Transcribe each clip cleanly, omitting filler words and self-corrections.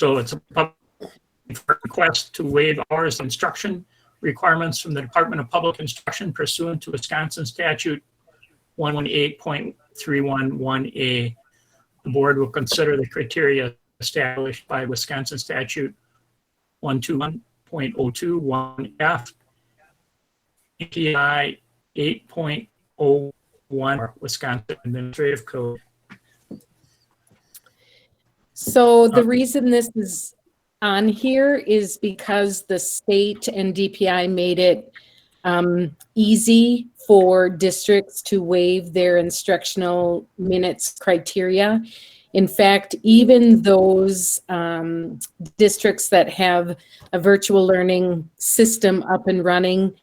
So it's a public request to waive hours of instruction requirements from the Department of Public Instruction pursuant to Wisconsin Statute 118.311A. The board will consider the criteria established by Wisconsin Statute 121.021F, API 8.01, Wisconsin Administrative Code. So the reason this is on here is because the state and DPI made it easy for districts to waive their instructional minutes criteria. In fact, even those districts that have a virtual learning system up and running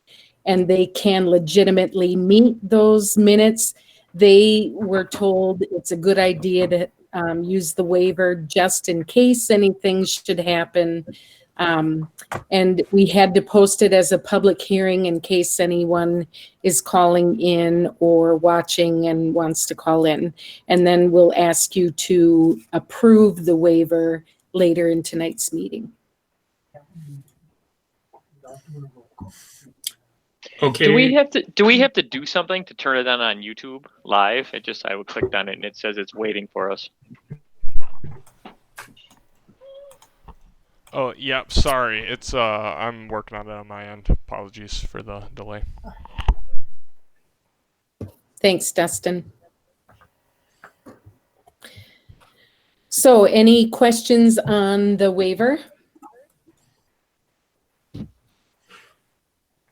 and they can legitimately meet those minutes, they were told it's a good idea to use the waiver just in case anything should happen. And we had to post it as a public hearing in case anyone is calling in or watching and wants to call in. And then we'll ask you to approve the waiver later in tonight's meeting. Okay. Do we have to do something to turn it on YouTube live? I clicked on it and it says it's waiting for us. Oh, yeah, sorry. It's I'm working on it on my end. Apologies for the delay. Thanks, Dustin. So any questions on the waiver?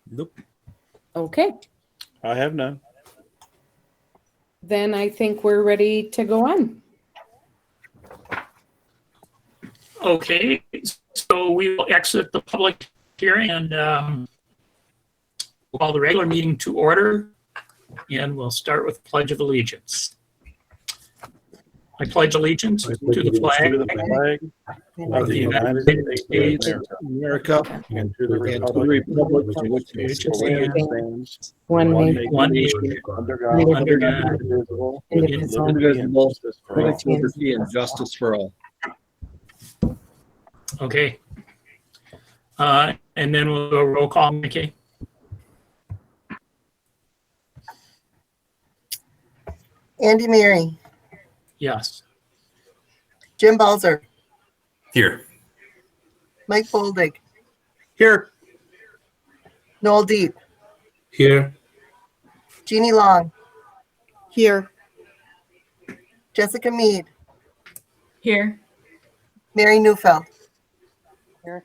Nope. Okay, I have none. then I think we're ready to go on. Okay, so we will exit the public hearing and call the regular meeting to order, and we'll start with Pledge of Allegiance. I pledge allegiance to the flag Of the United States of America and to the republic for which it stands, One one nation, under God, under God, indivisible, indivisible, with liberty and justice for all. Okay. And then we'll go roll call, Mickey. Andy Mary, Yes. Jim Balzer, Here. Mike Boldig, Here. Noel Deep, Here. Jeannie Long. Here. Jessica Mead, Here. Mary Neufeld. Here.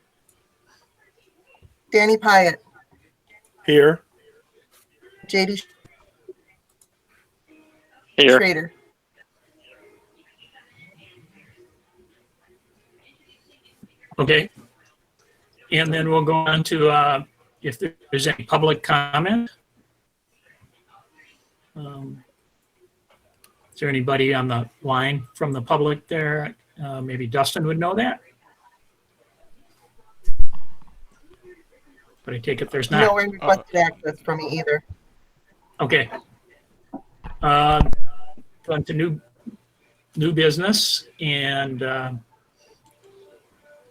Danny Pyatt, Here. JD Here. Schrader. Okay. And then we'll go on to if there's any public comment. Is there anybody on the line from the public there? Maybe Dustin would know that. But I take it there's not. No one requested access from me either. Okay. On to new business, and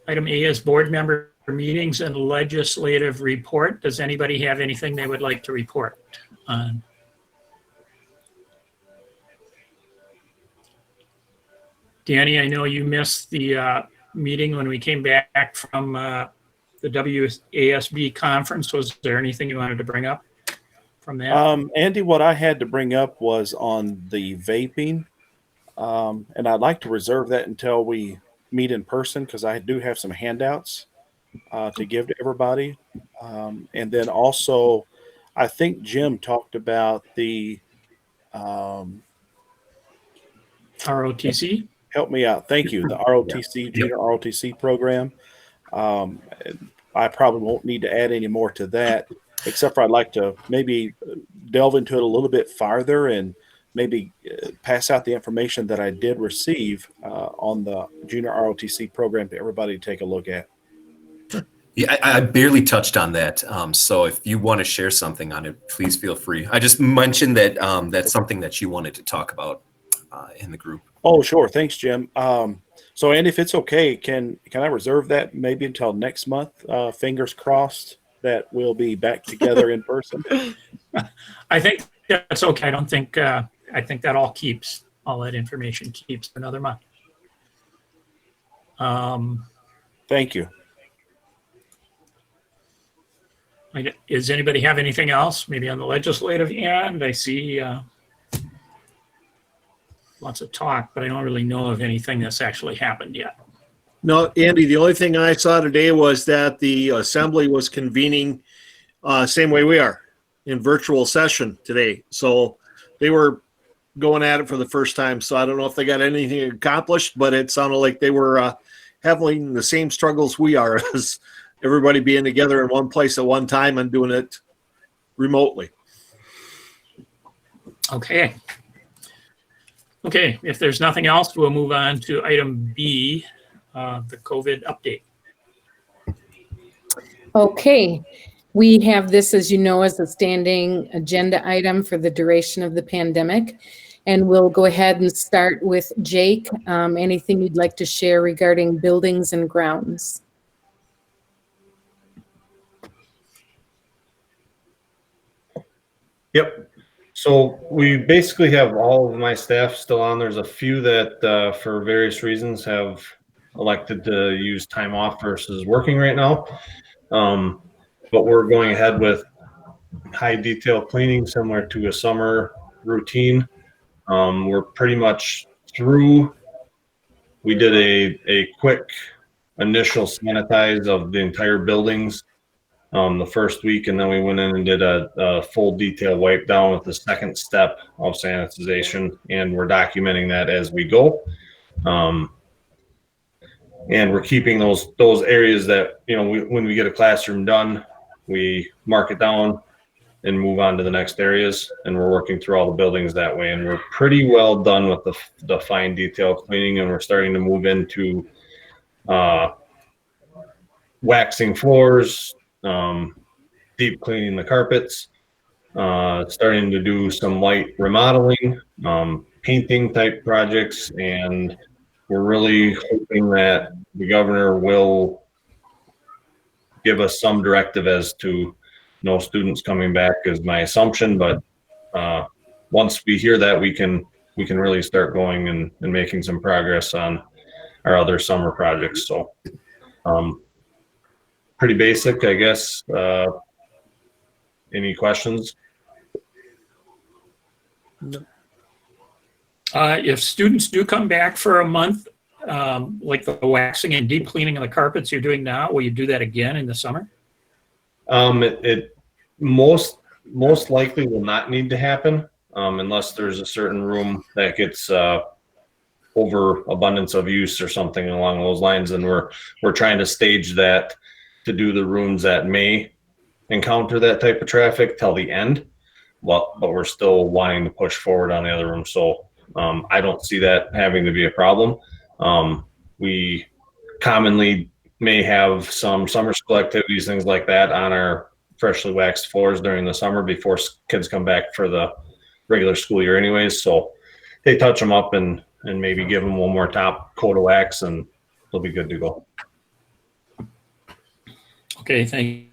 item A is board member meetings and legislative report. Does anybody have anything they would like to report on? Danny, I know you missed the meeting when we came back from the WASB conference. Was there anything you wanted to bring up from that? Andy, what I had to bring up was on the vaping, and I'd like to reserve that until we meet in person because I do have some handouts to give to everybody. And then also, I think Jim talked about the ROTC? Help me out. Thank you. The ROTC, Junior ROTC program. I probably won't need to add any more to that, except for I'd like to maybe delve into it a little bit farther and maybe pass out the information that I did receive on the Junior ROTC program to everybody to take a look at. Yeah, I barely touched on that. So if you want to share something on it, please feel free. I just mentioned that that's something that you wanted to talk about. in the group. Oh, sure. Thanks, Jim. So, and if it's okay, can I reserve that maybe until next month? Fingers crossed that we'll be back together in person. I think that's okay. I don't think, I think that all that information keeps for another month. Thank you. Does anybody have anything else? Maybe on the legislative end? I see lots of talk, but I don't really know of anything that's actually happened yet. No, Andy, the only thing I saw today was that the assembly was convening same way we are in virtual session today. So they were going at it for the first time. So I don't know if they got anything accomplished, but it sounded like they were having the same struggles we are as everybody being together in one place at one time and doing it remotely. Okay. Okay, if there's nothing else, we'll move on to item B, the COVID update. Okay, we have this, as you know, as a standing agenda item for the duration of the pandemic. And we'll go ahead and start with Jake. Anything you'd like to share regarding buildings and grounds? Yep. So we basically have all of my staff still on. There's a few that for various reasons have elected to use time off versus working right now. But we're going ahead with high detail cleaning similar to a summer routine. We're pretty much through. We did a quick initial sanitize of the entire buildings the first week, and then we went in and did a full detail wipe down with the second step of sanitization, and we're documenting that as we go. And we're keeping those areas that, you know, when we get a classroom done, we mark it down and move on to the next areas, and we're working through all the buildings that way, and we're pretty well done with the fine detail cleaning, and we're starting to move into waxing floors, deep cleaning the carpets, starting to do some light remodeling, painting type projects, and we're really hoping that the governor will give us some directive as to no students coming back is my assumption, but once we hear that, we can really start going and making some progress on our other summer projects. So pretty basic, I guess. Any questions? If students do come back for a month, like the waxing and deep cleaning of the carpets you're doing now, will you do that again in the summer? It most likely will not need to happen unless there's a certain room that gets overabundance of use or something along those lines, and we're trying to stage that to do the rooms that may encounter that type of traffic till the end. But we're still wanting to push forward on the other room, so I don't see that having to be a problem. We commonly may have some summer school activities, things like that, on our freshly waxed floors during the summer before kids come back for the regular school year anyways. So they touch them up and maybe give them one more top coat of wax, and they'll be good to go. Okay, thank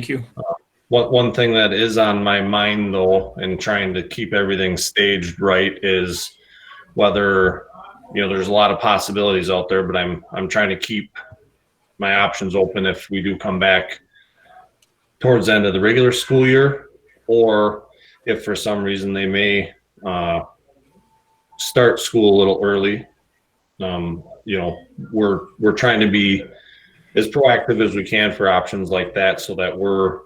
you. One thing that is on my mind though, and trying to keep everything staged right, is whether, you know, there's a lot of possibilities out there, but I'm trying to keep my options open if we do come back towards the end of the regular school year, or if for some reason they may start school a little early. You know, we're trying to be as proactive as we can for options like that, so that we're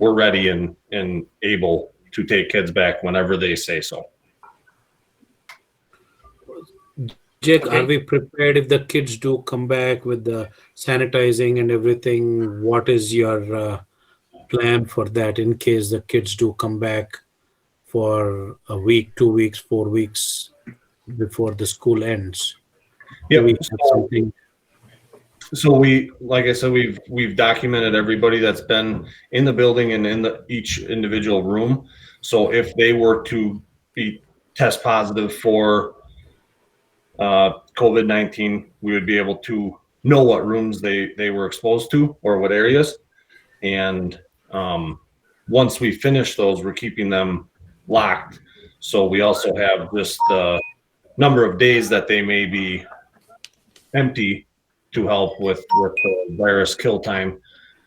ready and able to take kids back whenever they say so. Jake, are we prepared if the kids do come back with the sanitizing and everything? What is your plan for that in case the kids do come back for a week, 2 weeks, 4 weeks before the school ends? Yeah. So we, like I said, we've documented everybody that's been in the building and in each individual room. So if they were to be test positive for COVID-19, we would be able to know what rooms they were exposed to or what areas. And once we finish those, we're keeping them locked. So we also have just the number of days that they may be empty to help with the virus kill time.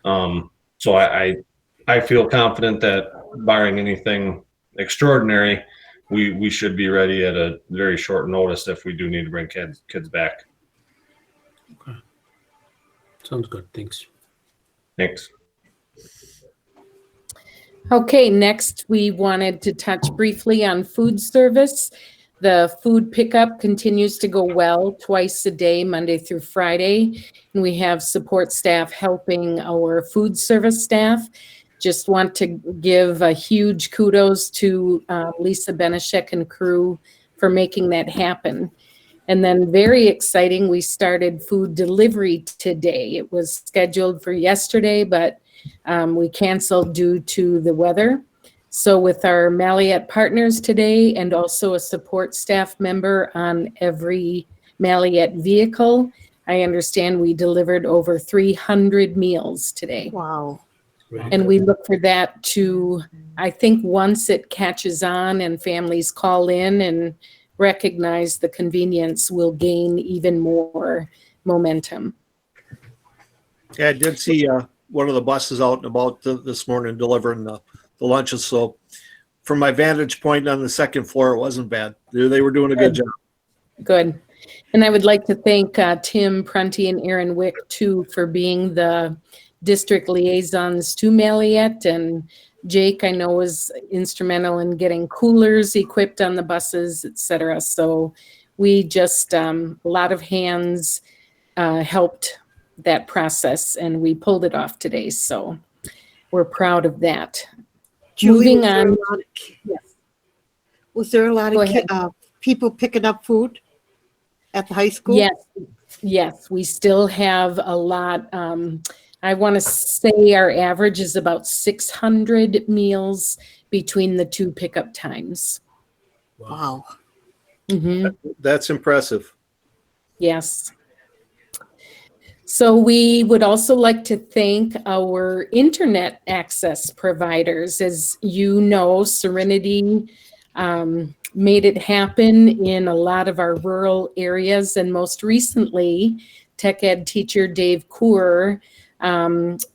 So I feel confident that barring anything extraordinary, we should be ready at a very short notice if we do need to bring kids back. Okay. Sounds good. Thanks. Thanks. Okay, next we wanted to touch briefly on food service. The food pickup continues to go well twice a day, Monday through Friday. And we have support staff helping our food service staff. Just want to give a huge kudos to Lisa Benishek and crew for making that happen. And then very exciting, we started food delivery today. It was scheduled for yesterday, but we canceled due to the weather. So with our Malliette partners today and also a support staff member on every Malliette vehicle, I understand we delivered over 300 meals today. Wow. And we look for that to, I think once it catches on and families call in and recognize the convenience, will gain even more momentum. Yeah, I did see one of the buses out and about this morning delivering the lunches. So from my vantage point on the second floor, it wasn't bad. They were doing a good job. Good. And I would like to thank Tim Prunty and Aaron Wick too for being the district liaisons to Malliette, and Jake, I know, was instrumental in getting coolers equipped on the buses, etc. So we just, a lot of hands helped that process, and we pulled it off today. So we're proud of that. Julie, Moving on. Yes. Was there a lot of people picking up food at the high school? Yes, we still have a lot. I want to say our average is about 600 meals between the two pickup times. Wow. Mm-hmm. That's impressive. Yes. So we would also like to thank our internet access providers. As you know, Serenity made it happen in a lot of our rural areas, and most recently, tech ed teacher Dave Coor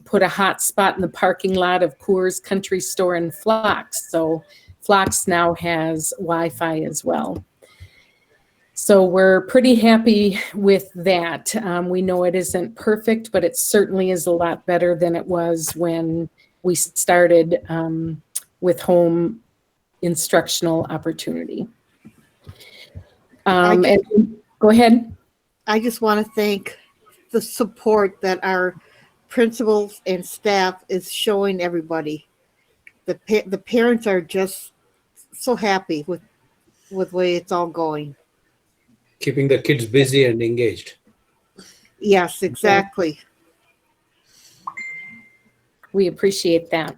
put a hot spot in the parking lot of Coors Country Store in Phlox. So Phlox now has Wi-Fi as well. So we're pretty happy with that. We know it isn't perfect, but it certainly is a lot better than it was when we started with home instructional opportunity. And go ahead. I just want to thank the support that our principals and staff is showing everybody. The parents are just so happy with the way it's all going. Keeping the kids busy and engaged. Yes, exactly. We appreciate that.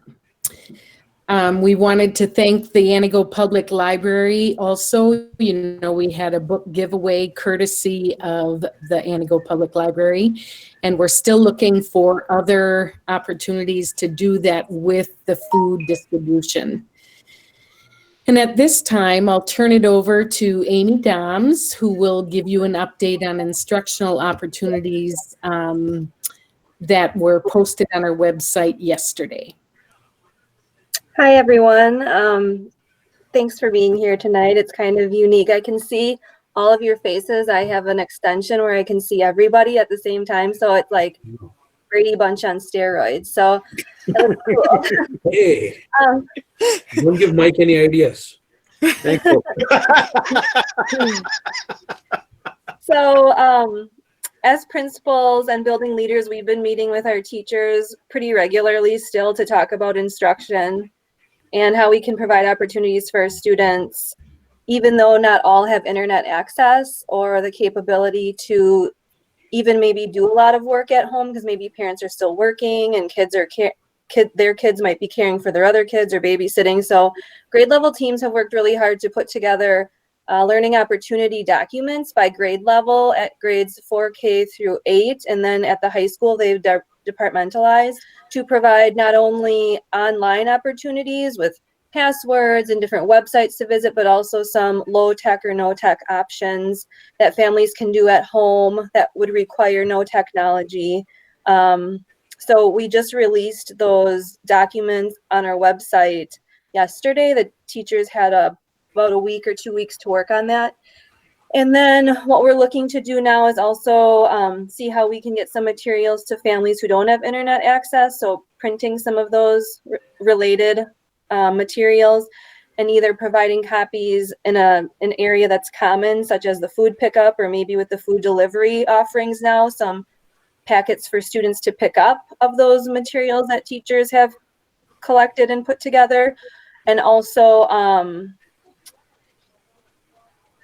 We wanted to thank the Antigo Public Library also. You know, we had a book giveaway courtesy of the Antigo Public Library, and we're still looking for other opportunities to do that with the food distribution. And at this time, I'll turn it over to Amy Doms, who will give you an update on instructional opportunities that were posted on our website yesterday. Hi, everyone. Thanks for being here tonight. It's kind of unique. I can see all of your faces. I have an extension where I can see everybody at the same time. So it's like Brady Bunch on steroids. So it was cool. Hey, don't give Mike any ideas. Thank you. So as principals and building leaders, we've been meeting with our teachers pretty regularly still to talk about instruction and how we can provide opportunities for our students, even though not all have internet access or the capability to even maybe do a lot of work at home because maybe parents are still working and kids are their kids might be caring for their other kids or babysitting. So grade level teams have worked really hard to put together learning opportunity documents by grade level at grades 4K through 8. And then at the high school, they've departmentalized to provide not only online opportunities with passwords and different websites to visit, but also some low tech or no tech options that families can do at home that would require no technology. So we just released those documents on our website yesterday. The teachers had about a week or 2 weeks to work on that. And then what we're looking to do now is also see how we can get some materials to families who don't have internet access. So printing some of those related materials and either providing copies in an area that's common, such as the food pickup, or maybe with the food delivery offerings now, some packets for students to pick up of those materials that teachers have collected and put together. And also,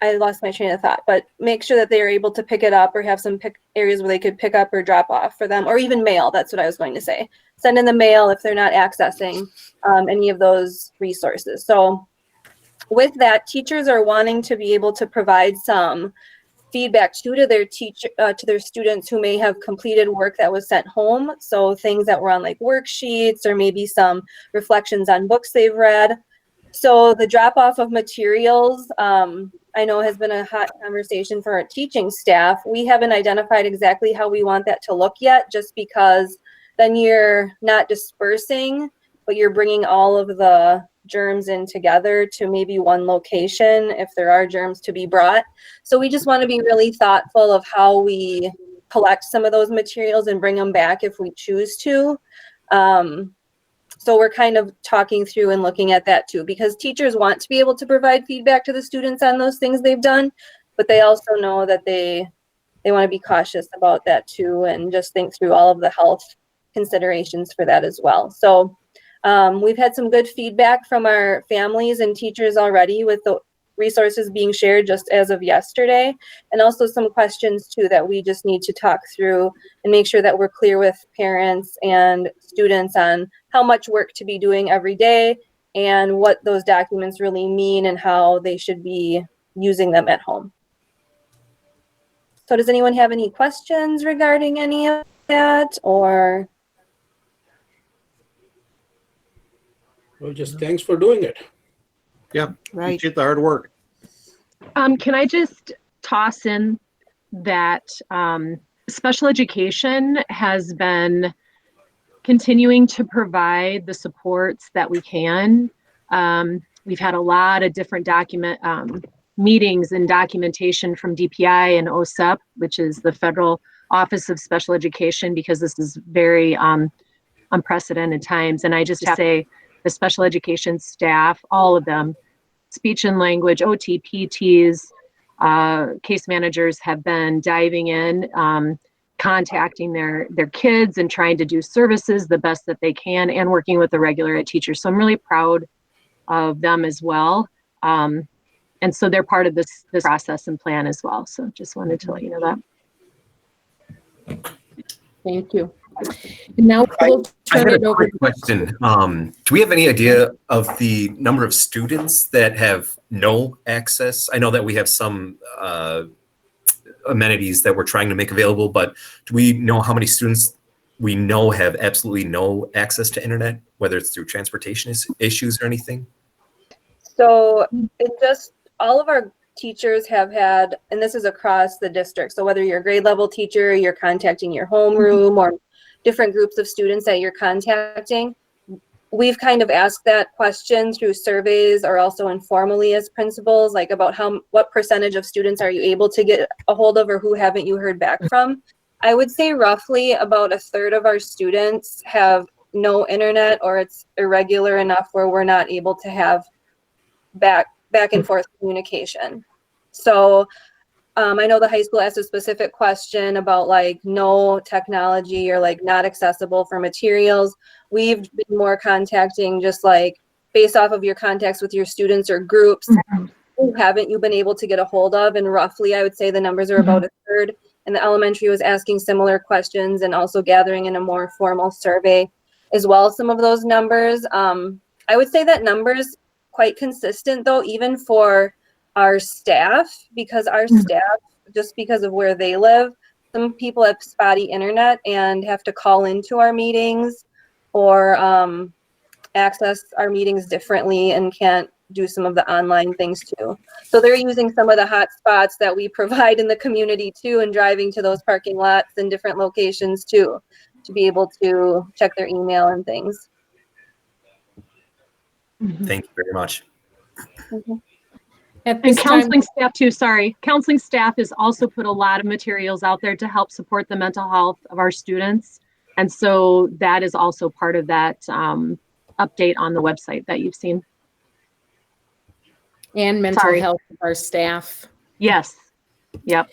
I lost my train of thought, but make sure that they are able to pick it up or have some areas where they could pick up or drop off for them, or even mail. That's what I was going to say. Send in the mail if they're not accessing any of those resources. So with that, teachers are wanting to be able to provide some feedback to their students who may have completed work that was sent home. So things that were on like worksheets or maybe some reflections on books they've read. So the drop off of materials, I know has been a hot conversation for our teaching staff. We haven't identified exactly how we want that to look yet, just because then you're not dispersing, but you're bringing all of the germs in together to maybe one location if there are germs to be brought. So we just want to be really thoughtful of how we collect some of those materials and bring them back if we choose to. So we're kind of talking through and looking at that too, because teachers want to be able to provide feedback to the students on those things they've done, but they also know that they want to be cautious about that too, and just think through all of the health considerations for that as well. So we've had some good feedback from our families and teachers already with the resources being shared just as of yesterday, and also some questions too that we just need to talk through and make sure that we're clear with parents and students on how much work to be doing every day and what those documents really mean and how they should be using them at home. So does anyone have any questions regarding any of that, or? Well, just thanks for doing it. Yeah, Right. appreciate the hard work. Can I just toss in that special education has been continuing to provide the supports that we can. We've had a lot of different meetings and documentation from DPI and OSEP, which is the Federal Office of Special Education, because this is very unprecedented times. And I just have to say, the special education staff, all of them, speech and language, OT, PTs, case managers have been diving in, contacting their kids and trying to do services the best that they can, and working with the regular ed teachers. So I'm really proud of them as well. And so they're part of this process and plan as well. So just wanted to let you know that. Thank you. And now we'll I turn had it a over. quick question. Do we have any idea of the number of students that have no access? I know that we have some amenities that we're trying to make available, but do we know how many students we know have absolutely no access to internet, whether it's through transportation issues or anything? So it just, all of our teachers have had, and this is across the district, so whether you're a grade level teacher, you're contacting your homeroom, or different groups of students that you're contacting, we've kind of asked that question through surveys or also informally as principals, like about what percentage of students are you able to get a hold of, or who haven't you heard back from? I would say roughly about a third of our students have no internet, or it's irregular enough where we're not able to have back and forth communication. So I know the high school asked a specific question about like no technology or like not accessible for materials. We've been more contacting just like based off of your contacts with your students or groups. Who haven't you been able to get a hold of? And roughly I would say the numbers are about a third. And the elementary was asking similar questions and also gathering in a more formal survey. as well, some of those numbers. I would say that numbers quite consistent though, even for our staff, because our staff, just because of where they live, some people have spotty internet and have to call into our meetings or access our meetings differently and can't do some of the online things too. So they're using some of the hot spots that we provide in the community too, and driving to those parking lots in different locations too, to be able to check their email and things. Thank you very much. At And this time, counseling staff too, sorry. Counseling staff has also put a lot of materials out there to help support the mental health of our students. And so that is also part of that update on the website that you've seen. and mental Sorry. health of our staff. Yes. Yep.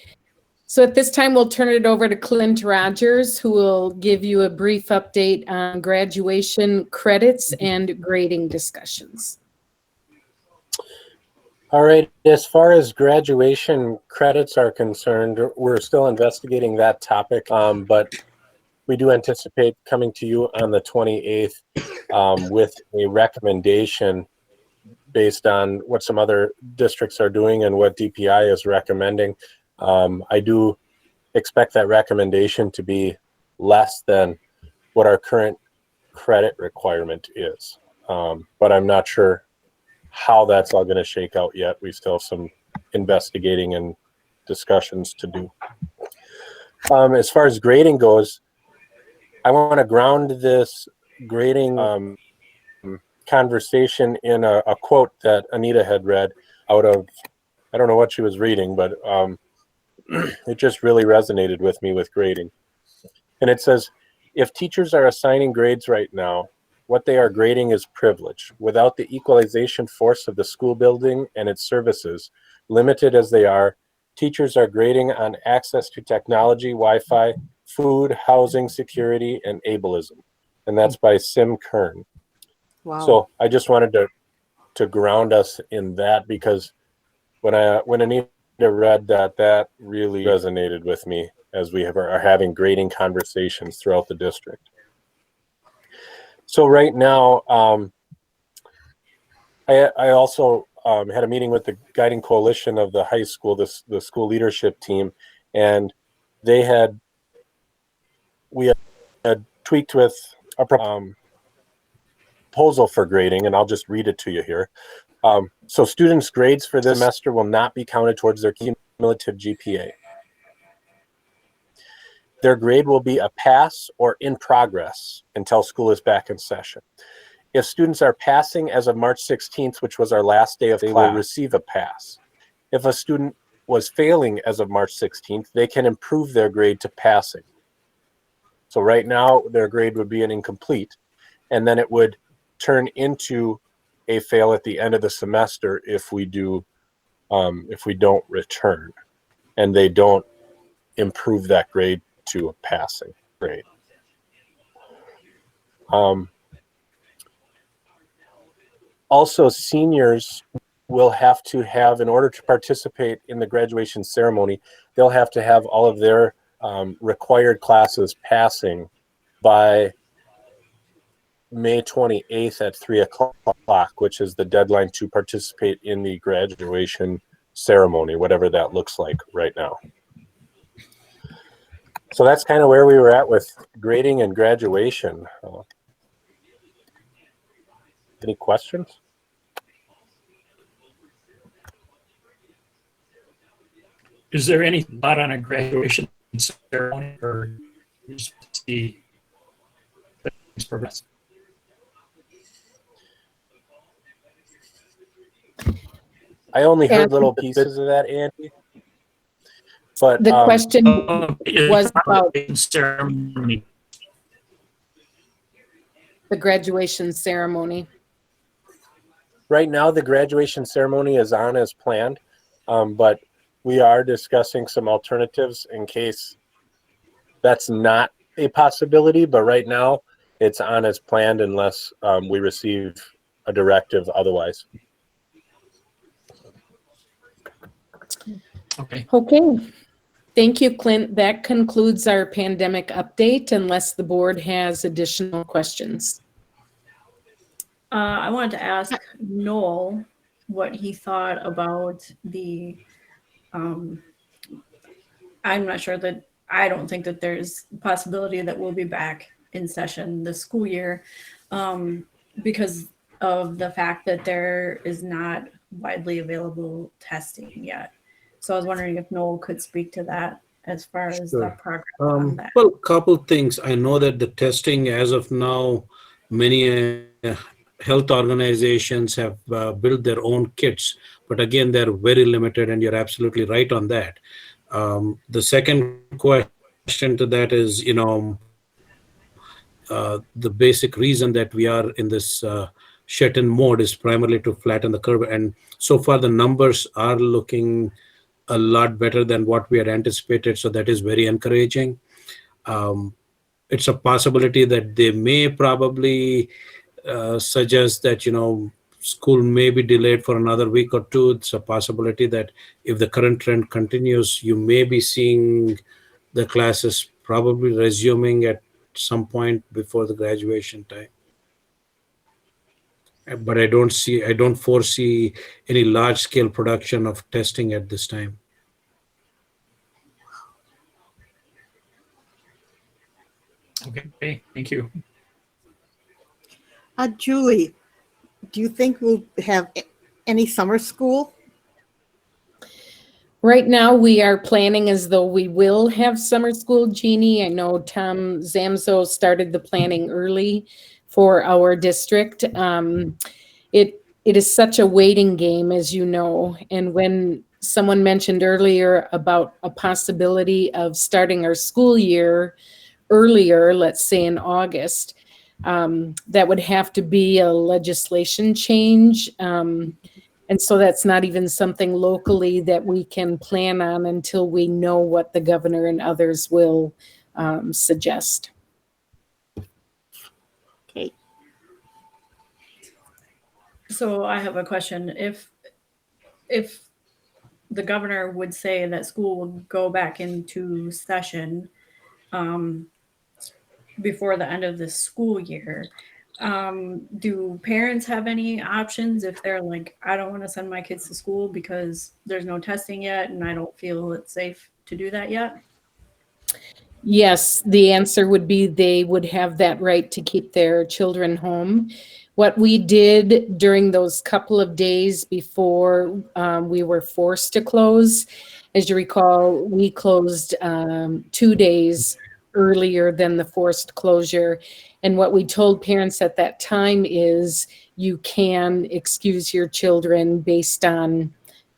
So at this time, we'll turn it over to Clint Rogers, who will give you a brief update on graduation credits and grading discussions. All right, as far as graduation credits are concerned, we're still investigating that topic, but we do anticipate coming to you on the 28th with a recommendation based on what some other districts are doing and what DPI is recommending. I do expect that recommendation to be less than what our current credit requirement is, but I'm not sure how that's all going to shake out yet. We still have some investigating and discussions to do. As far as grading goes, I want to ground this grading conversation in a quote that Anita had read out of, I don't know what she was reading, but it just really resonated with me with grading. And it says, if teachers are assigning grades right now, what they are grading is privilege. Without the equalization force of the school building and its services, limited as they are, teachers are grading on access to technology, Wi-Fi, food, housing, security, and ableism. And that's by Sim Kern. Wow. So I just wanted to ground us in that, because when Anita read that, that really resonated with me as we are having grading conversations throughout the district. So right now, I also had a meeting with the guiding coalition of the high school, the school leadership team, and we had tweaked with a proposal for grading, and I'll just read it to you here. So students' grades for this semester will not be counted towards their cumulative GPA. Their grade will be a pass or in progress until school is back in session. If students are passing as of March 16th, which was our last day of class, they will receive a pass. If a student was failing as of March 16th, they can improve their grade to passing. So right now, their grade would be an incomplete, and then it would turn into a fail at the end of the semester if we don't return, and they don't improve that grade to a passing grade. Also, seniors will have to have, in order to participate in the graduation ceremony, they'll have to have all of their required classes passing by May 28th at 3 o'clock, which is the deadline to participate in the graduation ceremony, whatever that looks like right now. So that's kind of where we were at with grading and graduation. Any questions? Is there any thought on a graduation ceremony, or just see things progress? I only heard little pieces of that, Andy. But the question was about ceremony. the graduation ceremony. Right now, the graduation ceremony is on as planned, but we are discussing some alternatives in case that's not a possibility. But right now, it's on as planned unless we receive a directive otherwise. Okay. Okay. Thank you, Clint. That concludes our pandemic update unless the board has additional questions. I wanted to ask Noel what he thought about the, I'm not sure that, I don't think that there's possibility that we'll be back in session this school year because of the fact that there is not widely available testing yet. So I was wondering if Noel could speak to that as far as the progress on that. Well, couple things. I know that the testing as of now, many health organizations have built their own kits, but again, they're very limited, and you're absolutely right on that. The second question to that is, the basic reason that we are in this shut-in mode is primarily to flatten the curve, and so far the numbers are looking a lot better than what we had anticipated, so that is very encouraging. It's a possibility that they may probably suggest that school may be delayed for another week or two. It's a possibility that if the current trend continues, you may be seeing the classes probably resuming at some point before the graduation time. But I don't foresee any large scale production of testing at this time. Okay, thank you. Julie, do you think we'll have any summer school? Right now, we are planning as though we will have summer school, Jeannie. I know Tom Zamzo started the planning early for our district. It is such a waiting game, as you know. And when someone mentioned earlier about a possibility of starting our school year earlier, let's say in August, that would have to be a legislation change. And so that's not even something locally that we can plan on until we know what the governor and others will suggest. Okay. So I have a question. If the governor would say that school will go back into session before the end of the school year, do parents have any options if they're like, I don't want to send my kids to school because there's no testing yet and I don't feel it's safe to do that yet? Yes, the answer would be they would have that right to keep their children home. What we did during those couple of days before we were forced to close, as you recall, we closed 2 days earlier than the forced closure. And what we told parents at that time is you can excuse your children based on,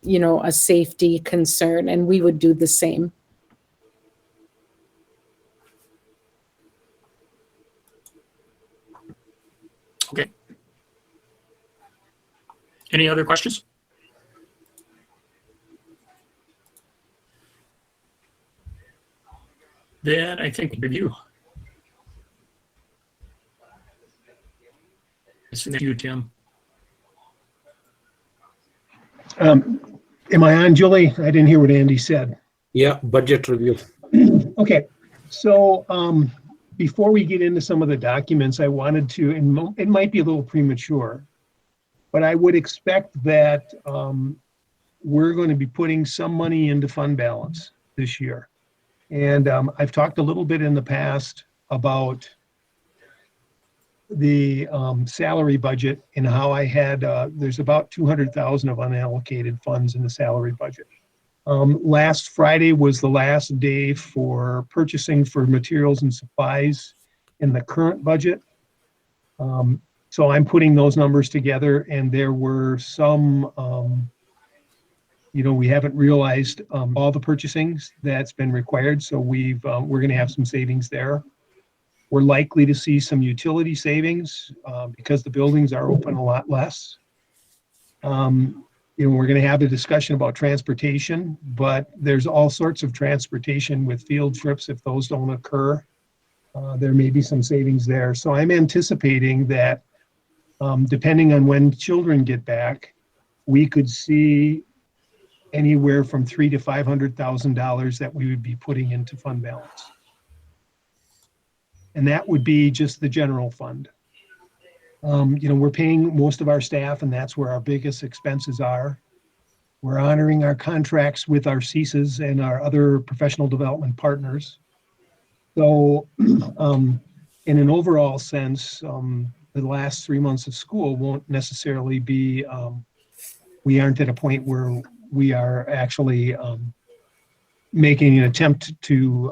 a safety concern, and we would do the same. Okay. Any other questions? Then I think review. It's you, Tim. Am I on, Julie? I didn't hear what Andy said. Yeah, budget review. Okay, so before we get into some of the documents, I wanted to, and it might be a little premature, but I would expect that we're going to be putting some money into fund balance this year. And I've talked a little bit in the past about the salary budget and how I had, there's about 200,000 of unallocated funds in the salary budget. Last Friday was the last day for purchasing for materials and supplies in the current budget. So I'm putting those numbers together, and there were some, we haven't realized all the purchasings that's been required. So we're going to have some savings there. We're likely to see some utility savings because the buildings are open a lot less. We're going to have a discussion about transportation, but there's all sorts of transportation with field trips. If those don't occur, there may be some savings there. So I'm anticipating that depending on when children get back, we could see anywhere from $300,000 to $500,000 that we would be putting into fund balance. And that would be just the general fund. We're paying most of our staff, and that's where our biggest expenses are. We're honoring our contracts with our CESAs and our other professional development partners. So in an overall sense, the last 3 months of school won't necessarily be, we aren't at a point where we are actually making an attempt to,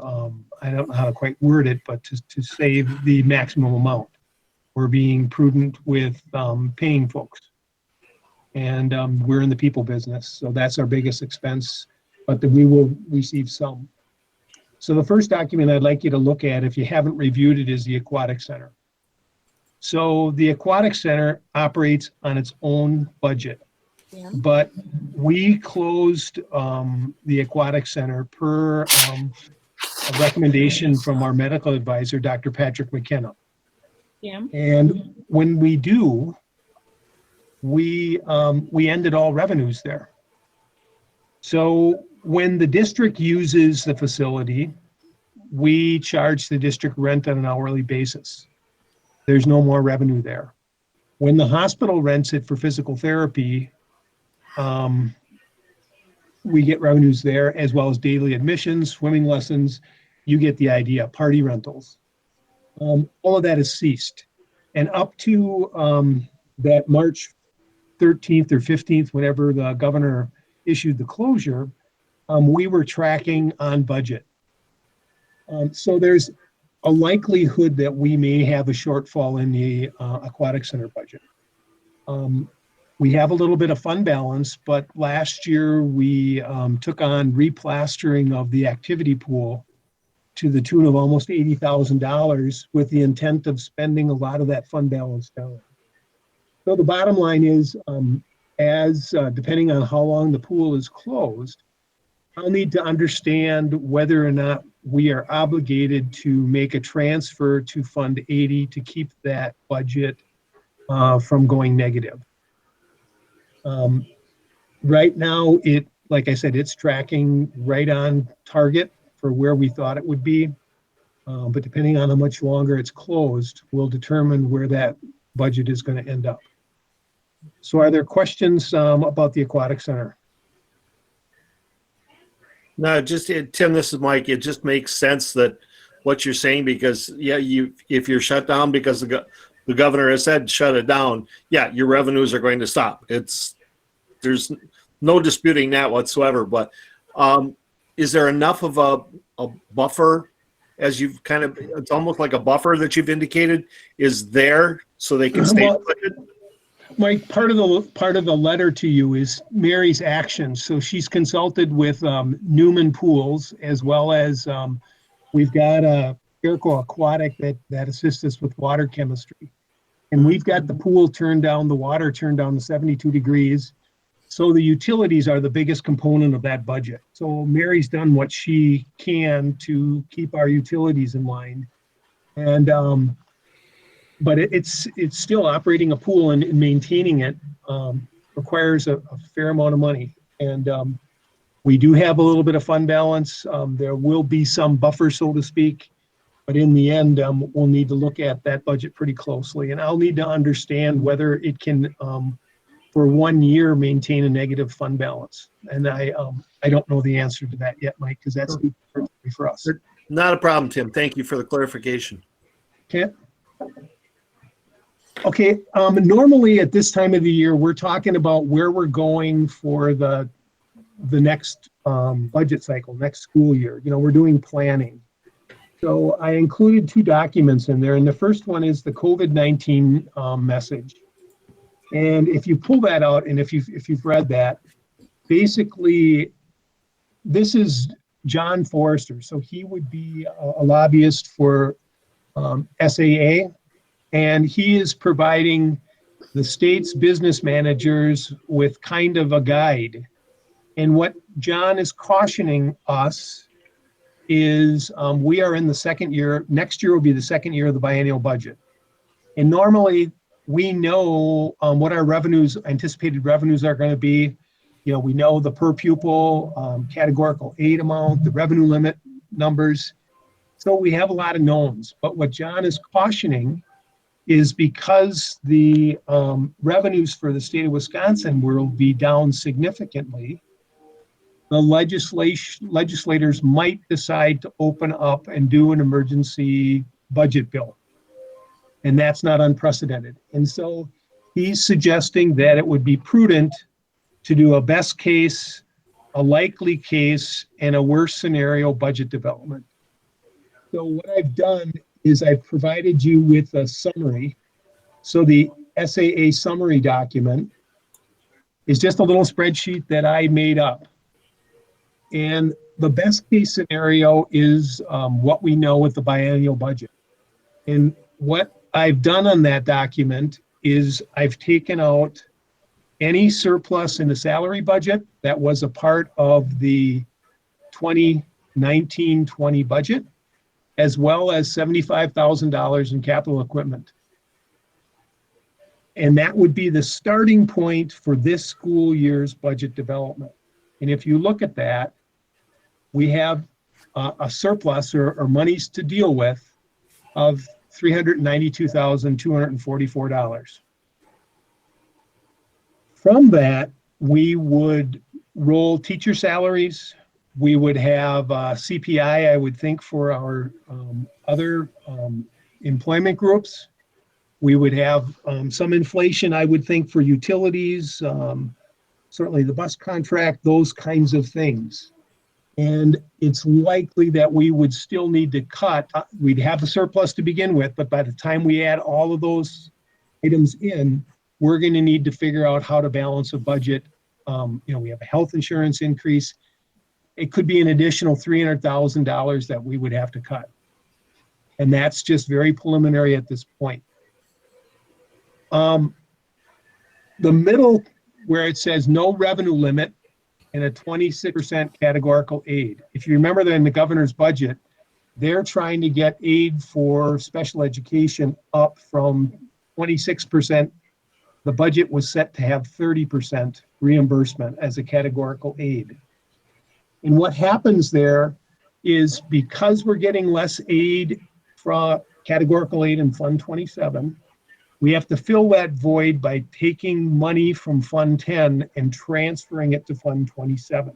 I don't know how to quite word it, but to save the maximum amount. We're being prudent with paying folks. And we're in the people business, so that's our biggest expense, but we will receive some. So the first document I'd like you to look at, if you haven't reviewed it, is the Aquatic Center. So the Aquatic Center operates on its own budget, but we closed the Aquatic Center per a recommendation from our medical advisor, Dr. Patrick McKenna. Yeah. And when we do, we ended all revenues there. So when the district uses the facility, we charge the district rent on an hourly basis. There's no more revenue there. When the hospital rents it for physical therapy, we get revenues there, as well as daily admissions, swimming lessons. You get the idea, party rentals. All of that has ceased. And up to that March 13th or 15th, whenever the governor issued the closure, we were tracking on budget. So there's a likelihood that we may have a shortfall in the Aquatic Center budget. We have a little bit of fund balance, but last year we took on replastering of the activity pool to the tune of almost $80,000 with the intent of spending a lot of that fund balance down. So the bottom line is, depending on how long the pool is closed, I'll need to understand whether or not we are obligated to make a transfer to Fund 80 to keep that budget from going negative. Right now, like I said, it's tracking right on target for where we thought it would be. But depending on how much longer it's closed, will determine where that budget is going to end up. So are there questions about the Aquatic Center? No, Tim, this is Mike. It just makes sense that what you're saying, because if you're shut down because the governor has said shut it down, your revenues are going to stop. There's no disputing that whatsoever. But is there enough of a buffer, as you've it's almost like a buffer that you've indicated is there so they can stay put? Mike, part of the letter to you is Mary's actions. So she's consulted with Newman Pools, as well as we've got Aquatic that assists us with water chemistry. And we've got the pool turned down, the water turned down to 72 degrees. So the utilities are the biggest component of that budget. So Mary's done what she can to keep our utilities in line. And but it's still operating a pool and maintaining it requires a fair amount of money. And we do have a little bit of fund balance. There will be some buffer, so to speak, but in the end, we'll need to look at that budget pretty closely. And I'll need to understand whether it can, for 1 year, maintain a negative fund balance. And I don't know the answer to that yet, Mike, because that's for us. Not a problem, Tim. Thank you for the clarification. Okay, normally at this time of the year, we're talking about where we're going for the next budget cycle, next school year. We're doing planning. So I included 2 documents in there, and the first one is the COVID-19 message. And if you pull that out, and if you've read that, basically, this is John Forrester. So he would be a lobbyist for SAA. And he is providing the state's business managers with kind of a guide. And what John is cautioning us is we are in the second year. Next year will be the second year of the biennial budget. And normally we know what our anticipated revenues are going to be. We know the per pupil, categorical aid amount, the revenue limit numbers. So we have a lot of knowns. But what John is cautioning is because the revenues for the state of Wisconsin will be down significantly, the legislators might decide to open up and do an emergency budget bill. And that's not unprecedented. And so he's suggesting that it would be prudent to do a best case, a likely case, and a worst scenario budget development. So what I've done is I've provided you with a summary. So the SAA summary document is just a little spreadsheet that I made up. And the best case scenario is what we know with the biennial budget. And what I've done on that document is I've taken out any surplus in the salary budget that was a part of the 2019-20 budget, as well as $75,000 in capital equipment. And that would be the starting point for this school year's budget development. And if you look at that, we have a surplus or monies to deal with of $392,244. From that, we would roll teacher salaries. We would have CPI, I would think, for our other employment groups. We would have some inflation, I would think, for utilities, certainly the bus contract, those kinds of things. And it's likely that we would still need to cut. We'd have the surplus to begin with, but by the time we add all of those items in, we're going to need to figure out how to balance a budget. We have a health insurance increase. It could be an additional $300,000 that we would have to cut. And that's just very preliminary at this point. The middle, where it says no revenue limit and a 26% categorical aid. If you remember that in the governor's budget, they're trying to get aid for special education up from 26%. The budget was set to have 30% reimbursement as a categorical aid. And what happens there is because we're getting less aid from categorical aid in Fund 27, we have to fill that void by taking money from Fund 10 and transferring it to Fund 27.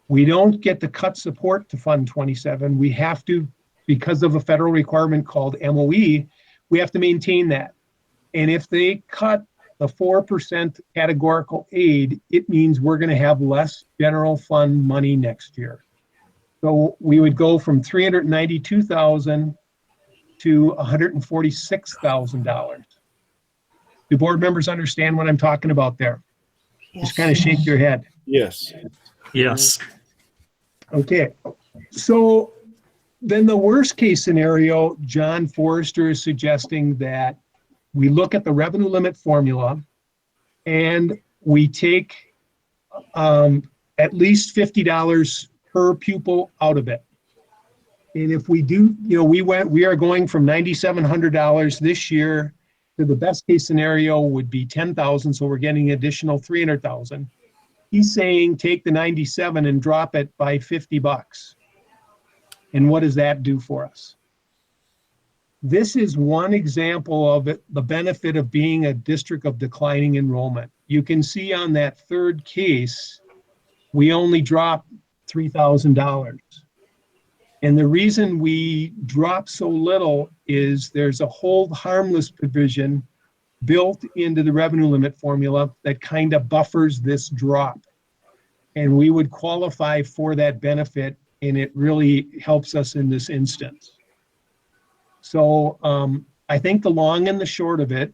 We don't get to cut support to Fund 27. We have to, because of a federal requirement called MOE, we have to maintain that. And if they cut the 4% categorical aid, it means we're going to have less general fund money next year. So we would go from $392,000 to $146,000. Do board members understand what I'm talking about there? Yes. Just kind of shake your head. Yes. Yes. Okay. So then the worst case scenario, John Forrester is suggesting that we look at the revenue limit formula and we take at least $50 per pupil out of it. And if we do, we are going from $9,700 this year to the best case scenario would be $10,000. So we're getting an additional $300,000. He's saying take the 97 and drop it by $50. And what does that do for us? This is one example of it, the benefit of being a district of declining enrollment. You can see on that third case, we only dropped $3,000. And the reason we drop so little is there's a hold harmless provision built into the revenue limit formula that kind of buffers this drop. And we would qualify for that benefit, and it really helps us in this instance. So I think the long and the short of it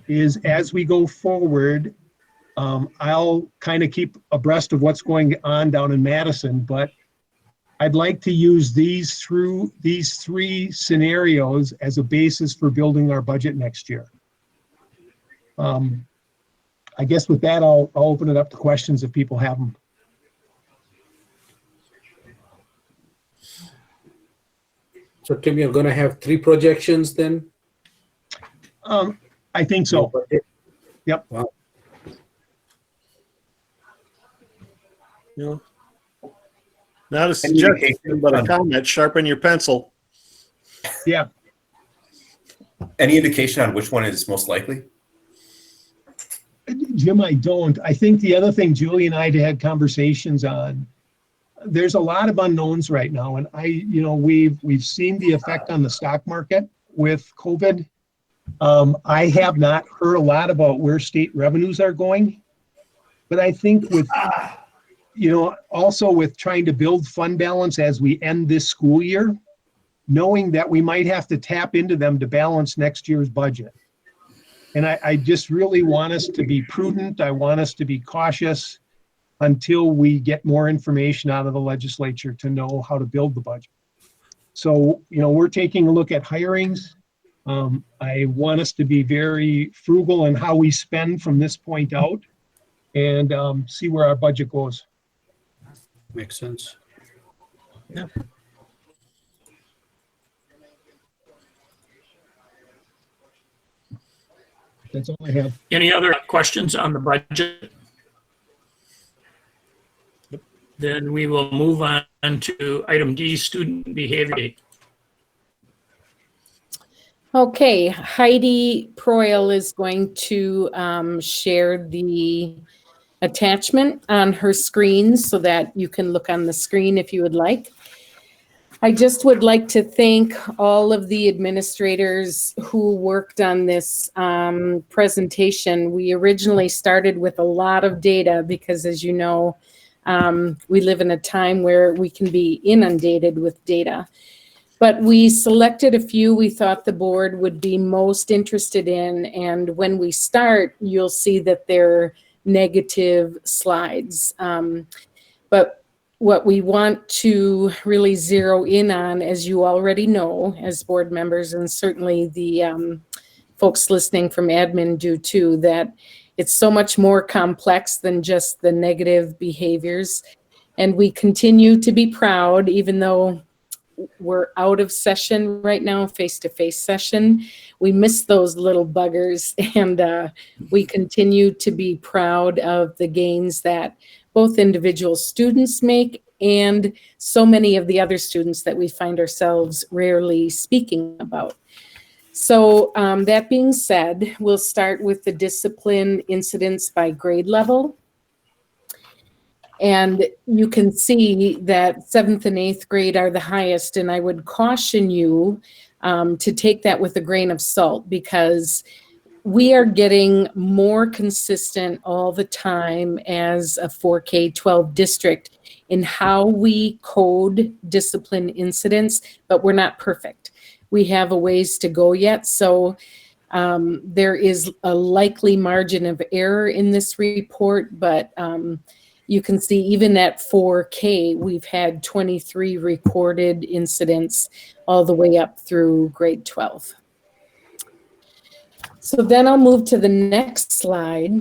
is as we go forward, I'll kind of keep abreast of what's going on down in Madison, but I'd like to use these three scenarios as a basis for building our budget next year. I guess with that, I'll open it up to questions if people have them. So Tim, you're going to have 3 projections then? I think so. Yep. Wow. You know, not a Any suggestion, indication but a on- comment. Sharpen your pencil. Yeah. Any indication on which one is most likely? Jim, I don't. I think the other thing Julie and I had conversations on, there's a lot of unknowns right now. And we've seen the effect on the stock market with COVID. I have not heard a lot about where state revenues are going. But I think with, also with trying to build fund balance as we end this school year, knowing that we might have to tap into them to balance next year's budget. And I just really want us to be prudent. I want us to be cautious until we get more information out of the legislature to know how to build the budget. So, we're taking a look at hirings. I want us to be very frugal in how we spend from this point out and see where our budget goes. Makes sense. Yeah. That's all I have. Any other questions on the budget? Then we will move on to item D, student behavior data. Okay, Heidi Proyle is going to share the attachment on her screen so that you can look on the screen if you would like. I just would like to thank all of the administrators who worked on this presentation. We originally started with a lot of data because, as you know, we live in a time where we can be inundated with data. But we selected a few we thought the board would be most interested in. And when we start, you'll see that they're negative slides. But what we want to really zero in on, as you already know, as board members, and certainly the folks listening from admin do too, that it's so much more complex than just the negative behaviors. And we continue to be proud, even though we're out of session right now, face-to-face session. We miss those little buggers, and we continue to be proud of the gains that both individual students make and so many of the other students that we find ourselves rarely speaking about. So that being said, we'll start with the discipline incidents by grade level. And you can see that 7th and 8th grade are the highest. And I would caution you to take that with a grain of salt, because we are getting more consistent all the time as a 4K-12 district in how we code discipline incidents, but we're not perfect. We have a ways to go yet. So there is a likely margin of error in this report, but you can see even at 4K, we've had 23 recorded incidents all the way up through grade 12. So then I'll move to the next slide.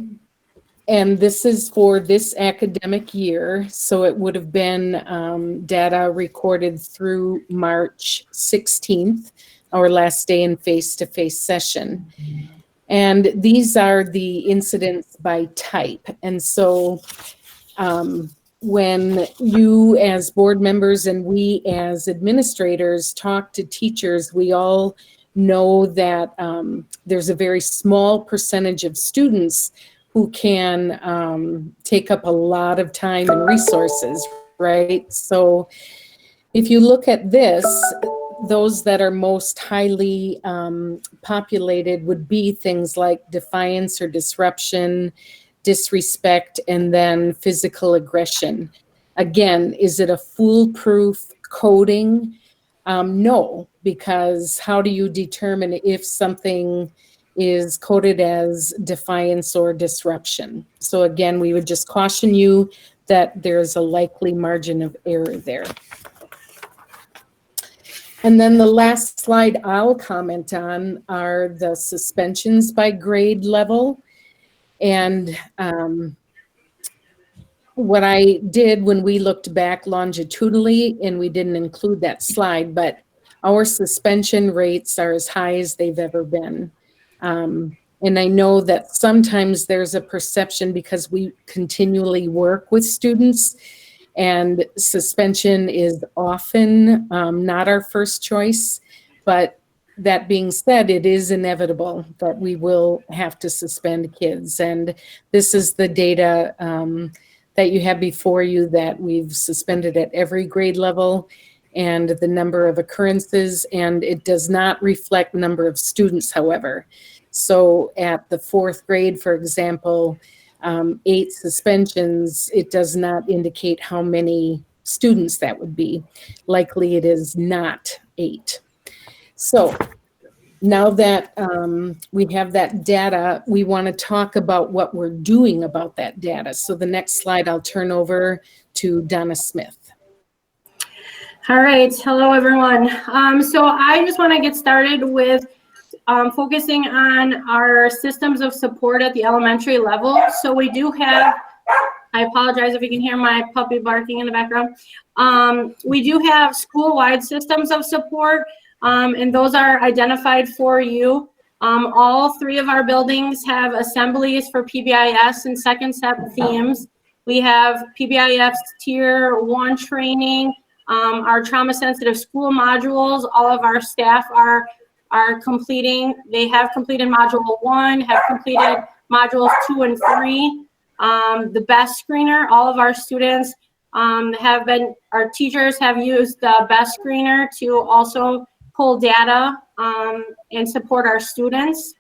And this is for this academic year. So it would have been data recorded through March 16th, our last day in face-to-face session. And these are the incidents by type. And so when you as board members and we as administrators talk to teachers, we all know that there's a very small percentage of students who can take up a lot of time and resources, right? So if you look at this, those that are most highly populated would be things like defiance or disruption, disrespect, and then physical aggression. Again, is it a foolproof coding? No, because how do you determine if something is coded as defiance or disruption? So again, we would just caution you that there's a likely margin of error there. And then the last slide I'll comment on are the suspensions by grade level. And what I did when we looked back longitudinally, and we didn't include that slide, but our suspension rates are as high as they've ever been. And I know that sometimes there's a perception, because we continually work with students, And suspension is often not our first choice, but that being said, it is inevitable that we will have to suspend kids. And this is the data that you have before you that we've suspended at every grade level and the number of occurrences, and it does not reflect number of students, however. So at the 4th grade, for example, 8 suspensions, it does not indicate how many students that would be. Likely it is not 8. So now that we have that data, we want to talk about what we're doing about that data. So the next slide, I'll turn over to Donna Smith. All right, hello everyone. So I just want to get started with focusing on our systems of support at the elementary level. So we do have, I apologize if you can hear my puppy barking in the background. We do have school-wide systems of support, and those are identified for you. All 3 of our buildings have assemblies for PBIS and second step themes. We have PBIS Tier 1 training, our trauma-sensitive school modules. All of our staff are completing. They have completed module 1, have completed modules 2 and 3. The BEST screener, all of our students our teachers have used the BEST screener to also pull data and support our students.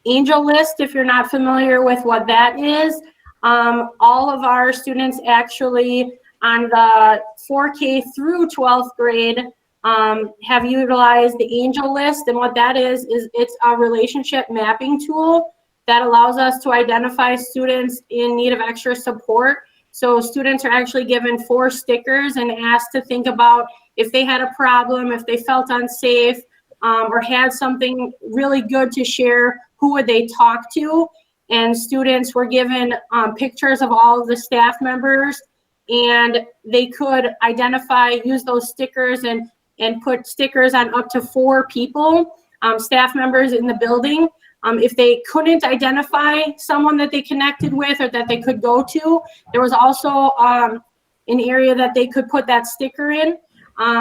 Angel List, if you're not familiar with what that is, all of our students actually on the 4K through 12th grade have utilized the Angel List, and what that is it's a relationship mapping tool that allows us to identify students in need of extra support. So students are actually given 4 stickers and asked to think about if they had a problem, if they felt unsafe, or had something really good to share, who would they talk to? And students were given pictures of all of the staff members, and they could identify, use those stickers and put stickers on up to 4 people, staff members in the building. If they couldn't identify someone that they connected with or that they could go to, there was also an area that they could put that sticker in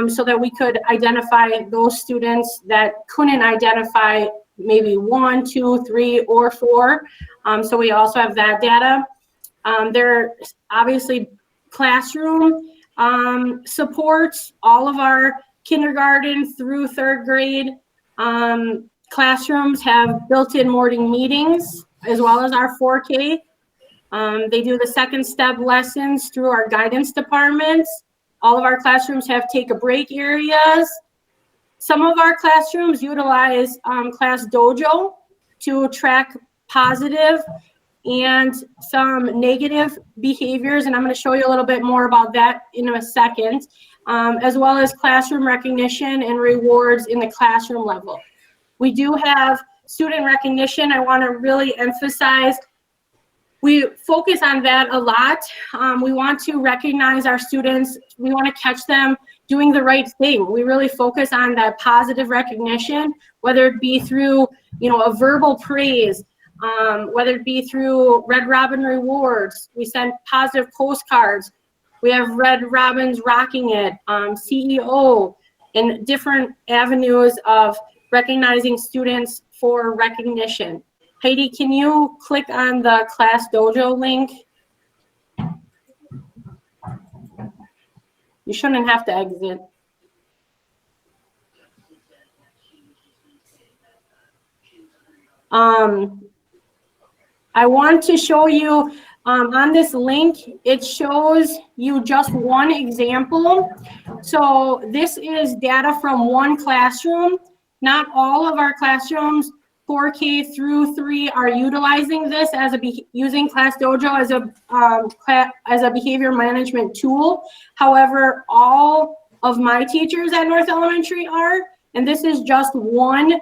so that we could identify those students that couldn't identify maybe 1, 2, 3, or 4. So we also have that data. There are obviously classroom supports. All of our kindergarten through 3rd grade classrooms have built-in morning meetings, as well as our 4K. They do the second step lessons through our guidance departments. All of our classrooms have take a break areas. Some of our classrooms utilize Class Dojo to track positive and some negative behaviors, and I'm going to show you a little bit more about that in a second, as well as classroom recognition and rewards in the classroom level. We do have student recognition. I want to really emphasize, we focus on that a lot. We want to recognize our students. We want to catch them doing the right thing. We really focus on that positive recognition, whether it be through, a verbal praise, whether it be through Red Robin rewards. We send positive postcards. We have Red Robins Rocking It, CEO, and different avenues of recognizing students for recognition. Heidi, can you click on the Class Dojo link? You shouldn't have to exit. I want to show you on this link, it shows you just one example. So this is data from one classroom. Not all of our classrooms 4K through 3 are utilizing this as using Class Dojo as a behavior management tool. However, all of my teachers at North Elementary are, and this is just one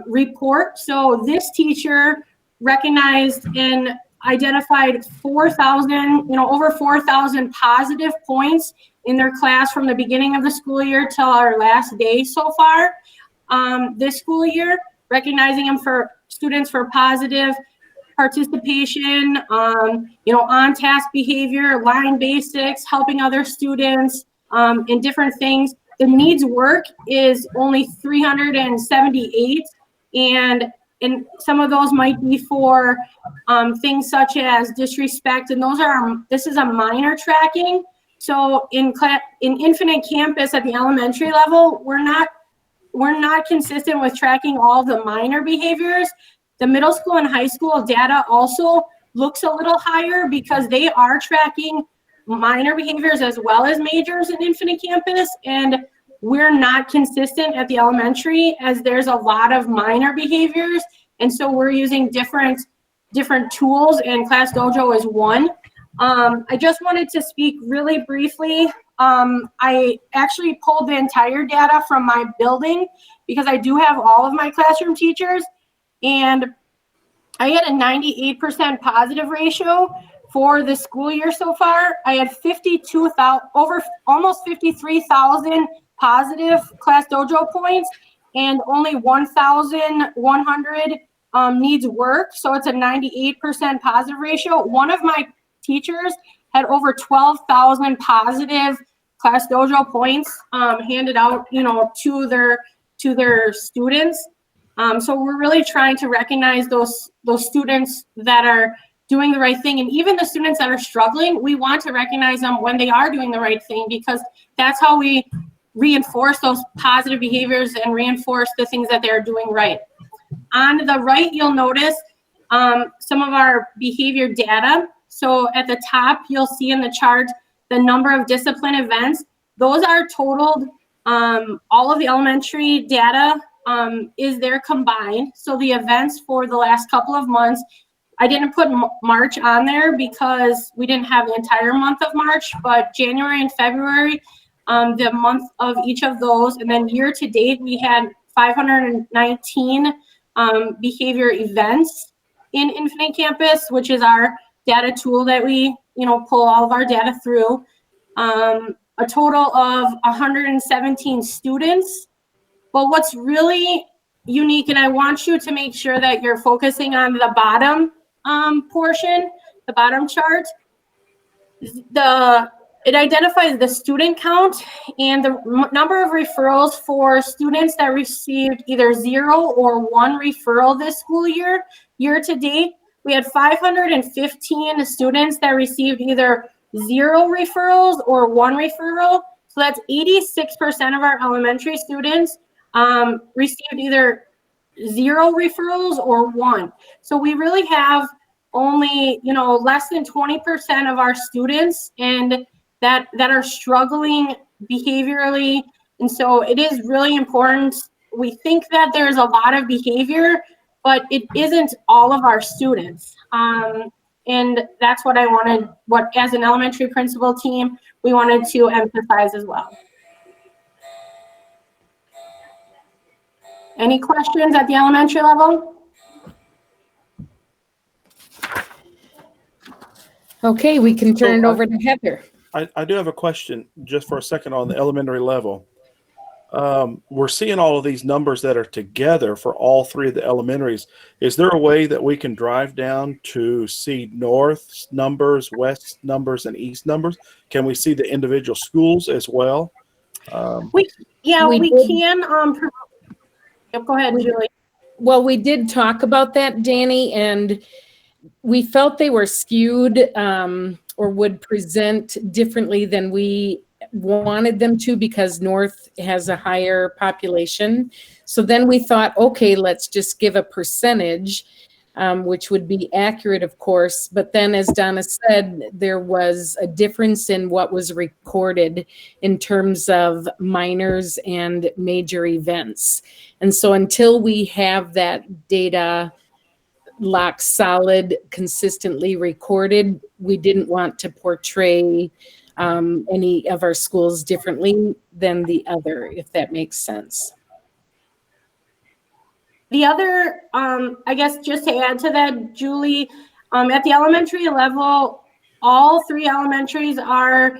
report. So this teacher recognized and identified 4,000, over 4,000 positive points in their class from the beginning of the school year till our last day so far this school year, recognizing them for students for positive participation, on-task behavior, line basics, helping other students, and different things. The needs work is only 378, and some of those might be for things such as disrespect, and this is a minor tracking. So in Infinite Campus at the elementary level, we're not consistent with tracking all the minor behaviors. The middle school and high school data also looks a little higher because they are tracking minor behaviors as well as majors in Infinite Campus, and we're not consistent at the elementary as there's a lot of minor behaviors, and so we're using different tools, and Class Dojo is one. I just wanted to speak really briefly. I actually pulled the entire data from my building because I do have all of my classroom teachers, and I had a 98% positive ratio for the school year so far. I had almost 53,000 positive Class Dojo points, and only 1,100 needs work. So it's a 98% positive ratio. One of my teachers had over 12,000 positive Class Dojo points handed out, to their students. So we're really trying to recognize those students that are doing the right thing, and even the students that are struggling, we want to recognize them when they are doing the right thing, because that's how we reinforce those positive behaviors and reinforce the things that they're doing right. On the right, you'll notice some of our behavior data. So at the top, you'll see in the chart the number of discipline events. Those are totaled. All of the elementary data is there combined. So the events for the last couple of months, I didn't put March on there because we didn't have the entire month of March, but January and February, the month of each of those. And then year to date, we had 519 behavior events in Infinite Campus, which is our data tool that we, pull all of our data through. A total of 117 students. But what's really unique, and I want you to make sure that you're focusing on the bottom portion, the bottom chart, it identifies the student count and the number of referrals for students that received either 0 or 1 referral this school year. Year to date, we had 515 students that received either 0 referrals or 1 referral. So that's 86% of our elementary students received either 0 referrals or 1. So we really have only, less than 20% of our students and that are struggling behaviorally. And so it is really important. We think that there's a lot of behavior, but it isn't all of our students. And that's what as an elementary principal team, we wanted to emphasize as well. Any questions at the elementary level? Okay, we can turn it over to Heather. I do have a question just for a second on the elementary level. We're seeing all of these numbers that are together for all 3 of the elementaries. Is there a way that we can drive down to see north numbers, west numbers, and east numbers? Can we see the individual schools as well? We can. Go ahead, Julie. Well, we did talk about that, Danny, and we felt they were skewed or would present differently than we wanted them to because North has a higher population. So then we thought, okay, let's just give a percentage, which would be accurate, of course. But then, as Donna said, there was a difference in what was recorded in terms of minors and major events. And so until we have that data lock solid, consistently recorded, we didn't want to portray any of our schools differently than the other, if that makes sense. The other, I guess just to add to that, Julie, at the elementary level, all 3 elementaries are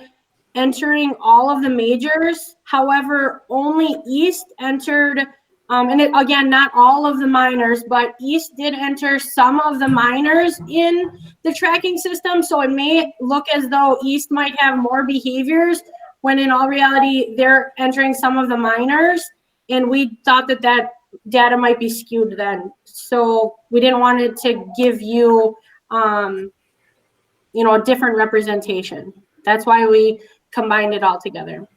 entering all of the majors. However, only East entered Again, not all of the minors, but East did enter some of the minors in the tracking system. So it may look as though East might have more behaviors when in all reality, they're entering some of the minors. And we thought that that data might be skewed then. So we didn't want it to give you, a different representation. That's why we combined it all together.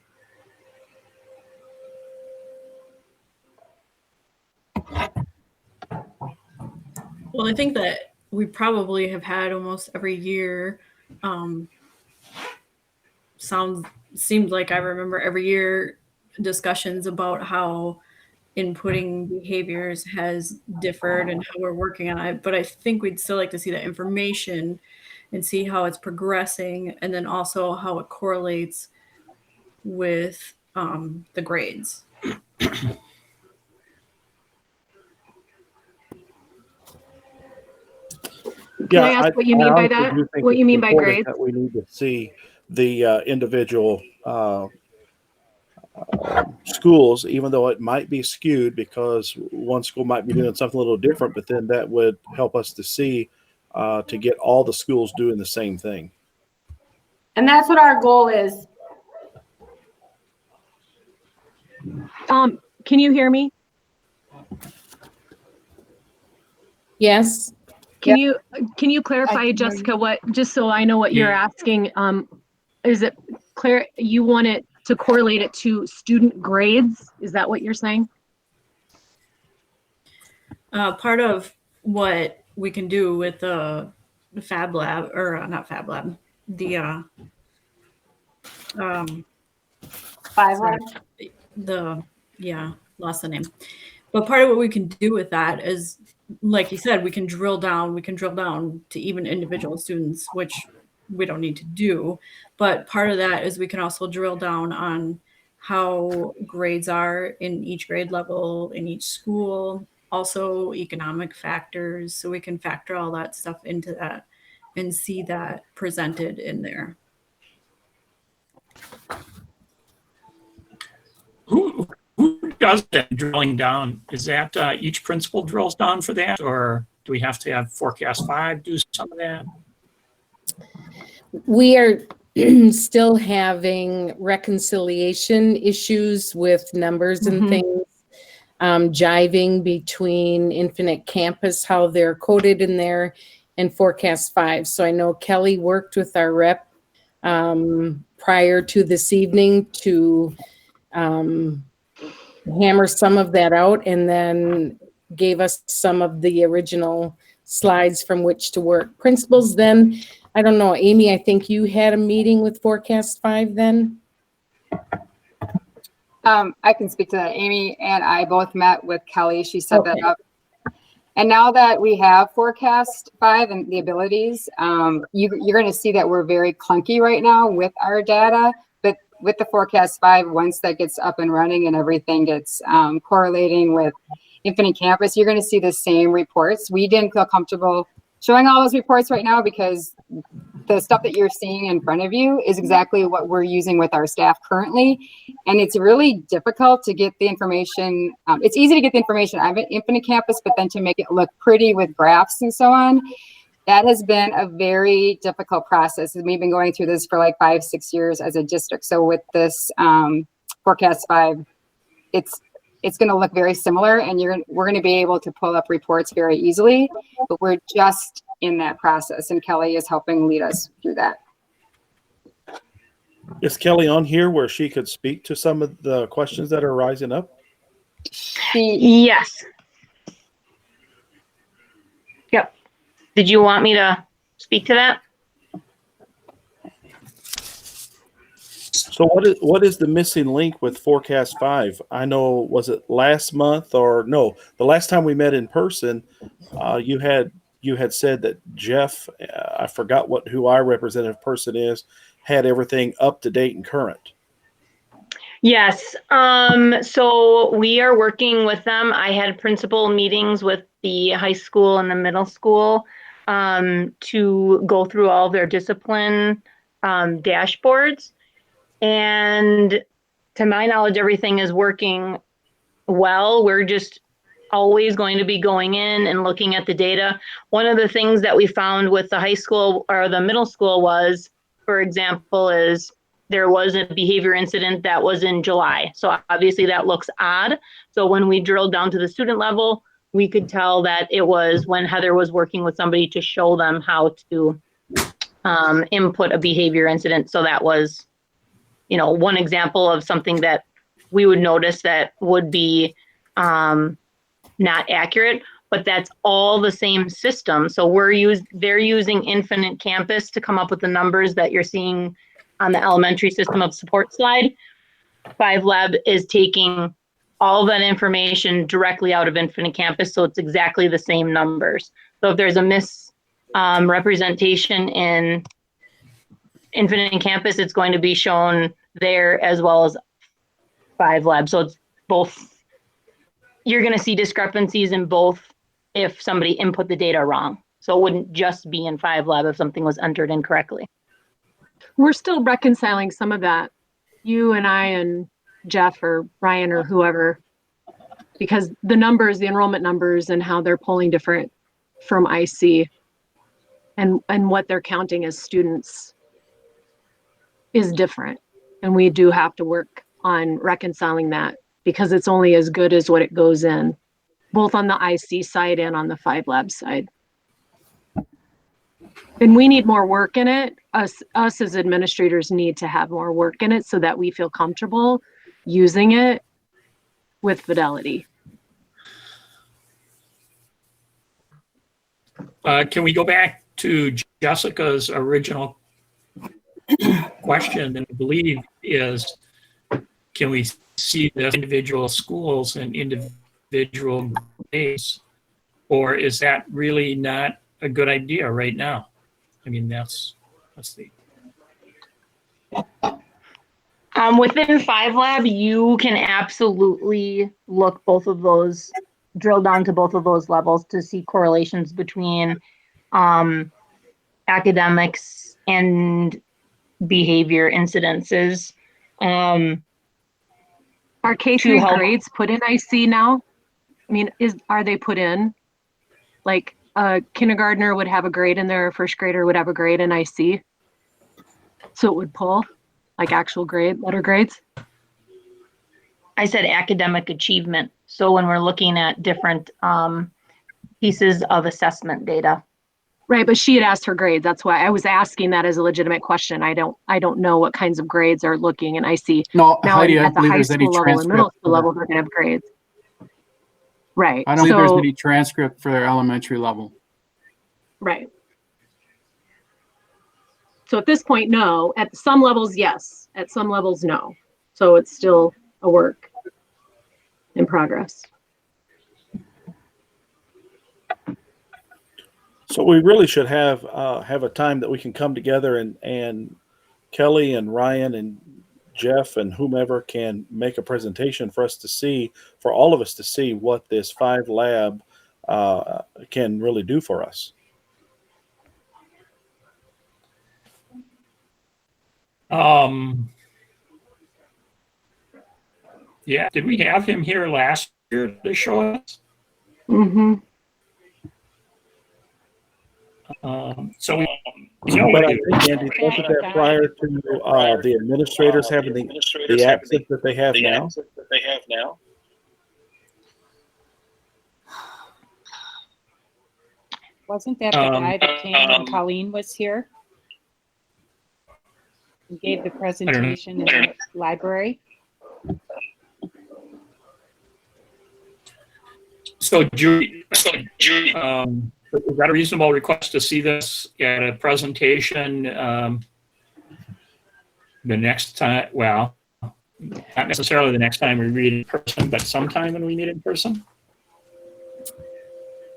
Well, I think that we probably have had almost every year. Seems like I remember every year discussions about how inputting behaviors has differed and how we're working on it. But I think we'd still like to see that information and see how it's progressing, and then also how it correlates with the grades. Can I ask what you mean by honestly that? do think What it's you mean by important grades? that we need to see the individual schools, even though it might be skewed because one school might be doing something a little different, but then that would help us to see to get all the schools doing the same thing. And that's what our goal is. Can you hear me? Yes. Can you clarify, Jessica, what, just so I know what you're asking, is it clear you want it to correlate it to student grades? Is that what you're saying? Part of what we can do with the Fab Lab, or not Fab Lab, the Five Lab? Lost the name. But part of what we can do with that is, like you said, we can drill down to even individual students, which we don't need to do. But part of that is we can also drill down on how grades are in each grade level, in each school, also economic factors. So we can factor all that stuff into that and see that presented in there. Who does that drilling down? Is that each principal drills down for that, or do we have to have Forecast 5 do some of that? We are still having reconciliation issues with numbers and things, jiving between Infinite Campus, how they're coded in there, and Forecast 5. So I know Kelly worked with our rep prior to this evening to hammer some of that out, and then gave us some of the original slides from which to work. Principals then, I don't know, Amy, I think you had a meeting with Forecast 5 then? I can speak to that. Amy and I both met with Kelly. She set that up. And now that we have Forecast 5 and the abilities, you're going to see that we're very clunky right now with our data. But with the Forecast 5, once that gets up and running and everything gets correlating with Infinite Campus, you're going to see the same reports. We didn't feel comfortable showing all those reports right now because the stuff that you're seeing in front of you is exactly what we're using with our staff currently. And it's really difficult to get the information. It's easy to get the information out of Infinite Campus, but then to make it look pretty with graphs and so on, that has been a very difficult process. And we've been going through this for like 5-6 years as a district. So with this Forecast 5, it's going to look very similar, and we're going to be able to pull up reports very easily, but we're just in that process, and Kelly is helping lead us through that. Is Kelly on here where she could speak to some of the questions that are rising up? Yes. Yep. Did you want me to speak to that? So what is the missing link with Forecast 5? I know, was it last month or no? The last time we met in person, you had said that Jeff, I forgot who our representative person is, had everything up to date and current. Yes. So we are working with them. I had principal meetings with the high school and the middle school to go through all their discipline dashboards. And to my knowledge, everything is working well. We're just always going to be going in and looking at the data. One of the things that we found with the high school or the middle school was, for example, is there was a behavior incident that was in July. So obviously that looks odd. So when we drilled down to the student level, we could tell that it was when Heather was working with somebody to show them how to input a behavior incident. So that was, one example of something that we would notice that would be not accurate, but that's all the same system. So they're using Infinite Campus to come up with the numbers that you're seeing on the elementary system of support slide. 5Lab is taking all that information directly out of Infinite Campus, so it's exactly the same numbers. So if there's a misrepresentation in Infinite Campus, it's going to be shown there as well as 5Lab. So it's both. You're going to see discrepancies in both if somebody input the data wrong. So it wouldn't just be in 5Lab if something was entered incorrectly. We're still reconciling some of that, you and I and Jeff or Ryan or whoever, because the numbers, the enrollment numbers and how they're pulling different from IC and what they're counting as students is different. And we do have to work on reconciling that because it's only as good as what it goes in, both on the IC side and on the 5Lab side. And we need more work in it. Us as administrators need to have more work in it so that we feel comfortable using it with fidelity. Can we go back to Jessica's original question, and I believe is, can we see the individual schools and individual grades, or is that really not a good idea right now? I mean, that's the. Within 5Lab, you can absolutely look drill down to both of those levels to see correlations between academics and behavior incidences. Are K3 grades put in IC now? I mean, are they put in? Like a kindergartner would have a grade in there, a first grader would have a grade in IC. So it would pull like actual letter grades? I said academic achievement. So when we're looking at different pieces of assessment data. Right, but she had asked her grades. That's why I was asking that as a legitimate question. I don't know what kinds of grades are looking, and I see now Heidi, I at the believe high there's any school level and middle school level, they're gonna have grades. Right. I don't think there's any transcript for their elementary level. Right. So at this point, no. At some levels, yes. At some levels, no. So it's still a work in progress. So we really should have a time that we can come together and Kelly and Ryan and Jeff and whomever can make a presentation for us to see, for all of us to see what this 5Lab can really do for us. Yeah, did we have him here last year to show us? Mm-hmm. So but I think, Andy, wasn't that prior to the administrators having the access that they have now? Wasn't that the guy that came when Colleen was here? And gave the presentation in the library? So, Judy, is that a reasonable request to see this at a presentation the next time? Well, not necessarily the next time we read in person, but sometime when we meet in person?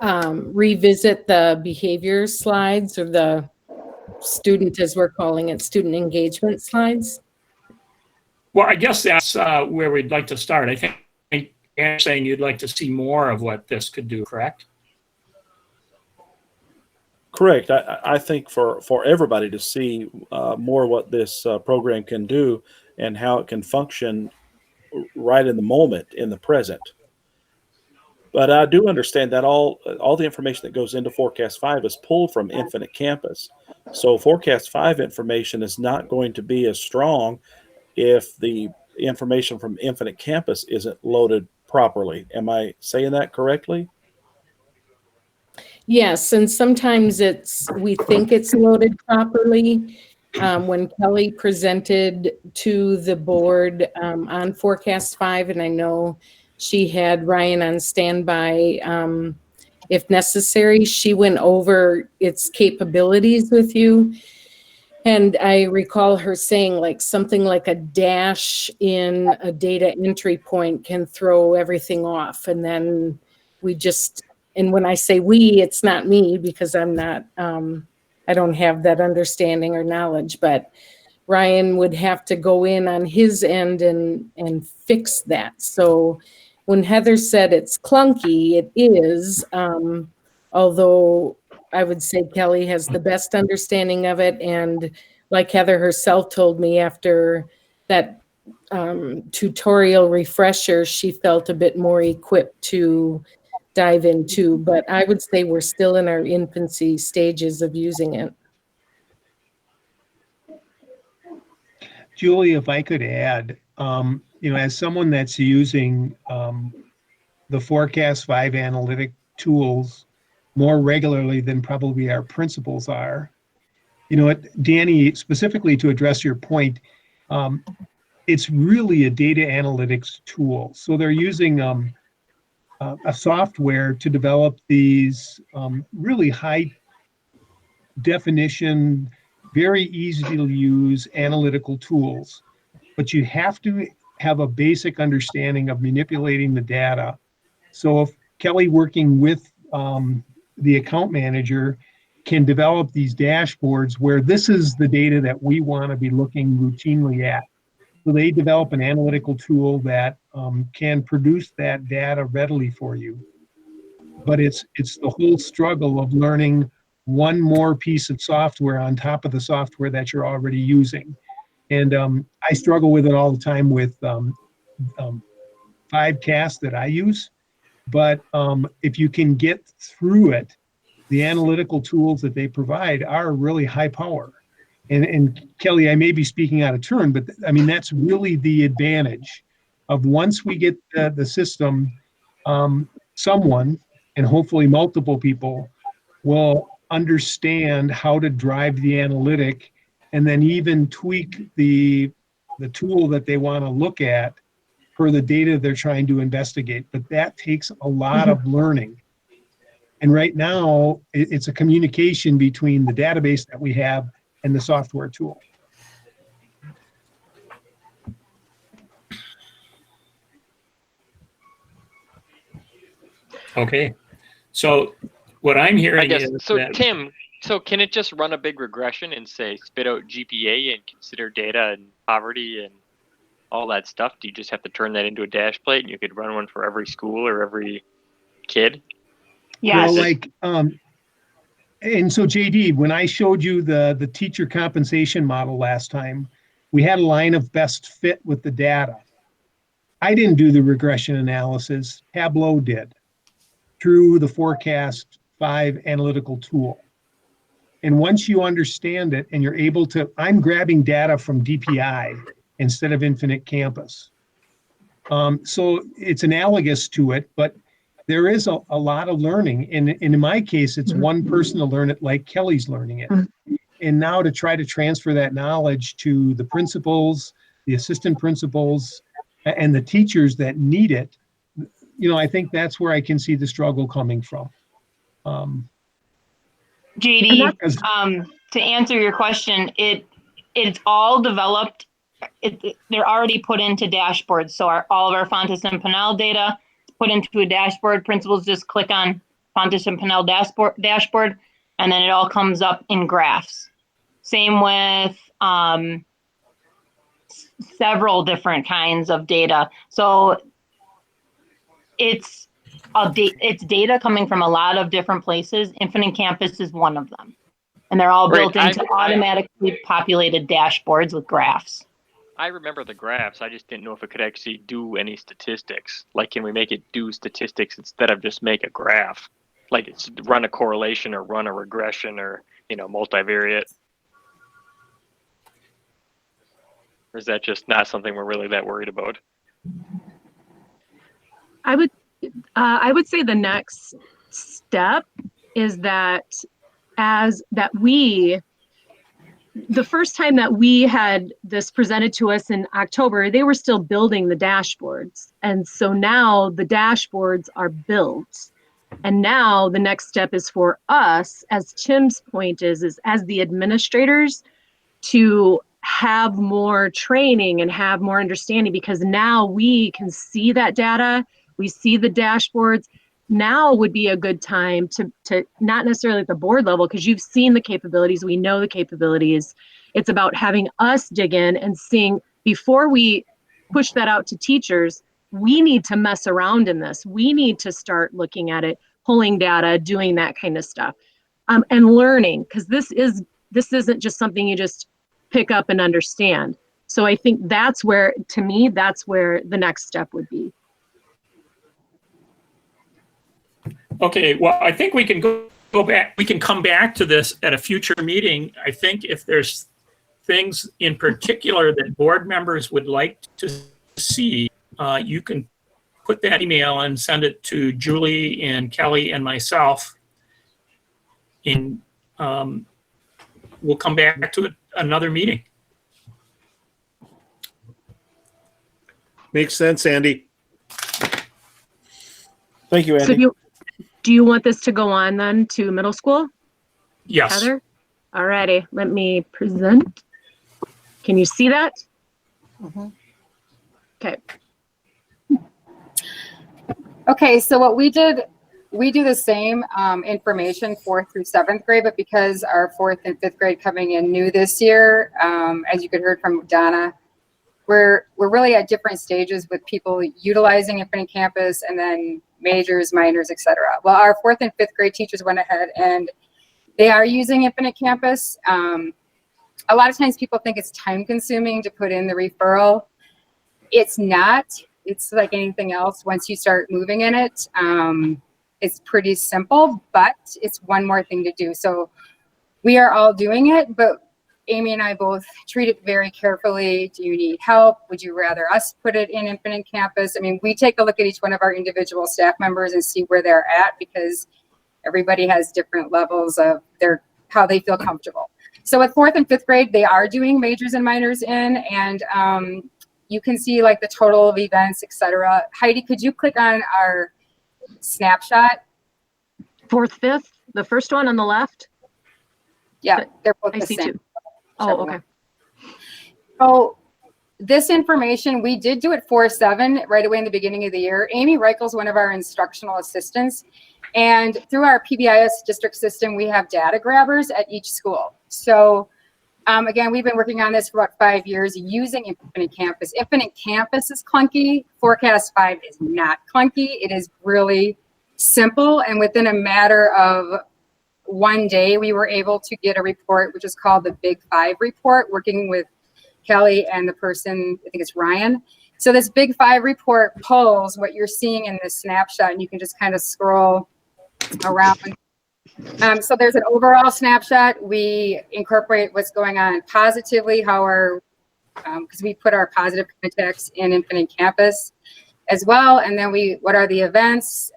Revisit the behavior slides or the student, as we're calling it, student engagement slides? Well, I guess that's where we'd like to start. I think you're saying you'd like to see more of what this could do, correct? Correct. I think for everybody to see more what this program can do and how it can function right in the moment, in the present. But I do understand that all the information that goes into Forecast 5 is pulled from Infinite Campus. So Forecast 5 information is not going to be as strong if the information from Infinite Campus isn't loaded properly. Am I saying that correctly? Yes, and sometimes we think it's loaded properly. When Kelly presented to the board on Forecast 5, and I know she had Ryan on standby if necessary, she went over its capabilities with you. And I recall her saying like something like a dash in a data entry point can throw everything off. And then and when I say we, it's not me because I'm not, I don't have that understanding or knowledge, but Ryan would have to go in on his end and fix that. So when Heather said it's clunky, it is, although I would say Kelly has the best understanding of it. And like Heather herself told me after that tutorial refresher, she felt a bit more equipped to dive into. But I would say we're still in our infancy stages of using it. Julie, if I could add, as someone that's using the Forecast 5 analytic tools more regularly than probably our principals are, Danny, specifically to address your point, it's really a data analytics tool. So they're using a software to develop these really high definition, very easy to use analytical tools. But you have to have a basic understanding of manipulating the data. So if Kelly working with the account manager can develop these dashboards where this is the data that we want to be looking routinely at. So they develop an analytical tool that can produce that data readily for you. But it's the whole struggle of learning one more piece of software on top of the software that you're already using. And I struggle with it all the time with 5Cast that I use. But if you can get through it, the analytical tools that they provide are really high power. And Kelly, I may be speaking out of turn, but I mean, that's really the advantage of once we get the system, someone, and hopefully multiple people, will understand how to drive the analytic and then even tweak the tool that they want to look at per the data they're trying to investigate. But that takes a lot of learning. And right now, it's a communication between the database that we have and the software tool. Okay. So what I'm I hearing guess is so. that Tim, so can it just run a big regression and say spit out GPA and consider data and poverty and all that stuff? Do you just have to turn that into a dash plate and you could run one for every school or every kid? Well, and so JD, when I showed you the teacher compensation model last time, we had a line of best fit with the data. I didn't do the regression analysis. Tableau did through the Forecast 5 analytical tool. And once you understand it and you're able to, I'm grabbing data from DPI instead of Infinite Campus. So it's analogous to it, but there is a lot of learning. And in my case, it's one person to learn it like Kelly's learning it. And now to try to transfer that knowledge to the principals, the assistant principals, and the teachers that need it, I think that's where I can see the struggle coming from. JD, to answer your question, it's all developed. They're already put into dashboards. So all of our Fontes and Pinnell data is put into a dashboard. Principals just click on Fontes and Pinnell dashboard, and then it all comes up in graphs. Same with several different kinds of data. So it's data coming from a lot of different places. Infinite Campus is one of them. And they're all built into automatically populated dashboards with graphs. I remember the graphs. I just didn't know if it could actually do any statistics. Like, can we make it do statistics instead of just make a graph? Like, it's run a correlation or run a regression or, multivariate. Or is that just not something we're really that worried about? I would say the next step is that the first time that we had this presented to us in October, they were still building the dashboards. And so now the dashboards are built. And now the next step is for us, as Tim's point is as the administrators, to have more training and have more understanding, because now we can see that data, we see the dashboards. Now would be a good time to not necessarily at the board level, because you've seen the capabilities, we know the capabilities. It's about having us dig in and seeing, before we push that out to teachers, we need to mess around in this. We need to start looking at it, pulling data, doing that kind of stuff, and learning, because this isn't just something you just pick up and understand. So I think that's where the next step would be. Okay, well, I think we can go back. We can come back to this at a future meeting. I think if there's things in particular that board members would like to see, you can put that email and send it to Julie and Kelly and myself. And we'll come back to it another meeting. Makes sense, Andy. Thank you, Andy. So do you want this to go on then to middle school? Yes. Heather? All righty, let me present. Can you see that? Okay. Okay, so what we did, we do the same information 4th through 7th grade, but because our 4th and 5th grade coming in new this year, as you could heard from Donna, we're really at different stages with people utilizing Infinite Campus and then majors, minors, etc. Well, our 4th and 5th grade teachers went ahead and they are using Infinite Campus. A lot of times people think it's time consuming to put in the referral. It's not. It's like anything else. Once you start moving in it, it's pretty simple, but it's one more thing to do. So we are all doing it, but Amy and I both treat it very carefully. Do you need help? Would you rather us put it in Infinite Campus? I mean, we take a look at each one of our individual staff members and see where they're at, because everybody has different levels of how they feel comfortable. So with 4th and 5th grade, they are doing majors and minors in, and you can see like the total of events, etc. Heidi, could you click on our snapshot? 4th, 5th, the first one on the left? Yeah, they're both I the see same. two. Oh, okay. So this information, we did do it 4-7 right away in the beginning of the year. Amy Reichel's one of our instructional assistants. And through our PBIS district system, we have data grabbers at each school. So again, we've been working on this for about 5 years using Infinite Campus. Infinite Campus is clunky. Forecast 5 is not clunky. It is really simple. And within a matter of one day, we were able to get a report, which is called the Big 5 report, working with Kelly and the person, I think it's Ryan. So this Big 5 report pulls what you're seeing in this snapshot, and you can just kind of scroll around. So there's an overall snapshot. We incorporate what's going on positively, because we put our positive contacts in Infinite Campus as well. And then what are the events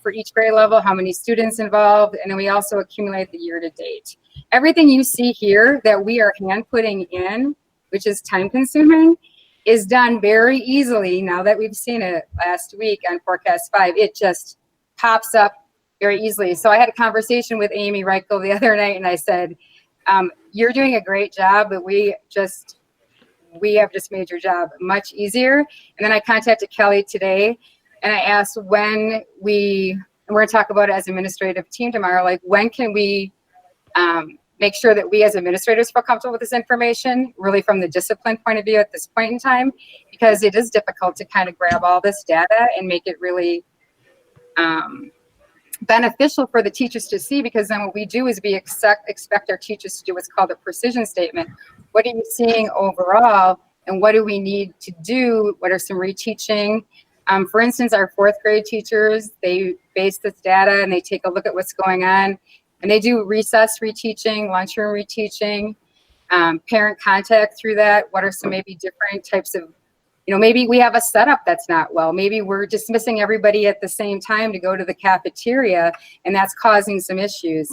for each grade level, how many students involved, and then we also accumulate the year to date. Everything you see here that we are hand putting in, which is time consuming, is done very easily. Now that we've seen it last week on Forecast 5, it just pops up very easily. So I had a conversation with Amy Reichel the other night, and I said, you're doing a great job, but we have just made your job much easier. And then I contacted Kelly today, and I asked when we're going to talk about it as administrative team tomorrow, like when can we make sure that we as administrators feel comfortable with this information, really from the discipline point of view at this point in time, because it is difficult to kind of grab all this data and make it really beneficial for the teachers to see, because then what we do is we expect our teachers to do what's called a precision statement. What are you seeing overall? and what do we need to do? What are some reteaching? For instance, our 4th grade teachers, they base this data and they take a look at what's going on, and they do recess reteaching, lunchroom reteaching, parent contact through that. What are some maybe different types of, maybe we have a setup that's not well. Maybe we're dismissing everybody at the same time to go to the cafeteria, and that's causing some issues.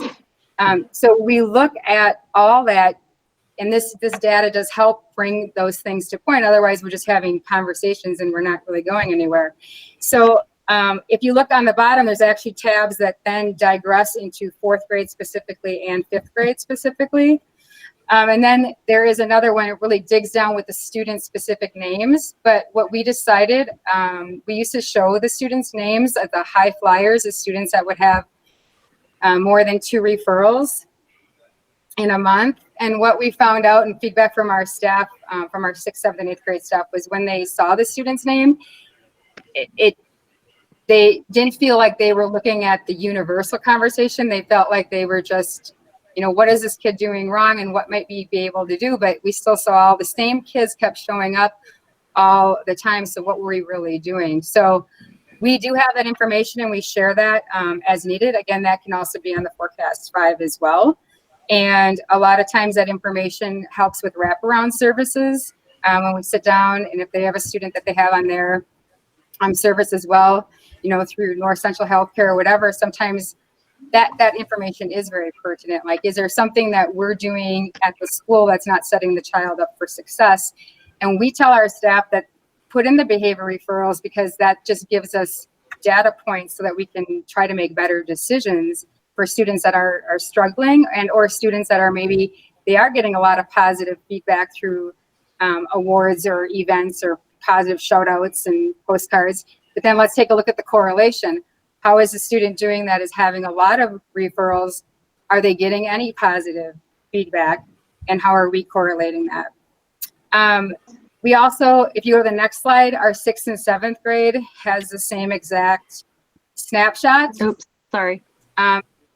So we look at all that, and this data does help bring those things to point. Otherwise, we're just having conversations and we're not really going anywhere. So if you look on the bottom, there's actually tabs that then digress into 4th grade specifically and 5th grade specifically. And then there is another one, it really digs down with the student-specific names. But what we decided, we used to show the students' names at the high flyers as students that would have more than 2 referrals in a month. And what we found out and feedback from our staff, from our 6th, 7th, and 8th grade staff, was when they saw the student's name, they didn't feel like they were looking at the universal conversation. They felt like they were just, what is this kid doing wrong and what might we be able to do? But we still saw all the same kids kept showing up all the time. So what were we really doing? So we do have that information and we share that as needed. Again, that can also be on the Forecast 5 as well. And a lot of times that information helps with wraparound services when we sit down, and if they have a student that they have on their service as well, through North Central Healthcare or whatever, sometimes that information is very pertinent. Like, is there something that we're doing at the school that's not setting the child up for success? And we tell our staff that put in the behavior referrals, because that just gives us data points so that we can try to make better decisions for students that are struggling, and or students that are maybe they are getting a lot of positive feedback through awards or events or positive shout outs and postcards. But then let's take a look at the correlation. How is the student doing that is having a lot of referrals? Are they getting any positive feedback? And how are we correlating that? We also, if you go to the next slide, our 6th and 7th grade has the same exact snapshot. Oops, sorry.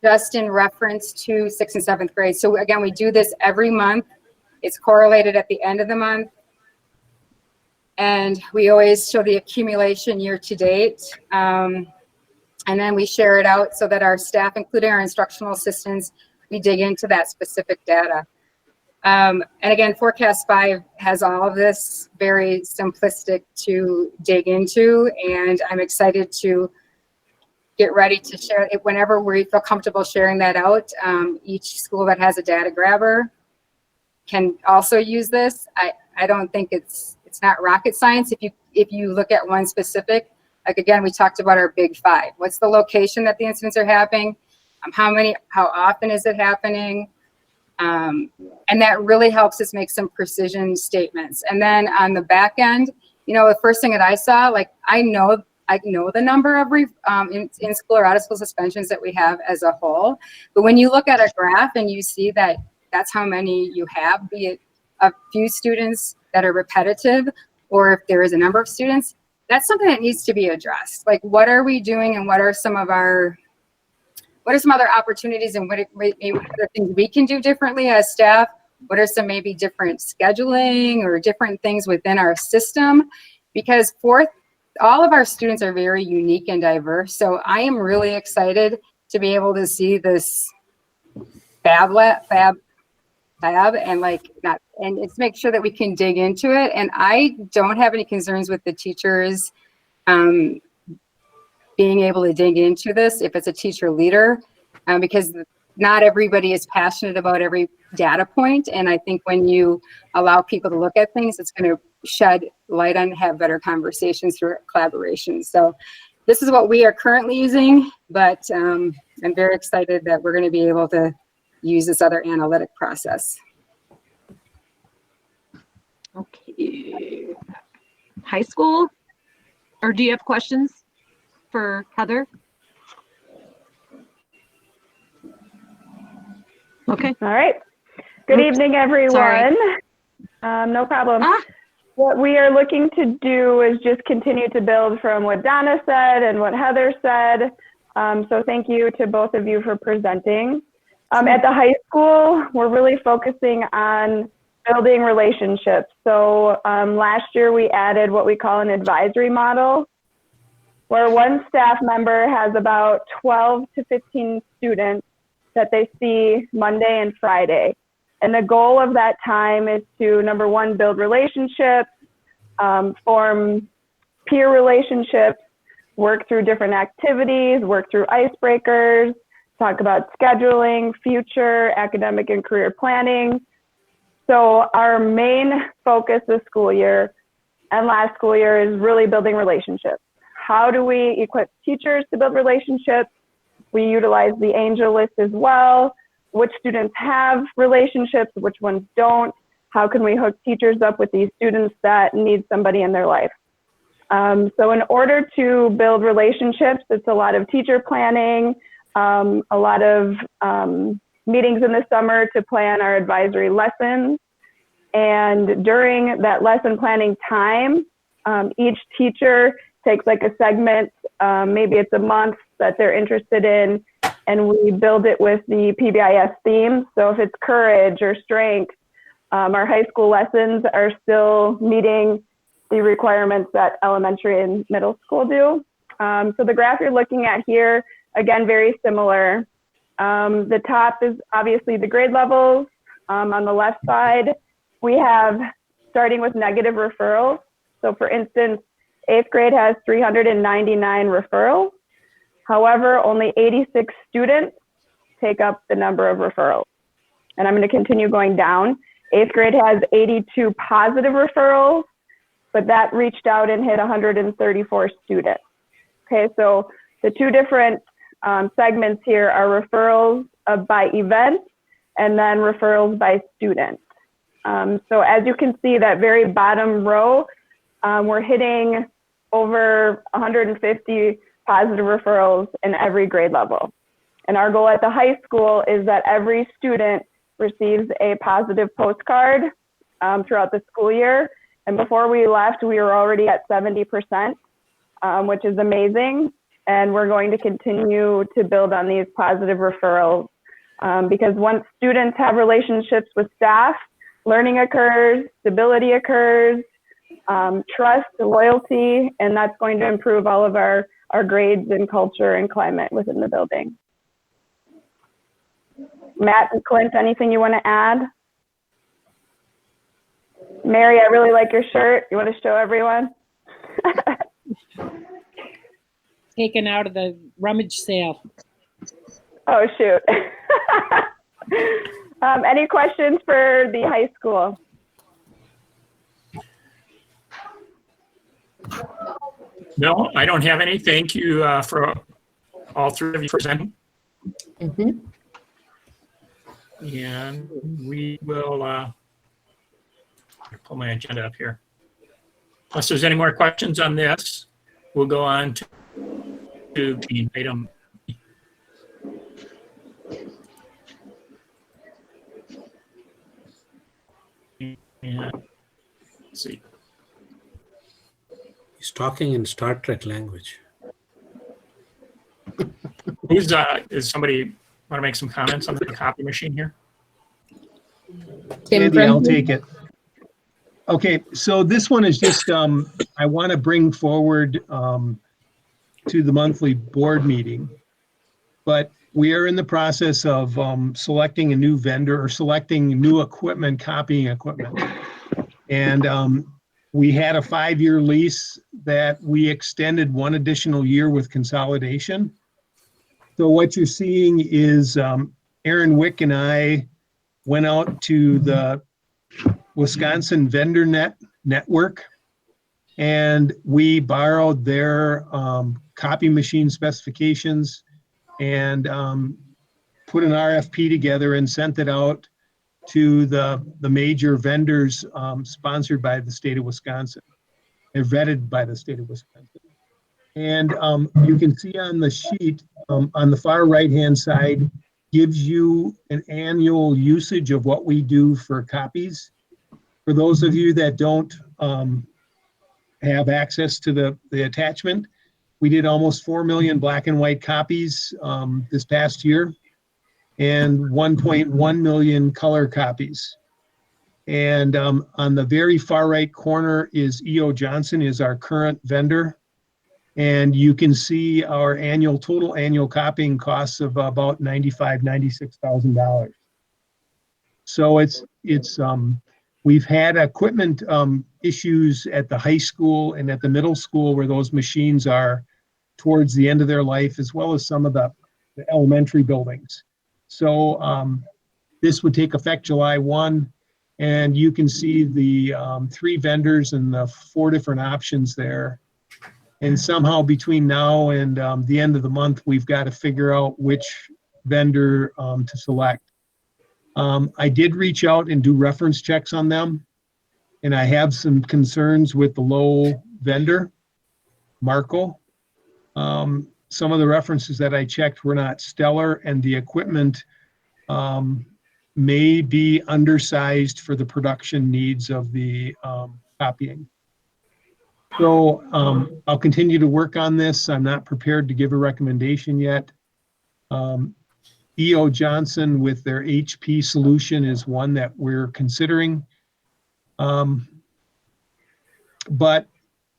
Just in reference to 6th and 7th grade. So again, we do this every month. It's correlated at the end of the month. And we always show the accumulation year to date. And then we share it out so that our staff, including our instructional assistants, we dig into that specific data. And again, Forecast 5 has all of this very simplistic to dig into. And I'm excited to get ready to share it whenever we feel comfortable sharing that out. Each school that has a data grabber can also use this. I don't think it's not rocket science. If you look at one specific, like again, we talked about our big 5. What's the location that the incidents are happening? How often is it happening? And that really helps us make some precision statements. And then on the back end, the first thing that I saw, like I know the number of in-school or out-of-school suspensions that we have as a whole. But when you look at a graph and you see that that's how many you have, be it a few students that are repetitive, or if there is a number of students, that's something that needs to be addressed. Like, what are we doing, and what are some other opportunities, and what are things we can do differently as staff? What are some maybe different scheduling or different things within our system? Because all of our students are very unique and diverse. So I am really excited to be able to see this fab and it's make sure that we can dig into it. And I don't have any concerns with the teachers being able to dig into this if it's a teacher leader, because not everybody is passionate about every data point. And I think when you allow people to look at things, it's going to shed light on, have better conversations through collaboration. So this is what we are currently using, but I'm very excited that we're going to be able to use this other analytic process. Okay. High school? Or do you have questions for Heather? Okay. All right. Good evening, everyone. Sorry. No problem. What we are looking to do is just continue to build from what Donna said and what Heather said. So thank you to both of you for presenting. At the high school, we're really focusing on building relationships. So last year we added what we call an advisory model, where one staff member has about 12 to 15 students that they see Monday and Friday. And the goal of that time is to, number one, build relationships, form peer relationships, work through different activities, work through icebreakers, talk about scheduling, future, academic and career planning. So our main focus this school year and last school year is really building relationships. How do we equip teachers to build relationships? We utilize the angel list as well. Which students have relationships, which ones don't? How can we hook teachers up with these students that need somebody in their life? So in order to build relationships, it's a lot of teacher planning, a lot of meetings in the summer to plan our advisory lessons. And during that lesson planning time, each teacher takes like a segment, maybe it's a month that they're interested in, and we build it with the PBIS theme. So if it's courage or strength, our high school lessons are still meeting the requirements that elementary and middle school do. So the graph you're looking at here, again, very similar. The top is obviously the grade levels. On the left side, we have starting with negative referrals. So for instance, 8th grade has 399 referrals. However, only 86 students take up the number of referrals. And I'm going to continue going down. 8th grade has 82 positive referrals, but that reached out and hit 134 students. Okay, so the two different segments here are referrals by event and then referrals by student. So as you can see, that very bottom row, we're hitting over 150 positive referrals in every grade level. And our goal at the high school is that every student receives a positive postcard throughout the school year. And before we left, we were already at 70%, which is amazing. And we're going to continue to build on these positive referrals because once students have relationships with staff, learning occurs, stability occurs, trust, loyalty, and that's going to improve all of our grades and culture and climate within the building. Matt and Clint, anything you want to add? Mary, I really like your shirt. You want to show everyone? Taken out of the rummage sale. Oh, shoot. Any questions for the high school? No, I don't have any. Thank you for all three of you presenting. Mhm. And we will pull my agenda up here. Unless there's any more questions on this, we'll go on to the item. And let's see. He's talking in Star Trek language. Who's is somebody want to make some comments on the copy machine here? Andy, I'll take it. Okay, so this one is just I want to bring forward to the monthly board meeting, but we are in the process of selecting a new vendor or selecting new equipment, copying equipment. And we had a 5-year lease that we extended 1 additional year with consolidation. So what you're seeing is Aaron Wick and I went out to the Wisconsin Vendor Network, and we borrowed their copy machine specifications and put an RFP together and sent it out to the major vendors sponsored by the state of Wisconsin and vetted by the state of Wisconsin. And you can see on the sheet on the far right-hand side gives you an annual usage of what we do for copies. For those of you that don't have access to the attachment, we did almost 4 million black and white copies this past year and 1.1 million color copies. And on the very far right corner is E.O. Johnson is our current vendor. And you can see our total annual copying costs of about $96,000. So we've had equipment issues at the high school and at the middle school where those machines are towards the end of their life, as well as some of the elementary buildings. So this would take effect July 1, and you can see the 3 vendors and the 4 different options there. And somehow between now and the end of the month, we've got to figure out which vendor to select. I did reach out and do reference checks on them, and I have some concerns with the low vendor, Marco. Some of the references that I checked were not stellar, and the equipment may be undersized for the production needs of the copying. So I'll continue to work on this. I'm not prepared to give a recommendation yet. E.O. Johnson with their HP solution is one that we're considering. But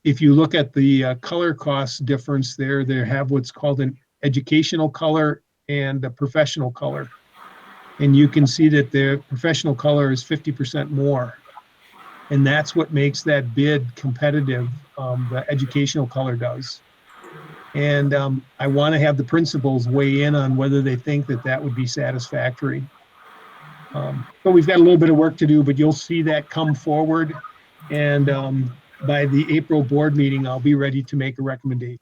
if you look at the color cost difference there, they have what's called an educational color and a professional color. And you can see that the professional color is 50% more. And that's what makes that bid competitive, the educational color does. And I want to have the principals weigh in on whether they think that that would be satisfactory. So we've got a little bit of work to do, but you'll see that come forward. And by the April board meeting, I'll be ready to make a recommendation.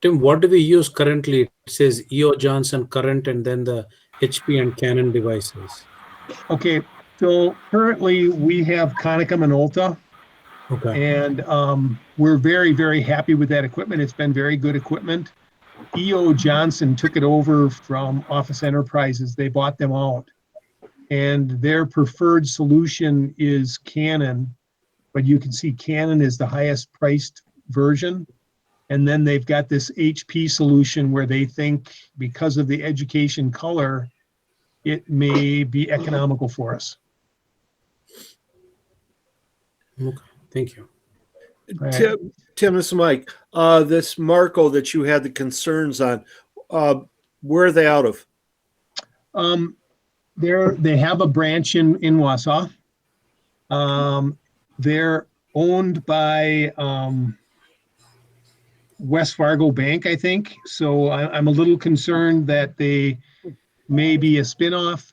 Tim, what do we use currently? It says E.O. Johnson current and then the HP and Canon devices. Okay, so currently we have Konica Minolta. Okay. And we're very, very happy with that equipment. It's been very good equipment. E.O. Johnson took it over from Office Enterprises. They bought them out. And their preferred solution is Canon. But you can see Canon is the highest priced version. And then they've got this HP solution where they think because of the education color, it may be economical for us. Okay, thank you. Tim, this is Mike. This Marco that you had the concerns on, where are they out of? They have a branch in Wausau. They're owned by West Fargo Bank, I think. So I'm a little concerned that they may be a spinoff.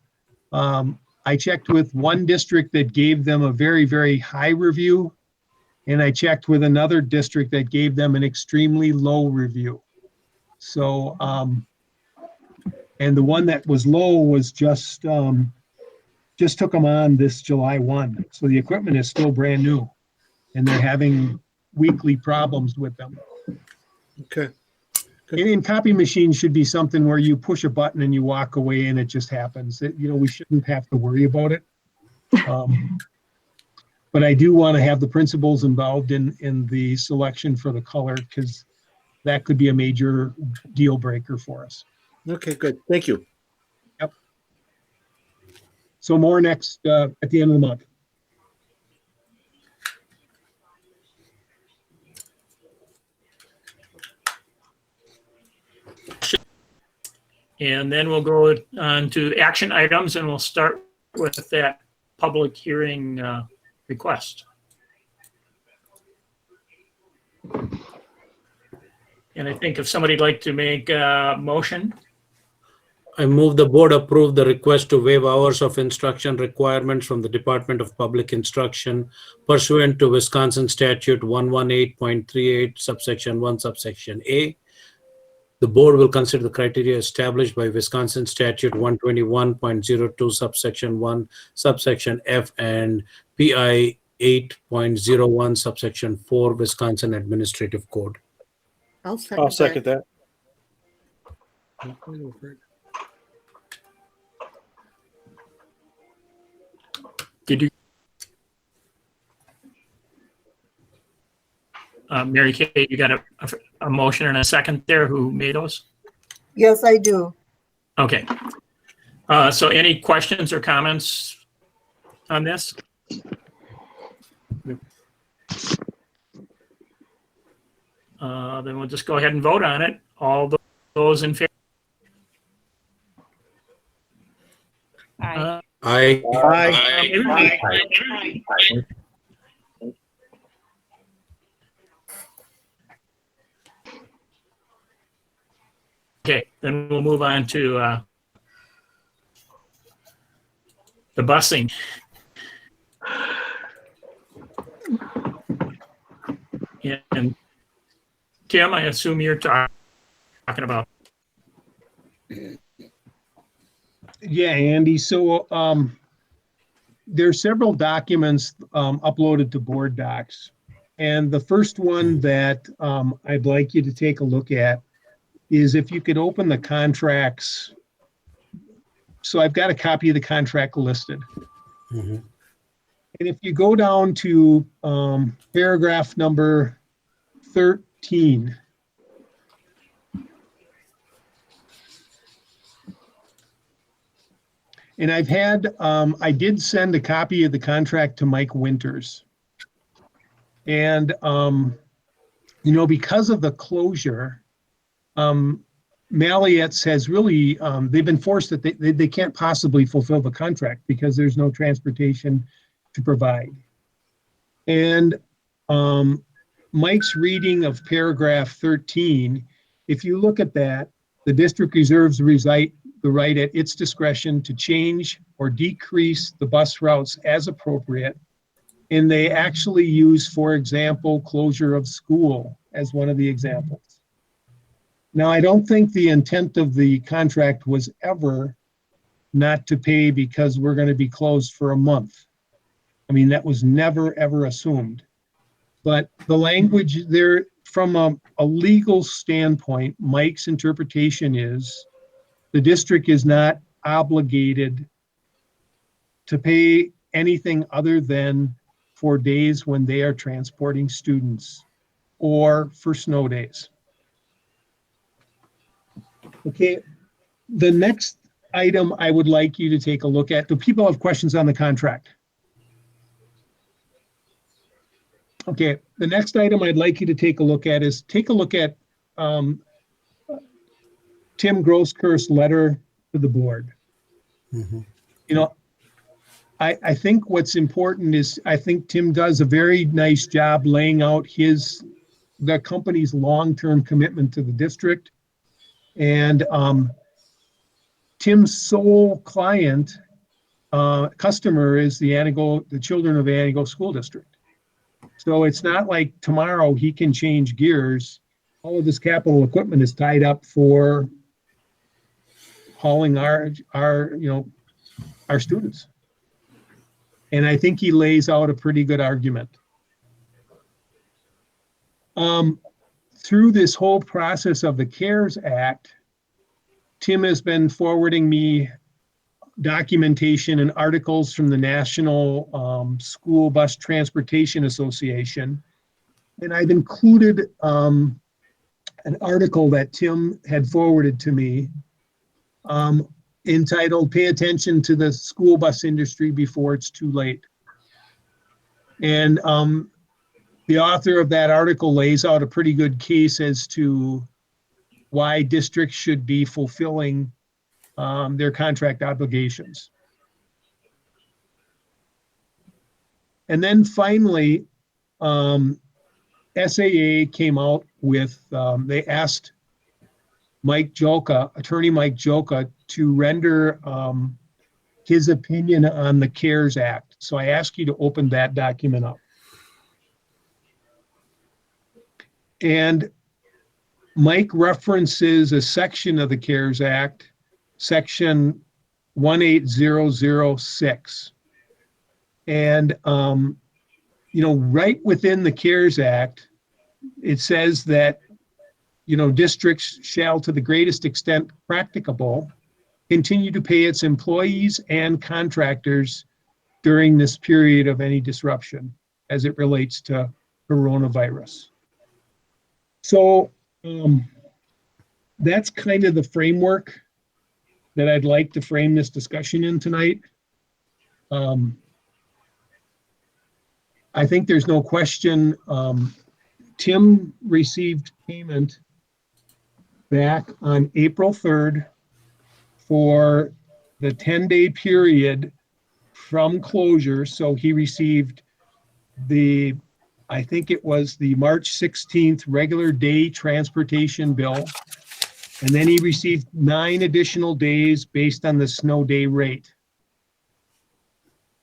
I checked with one district that gave them a very, very high review. And I checked with another district that gave them an extremely low review. So, and the one that was low was just took them on this July 1. So the equipment is still brand new and they're having weekly problems with them. Okay. And copy machines should be something where you push a button and you walk away and it just happens. We shouldn't have to worry about it. But I do want to have the principals involved in the selection for the color because that could be a major deal breaker for us. Okay, good. Thank you. Yep. So more next at the end of the month. And then we'll go on to action items and we'll start with that public hearing request. And I think if somebody'd like to make a motion. I move the board approve the request to waive hours of instruction requirements from the Department of Public Instruction pursuant to Wisconsin Statute 118.38 subsection 1 subsection A. The board will consider the criteria established by Wisconsin Statute 121.02 subsection 1 subsection F and PI 8.01 subsection 4 Wisconsin Administrative Code. I'll second that. Did you? Mary Kay, you got a motion and a second there. Who made those? Yes, I do. Okay. So any questions or comments on this? Then we'll just go ahead and vote on it. All those in favor? Aye. I Okay, then we'll move on to the busing. And Tim, I assume you're talking about. Yeah, Andy. So there are several documents uploaded to Board Docs. And the first one that I'd like you to take a look at is if you could open the contracts. So I've got a copy of the contract listed. Mhm. And if you go down to paragraph number 13, and I did send a copy of the contract to Mike Winters. And, because of the closure, Malliot's has really, they've been forced that they can't possibly fulfill the contract because there's no transportation to provide. And Mike's reading of paragraph 13, if you look at that, the district reserves the right at its discretion to change or decrease the bus routes as appropriate. And they actually use, for example, closure of school as one of the examples. Now, I don't think the intent of the contract was ever not to pay because we're going to be closed for a month. I mean, that was never, ever assumed. But the language there, from a legal standpoint, Mike's interpretation is the district is not obligated to pay anything other than for days when they are transporting students or for snow days. Okay, the next item I would like you to take a look at. Do people have questions on the contract? Okay, the next item I'd like you to take a look at is Tim Grosskirch's letter to the board. Mhm. I think what's important is I think Tim does a very nice job laying out the company's long-term commitment to the district. And Tim's sole customer is the children of the Antigo School District. So it's not like tomorrow he can change gears. All of this capital equipment is tied up for hauling our students. And I think he lays out a pretty good argument. Through this whole process of the CARES Act, Tim has been forwarding me documentation and articles from the National School Bus Transportation Association. And I've included an article that Tim had forwarded to me entitled "Pay Attention to the School Bus Industry Before It's Too Late." And the author of that article lays out a pretty good case as to why districts should be fulfilling their contract obligations. And then finally, SAA came out with, they asked Attorney Mike Joka, to render his opinion on the CARES Act. So I ask you to open that document up. And Mike references a section of the CARES Act, section 18006. And, right within the CARES Act, it says that, districts shall, to the greatest extent practicable, continue to pay its employees and contractors during this period of any disruption as it relates to coronavirus. So that's kind of the framework that I'd like to frame this discussion in tonight. I think there's no question. Tim received payment back on April 3rd for the 10-day period from closure. So he received I think it was the March 16th regular day transportation bill. And then he received 9 additional days based on the snow day rate.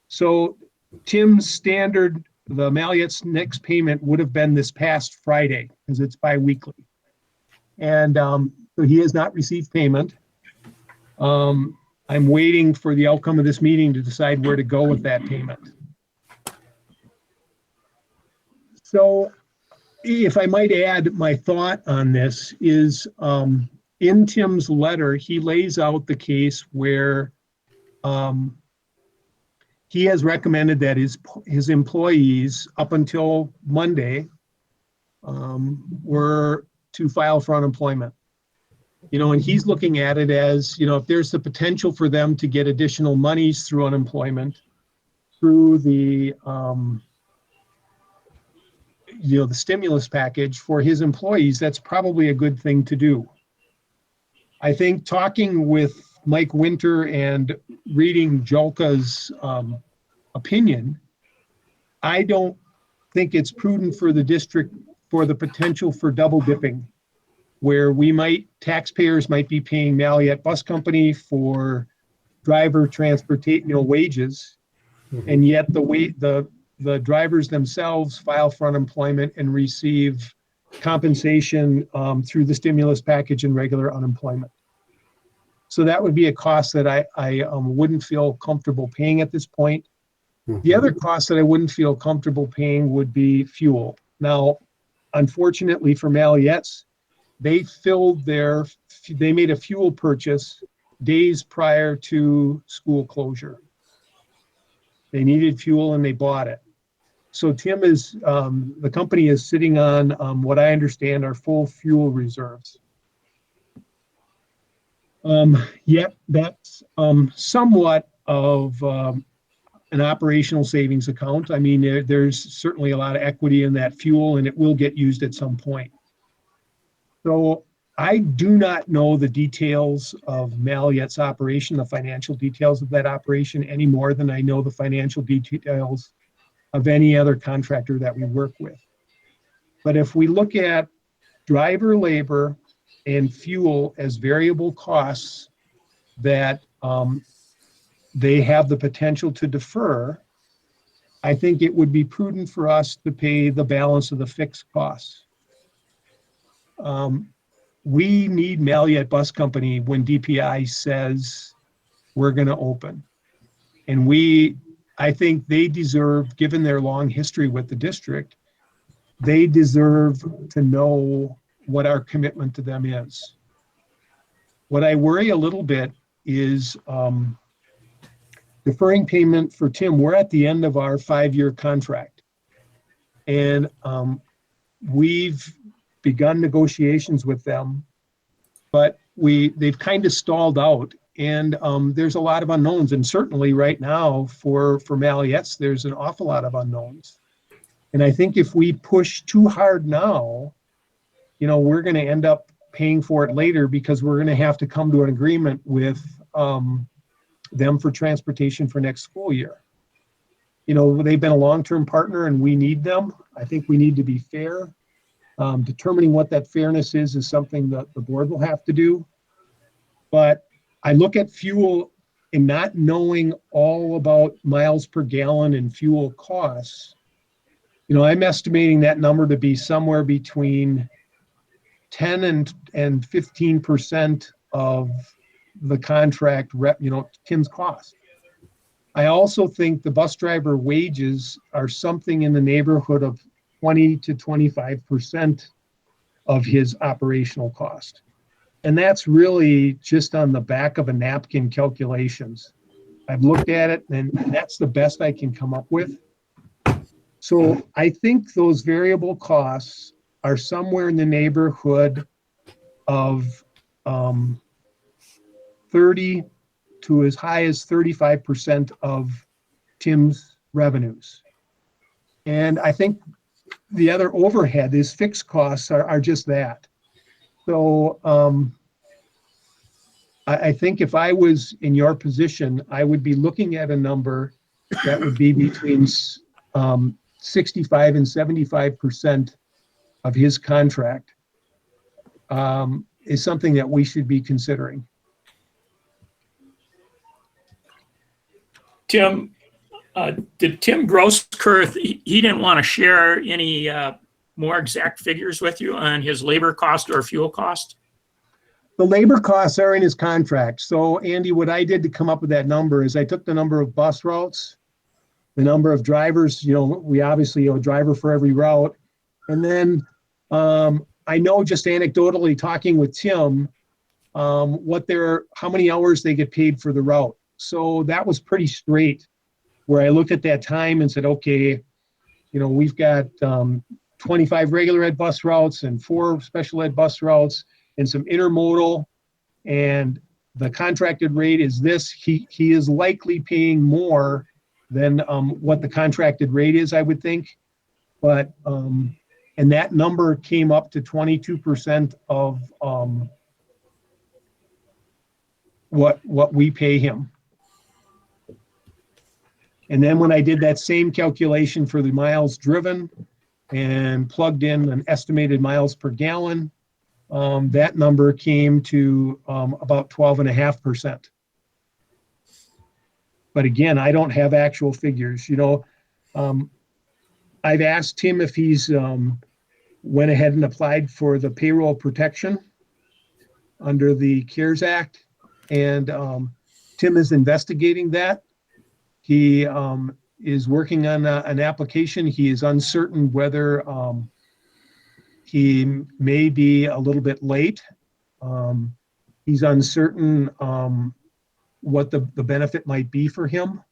So Tim's standard, the Mallet's next payment would have been this past Friday because it's biweekly. And so he has not received payment. I'm waiting for the outcome of this meeting to decide where to go with that payment. So if I might add, my thought on this is in Tim's letter, he lays out the case where he has recommended that his employees up until Monday were to file for unemployment. And he's looking at it as, if there's the potential for them to get additional monies through unemployment, through the the stimulus package for his employees, that's probably a good thing to do. I think talking with Mike Winter and reading Jolka's opinion, I don't think it's prudent for the district for the potential for double dipping, where taxpayers might be paying Mallet Bus Company for driver transportation, wages, and yet the drivers themselves file for unemployment and receive compensation through the stimulus package and regular unemployment. So that would be a cost that I wouldn't feel comfortable paying at this point. The other cost that I wouldn't feel comfortable paying would be fuel. Now, unfortunately for Mallet's, they made a fuel purchase days prior to school closure. They needed fuel and they bought it. So Tim the company is sitting on what I understand are full fuel reserves. Yet that's somewhat of an operational savings account. I mean, there's certainly a lot of equity in that fuel and it will get used at some point. So I do not know the details of Mallet's operation, the financial details of that operation, any more than I know the financial details of any other contractor that we work with. But if we look at driver labor and fuel as variable costs that they have the potential to defer, I think it would be prudent for us to pay the balance of the fixed costs. We need Mallet Bus Company when DPI says we're going to open. And I think they deserve, given their long history with the district, they deserve to know what our commitment to them is. What I worry a little bit is deferring payment for Tim. We're at the end of our 5-year contract. And we've begun negotiations with them, but they've kind of stalled out. And there's a lot of unknowns. And certainly right now for Mallet's, there's an awful lot of unknowns. And I think if we push too hard now, we're going to end up paying for it later because we're going to have to come to an agreement with them for transportation for next school year. They've been a long-term partner and we need them. I think we need to be fair. Determining what that fairness is something that the board will have to do. But I look at fuel and not knowing all about miles per gallon and fuel costs. I'm estimating that number to be somewhere between 10 and 15% of the contract Tim's cost. I also think the bus driver wages are something in the neighborhood of 20 to 25% of his operational cost. And that's really just on the back of a napkin calculations. I've looked at it and that's the best I can come up with. So I think those variable costs are somewhere in the neighborhood of 30 to as high as 35% of Tim's revenues. And I think the other overhead, his fixed costs are just that. So I think if I was in your position, I would be looking at a number that would be between 65 and 75% of his contract is something that we should be considering. Tim, did Tim Grosskirth, he didn't want to share any more exact figures with you on his labor cost or fuel cost? The labor costs are in his contract. So Andy, what I did to come up with that number is I took the number of bus routes, the number of drivers, we obviously a driver for every route. And then I know just anecdotally talking with Tim, how many hours they get paid for the route. So that was pretty straight where I looked at that time and said, okay, we've got 25 regular ed bus routes and 4 special ed bus routes and some intermodal, and the contracted rate is this. He is likely paying more than what the contracted rate is, I would think. But, and that number came up to 22% of what we pay him. And then when I did that same calculation for the miles driven and plugged in an estimated miles per gallon, that number came to about 12.5%. But again, I don't have actual figures. I've asked him if he's went ahead and applied for the payroll protection under the CARES Act, and Tim is investigating that. He is working on an application. He is uncertain whether he may be a little bit late. He's uncertain what the benefit might be for him.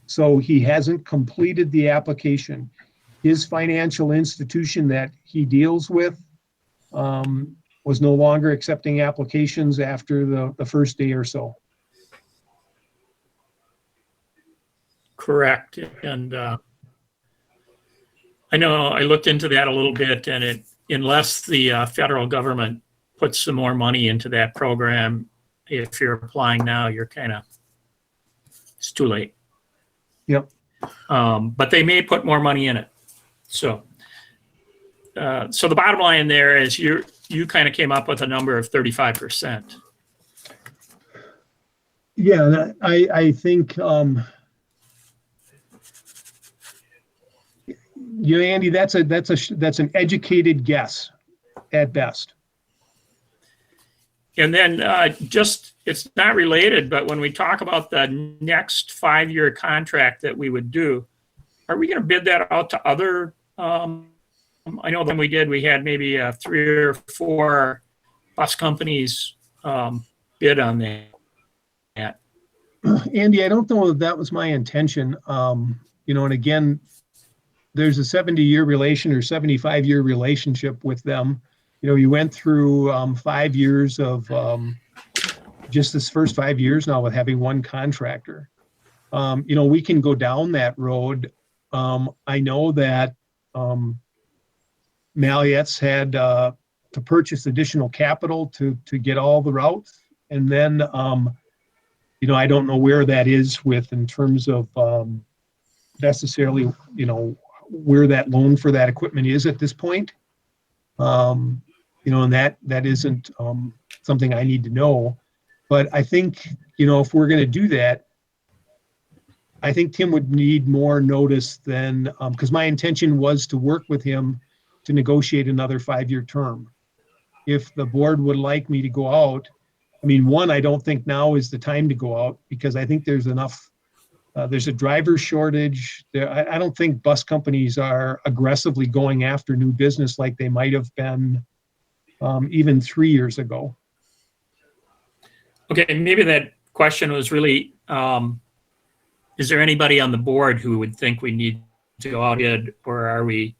So he hasn't completed the application. His financial institution that he deals with was no longer accepting applications after the first day or so. Correct. And I know I looked into that a little bit, and unless the federal government puts some more money into that program, if you're applying now, it's too late. Yep. But they may put more money in it. So the bottom line there is you kind of came up with a number of 35%. Yeah, I think Andy, that's an educated guess at best. And then it's not related, but when we talk about the next 5-year contract that we would do, are we going to bid that out to other? I know when we had maybe 3 or 4 bus companies bid on that. Andy, I don't know if that was my intention. And again, there's a 70-year relation or 75-year relationship with them. You went through 5 years of just this first 5 years now with having one contractor. We can go down that road. I know that Mallette's had to purchase additional capital to get all the routes. And then, I don't know where that is in terms of necessarily, where that loan for that equipment is at this point. And that isn't something I need to know. But I think, if we're going to do that, I think Tim would need more notice than, because my intention was to work with him to negotiate another 5-year term. If the board would like me to go out, I don't think now is the time to go out because I think there's enough, there's a driver shortage. I don't think bus companies are aggressively going after new business like they might have been even 3 years ago. Okay, maybe that question was really, is there anybody on the board who would think we need to go out bid, or are we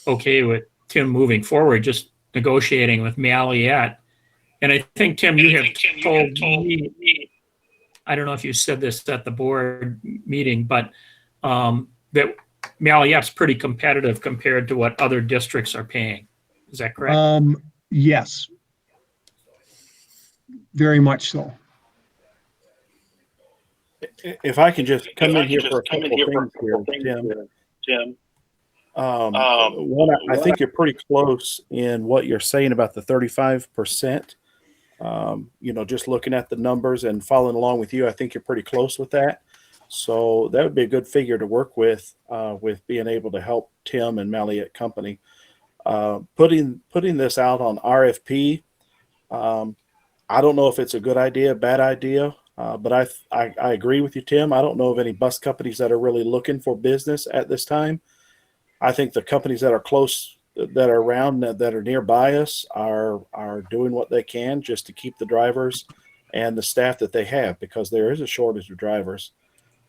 okay with Tim moving forward, just negotiating with Mallette? And I think, Tim, you have told me, I don't know if you said this at the board meeting, but that Malleyette's pretty competitive compared to what other districts are paying. Is that correct? Yes, very much so. If I can just come in here for a couple things here, Tim. One, I think you're pretty close in what you're saying about the 35%. Just looking at the numbers and following along with you, I think you're pretty close with that. So that would be a good figure to work with being able to help Tim and Malleyette Company. Putting this out on RFP, I don't know if it's a good idea, bad idea, but I agree with you, Tim. I don't know of any bus companies that are really looking for business at this time. I think the companies that are close, that are around, that are nearby us are doing what they can just to keep the drivers and the staff that they have, because there is a shortage of drivers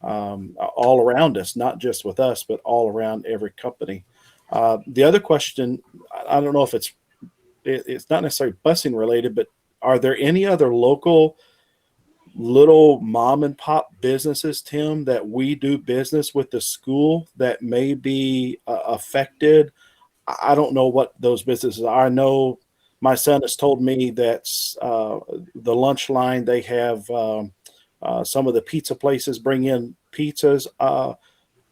all around us, not just with us, but all around every company. The other question, I don't know if it's not necessarily busing related, but are there any other local little mom and pop businesses, Tim, that we do business with the school that may be affected? I don't know what those businesses are. I know my son has told me that the lunch line, they have some of the pizza places bring in pizzas.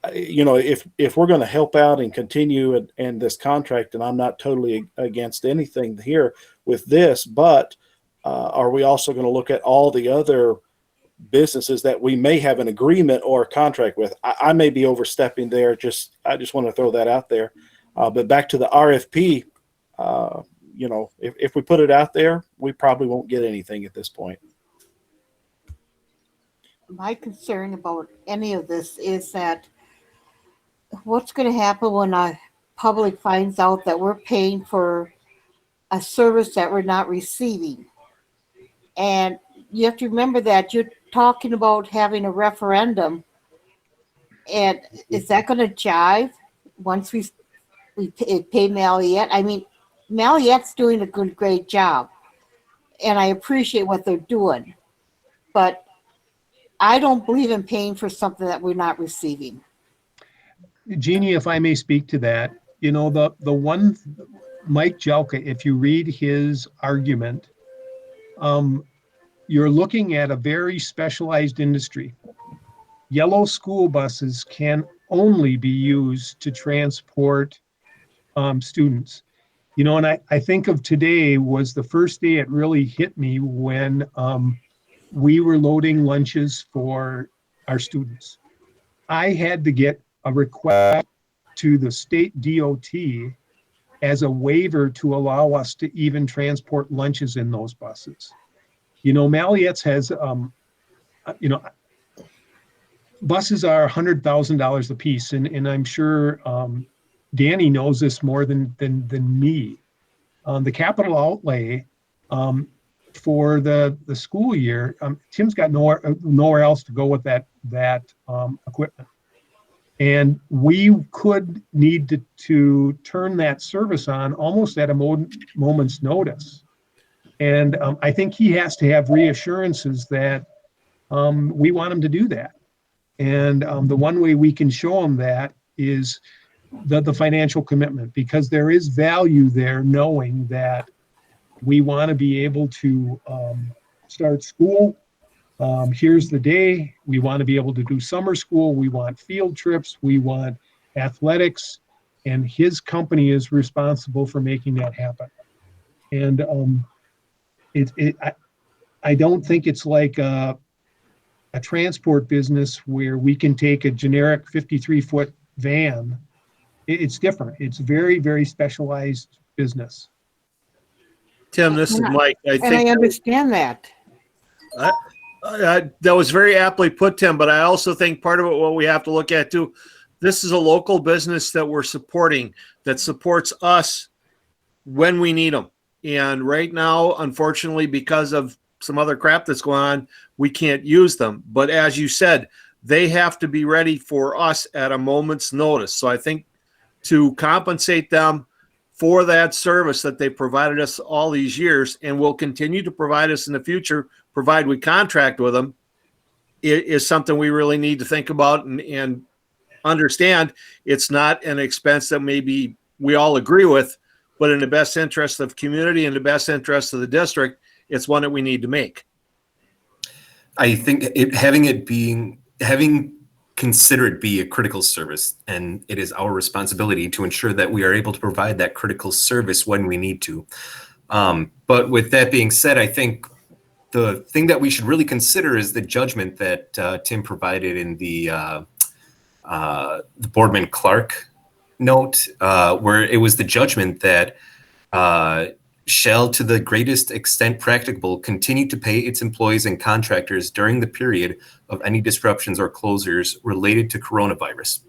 If we're going to help out and continue and this contract, and I'm not totally against anything here with this, but are we also going to look at all the other businesses that we may have an agreement or a contract with? I may be overstepping there. I just want to throw that out there. But back to the RFP, if we put it out there, we probably won't get anything at this point. My concern about any of this is that what's going to happen when a public finds out that we're paying for a service that we're not receiving? And you have to remember that you're talking about having a referendum. And is that going to jive once we pay Malleyette? I mean, Malleyette's doing a great job, and I appreciate what they're doing. But I don't believe in paying for something that we're not receiving. Jeannie, if I may speak to that, the one, Mike Jelka, if you read his argument, you're looking at a very specialized industry. Yellow school buses can only be used to transport students. And I think of today was the first day it really hit me when we were loading lunches for our students. I had to get a request to the state DOT as a waiver to allow us to even transport lunches in those buses. Malleyette's has, buses are $100,000 a piece, and I'm sure Danny knows this more than me. The capital outlay for the school year, Tim's got nowhere else to go with that equipment. And we could need to turn that service on almost at a moment's notice. And I think he has to have reassurances that we want him to do that. And the one way we can show him that is the financial commitment, because there is value there knowing that we want to be able to start school. Here's the day. We want to be able to do summer school. We want field trips. We want athletics. And his company is responsible for making that happen. And I don't think it's like a transport business where we can take a generic 53-foot van. It's different. It's very, very specialized business. Tim, this is Mike. I understand that. That was very aptly put, Tim, but I also think part of it, what we have to look at too, this is a local business that we're supporting, that supports us when we need them. And right now, unfortunately, because of some other crap that's going on, we can't use them. But as you said, they have to be ready for us at a moment's notice. So I think to compensate them for that service that they provided us all these years and will continue to provide us in the future, provide we contract with them, is something we really need to think about and understand it's not an expense that maybe we all agree with, but in the best interest of community and the best interest of the district, it's one that we need to make. I think having consider it be a critical service, and it is our responsibility to ensure that we are able to provide that critical service when we need to. But with that being said, I think the thing that we should really consider is the judgment that Tim provided in the Boardman Clark note, where it was the judgment that shall, to the greatest extent practicable, continue to pay its employees and contractors during the period of any disruptions or closures related to coronavirus.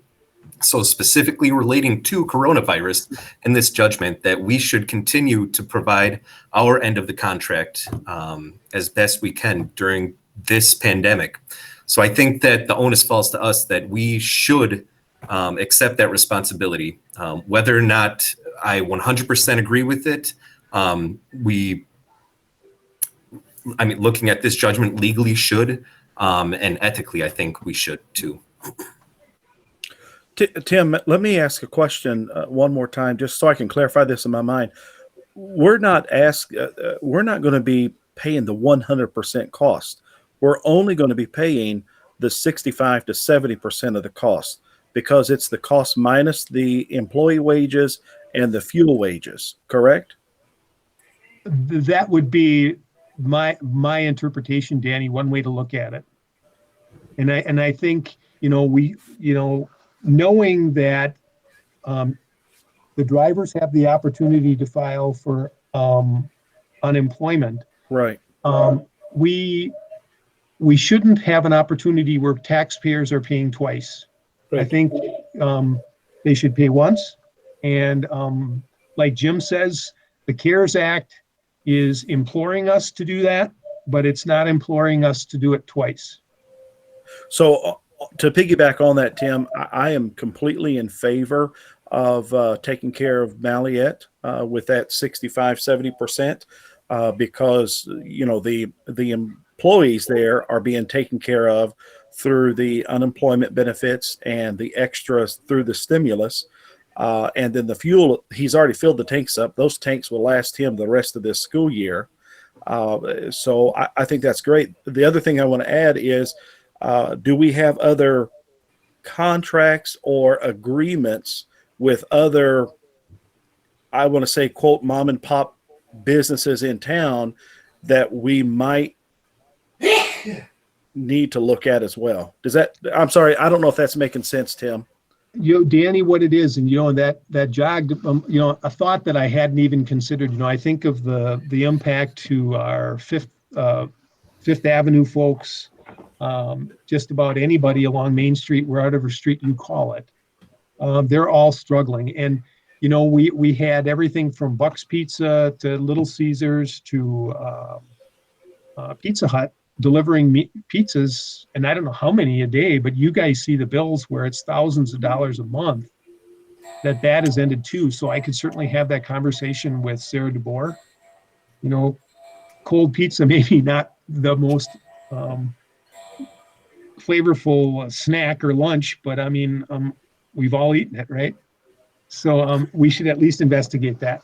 So specifically relating to coronavirus in this judgment, that we should continue to provide our end of the contract as best we can during this pandemic. So I think that the onus falls to us that we should accept that responsibility. Whether or not I 100% agree with it, looking at this judgment legally should, and ethically, I think we should too. Tim, let me ask a question one more time, just so I can clarify this in my mind. We're not going to be paying the 100% cost. We're only going to be paying the 65 to 70% of the cost, because it's the cost minus the employee wages and the fuel wages, correct? That would be my interpretation, Danny, one way to look at it. And I think, knowing that the drivers have the opportunity to file for unemployment, right? We shouldn't have an opportunity where taxpayers are paying twice. Right. I think they should pay once, and like Jim says, the CARES Act is imploring us to do that, but it's not imploring us to do it twice. So to piggyback on that, Tim, I am completely in favor of taking care of Malliette with that 65, 70%, because, the employees there are being taken care of through the unemployment benefits and the extras through the stimulus. And then the fuel, he's already filled the tanks up. Those tanks will last him the rest of this school year. So I think that's great. The other thing I want to add is, do we have other contracts or agreements with other, I want to say, quote, mom and pop businesses in town that we might need to look at as well? I'm sorry, I don't know if that's making sense, Tim. Danny, what it is, and that jogged, a thought that I hadn't even considered. I think of the impact to our Fifth Avenue folks, just about anybody along Main Street, whatever street you call it. They're all struggling, and we had everything from Buck's Pizza to Little Caesars to Pizza Hut delivering pizzas, and I don't know how many a day, but you guys see the bills where it's thousands of dollars a month. That has ended too. So I could certainly have that conversation with Sarah DeBoer. Cold pizza, maybe not the most flavorful snack or lunch, but I mean, we've all eaten it, right? So we should at least investigate that.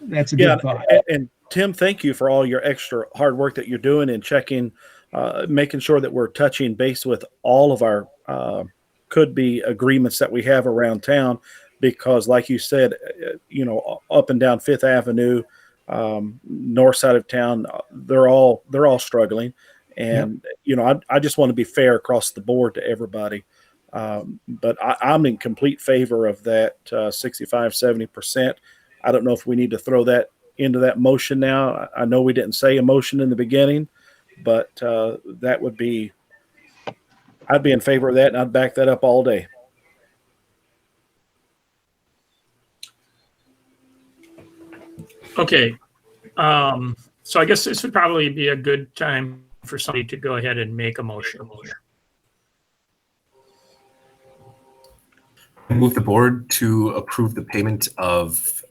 That's a good thought. And Tim, thank you for all your extra hard work that you're doing and checking, making sure that we're touching base with all of our could-be agreements that we have around town, because like you said, up and down Fifth Avenue, north side of town, they're all struggling. And, I just want to be fair across the board to everybody. But I'm in complete favor of that 65, 70%. I don't know if we need to throw that into that motion now. I know we didn't say a motion in the beginning, but that would be, I'd be in favor of that, and I'd back that up all day. Okay. So I guess this would probably be a good time for somebody to go ahead and make a motion. Move the board to approve the payment of,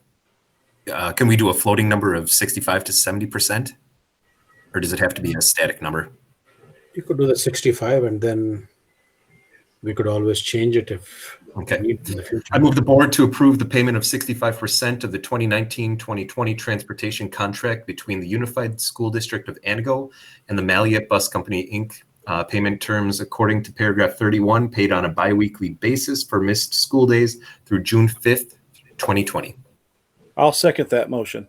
can we do a floating number of 65 to 70%? Or does it have to be a static number? You could do the 65 and then we could always change it if Okay. need in the future. I move the board to approve the payment of 65% of the 2019-2020 transportation contract between the Unified School District of Antigo and the Maliet Bus Company, Inc. Payment terms according to paragraph 31, paid on a biweekly basis for missed school days through June 5th, 2020. I'll second that motion.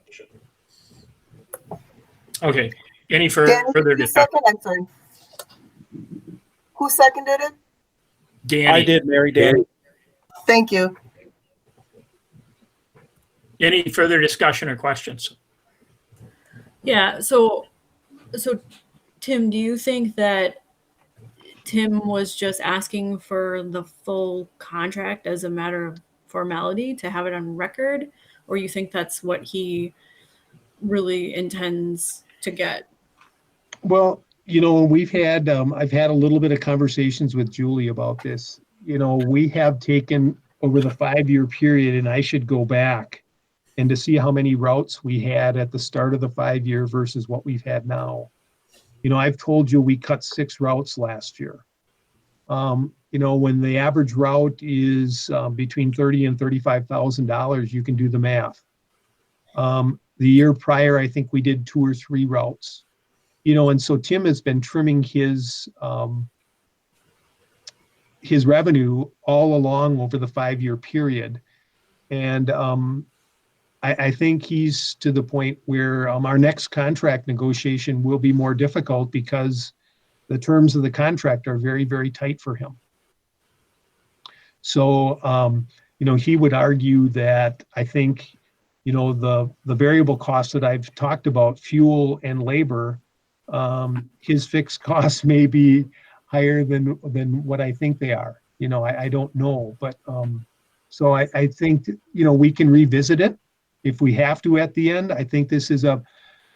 Okay. Any Danny, further who discussion? seconded? I'm sorry. Who seconded it? Danny. I did, Mary. Danny. Thank you. Any further discussion or questions? Yeah, so Tim, do you think that Tim was just asking for the full contract as a matter of formality to have it on record, or you think that's what he really intends to get? Well, we've had, I've had a little bit of conversations with Julie about this. We have taken over the 5-year period, and I should go back and to see how many routes we had at the start of the 5-year versus what we've had now. I've told you we cut 6 routes last year. When the average route is between $30,000 and $35,000, you can do the math. The year prior, I think we did 2 or 3 routes. And so Tim has been trimming his revenue all along over the 5-year period. And I think he's to the point where our next contract negotiation will be more difficult because the terms of the contract are very, very tight for him. So, he would argue that I think, the variable costs that I've talked about, fuel and labor, his fixed costs may be higher than what I think they are. I don't know, but so I think, we can revisit it if we have to at the end. I think this is a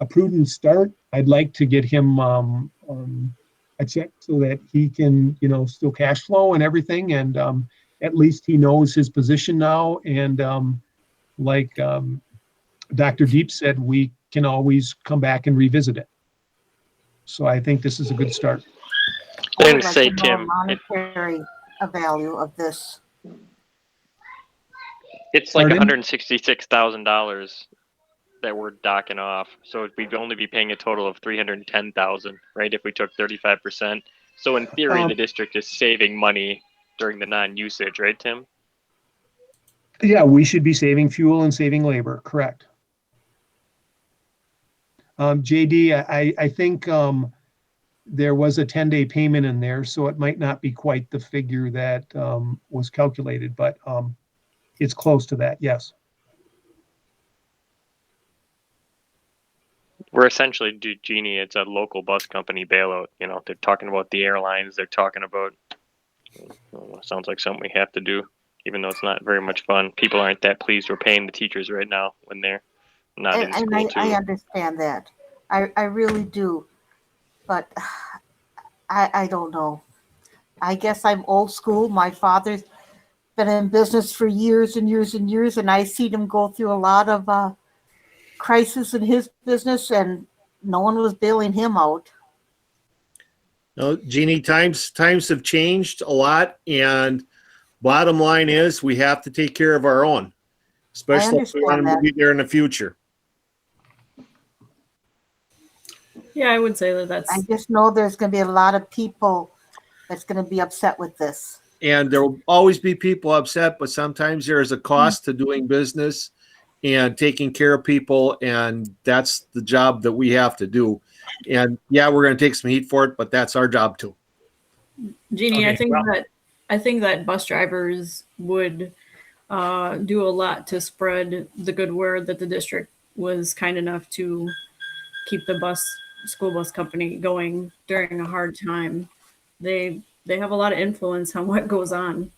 prudent start. I'd like to get him a check so that he can, still cash flow and everything. And at least he knows his position now. And like Dr. Deep said, we can always come back and revisit it. So I think this is a good start. I I didn't would like say, to know Tim. monetary value of this. It's like Pardon? $166,000 that we're docking off. So we'd only be paying a total of $310,000, right? If we took 35%. So in theory, the district is saving money during the non-usage, right, Tim? Yeah, we should be saving fuel and saving labor, correct. JD, I think there was a 10-day payment in there, so it might not be quite the figure that was calculated, but it's close to that, yes. We're essentially, Jeannie, it's a local bus company bailout. They're talking about the airlines. They're talking about, sounds like something we have to do, even though it's not very much fun. People aren't that pleased we're paying the teachers right now when they're not in school, too. I understand that. I really do. But I don't know. I guess I'm old school. My father's been in business for years and years and years, and I seen him go through a lot of crisis in his business, and no one was bailing him out. No, Jeannie, times have changed a lot, and bottom line is we have to take care of our own, especially if we want them to be there in the future. Yeah, I would say that that's. I just know there's going to be a lot of people that's going to be upset with this. And there will always be people upset, but sometimes there is a cost to doing business and taking care of people, and that's the job that we have to do. And yeah, we're going to take some heat for it, but that's our job too. Jeannie, Okay, I think that bus drivers would do a lot to spread the good word that the district was kind enough to keep the school bus company going during a hard time. They have a lot of influence on what goes on.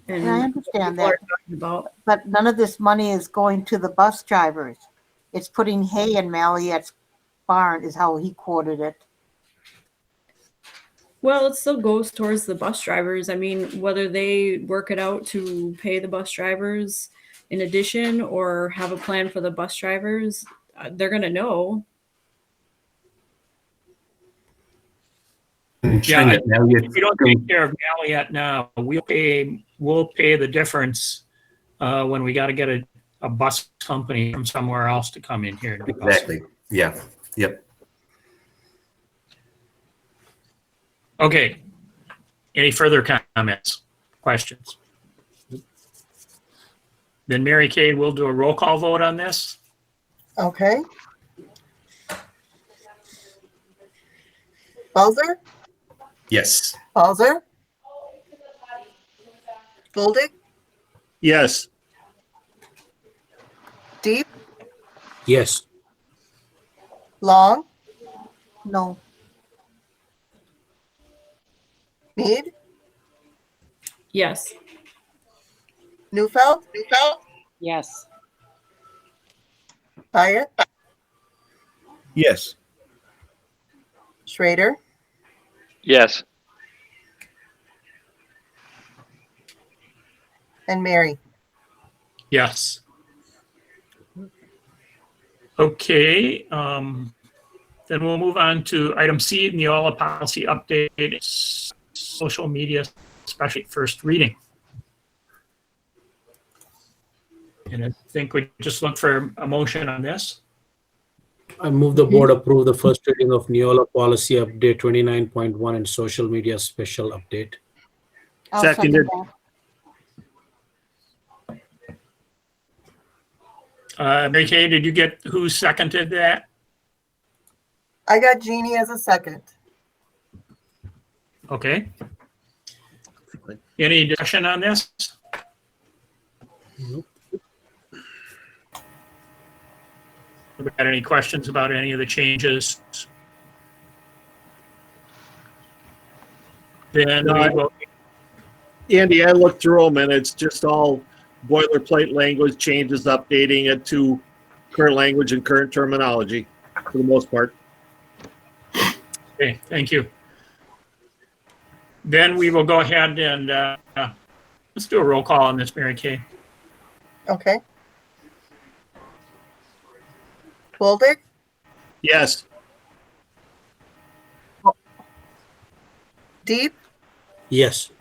And I understand that, but none of this money is going to the bus drivers. It's putting hay in Maliet's barn, is how he quoted it. Well, it still goes towards the bus drivers. I mean, whether they work it out to pay the bus drivers in addition or have a plan for the bus drivers, they're going to know. Yeah, Trinidad, now if we don't take care of Valiant now, we'll pay the difference when we got to get a bus company from somewhere else to come in here to do buses. Exactly. Yeah. Yep. Okay. Any further comments, questions? Then Mary Kay, we'll do a roll call vote on this. Okay. Balzer? Yes. Balzer? Boldig? Yes. Deep? Yes. Long? No. Mead? Yes. Neufeld? Yes. Hyatt? Yes. Schrader? Yes. And Mary? Yes. Okay. Then we'll move on to item C, Neola policy update, social media, especially first reading. And I think we just look for a motion on this. I move the board approve the first reading of Neola policy update 29.1 and social media special update. I'll Seconded. second that. Mary Kay, did you get who seconded that? I got Jeannie as a second. Okay. Any discussion on this? Have we got any questions about any of the changes? Then we will. Andy, I looked through them and it's just all boilerplate language changes, updating it to current language and current terminology for the most part. Okay, thank you. Then we will go ahead and let's do a roll call on this, Mary Kay. Okay. Boldig? Yes. Deep? Yes.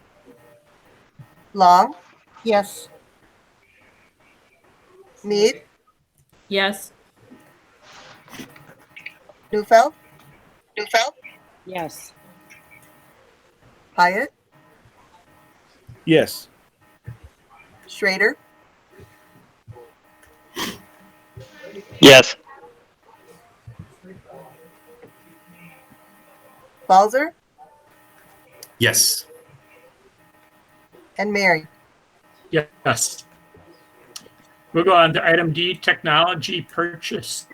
Long? Yes. Mead? Yes. Neufeld? Yes. Hyatt? Yes. Schrader? Yes. Balzer? Yes. And Mary? Yes. We'll go on to item D, technology purchases.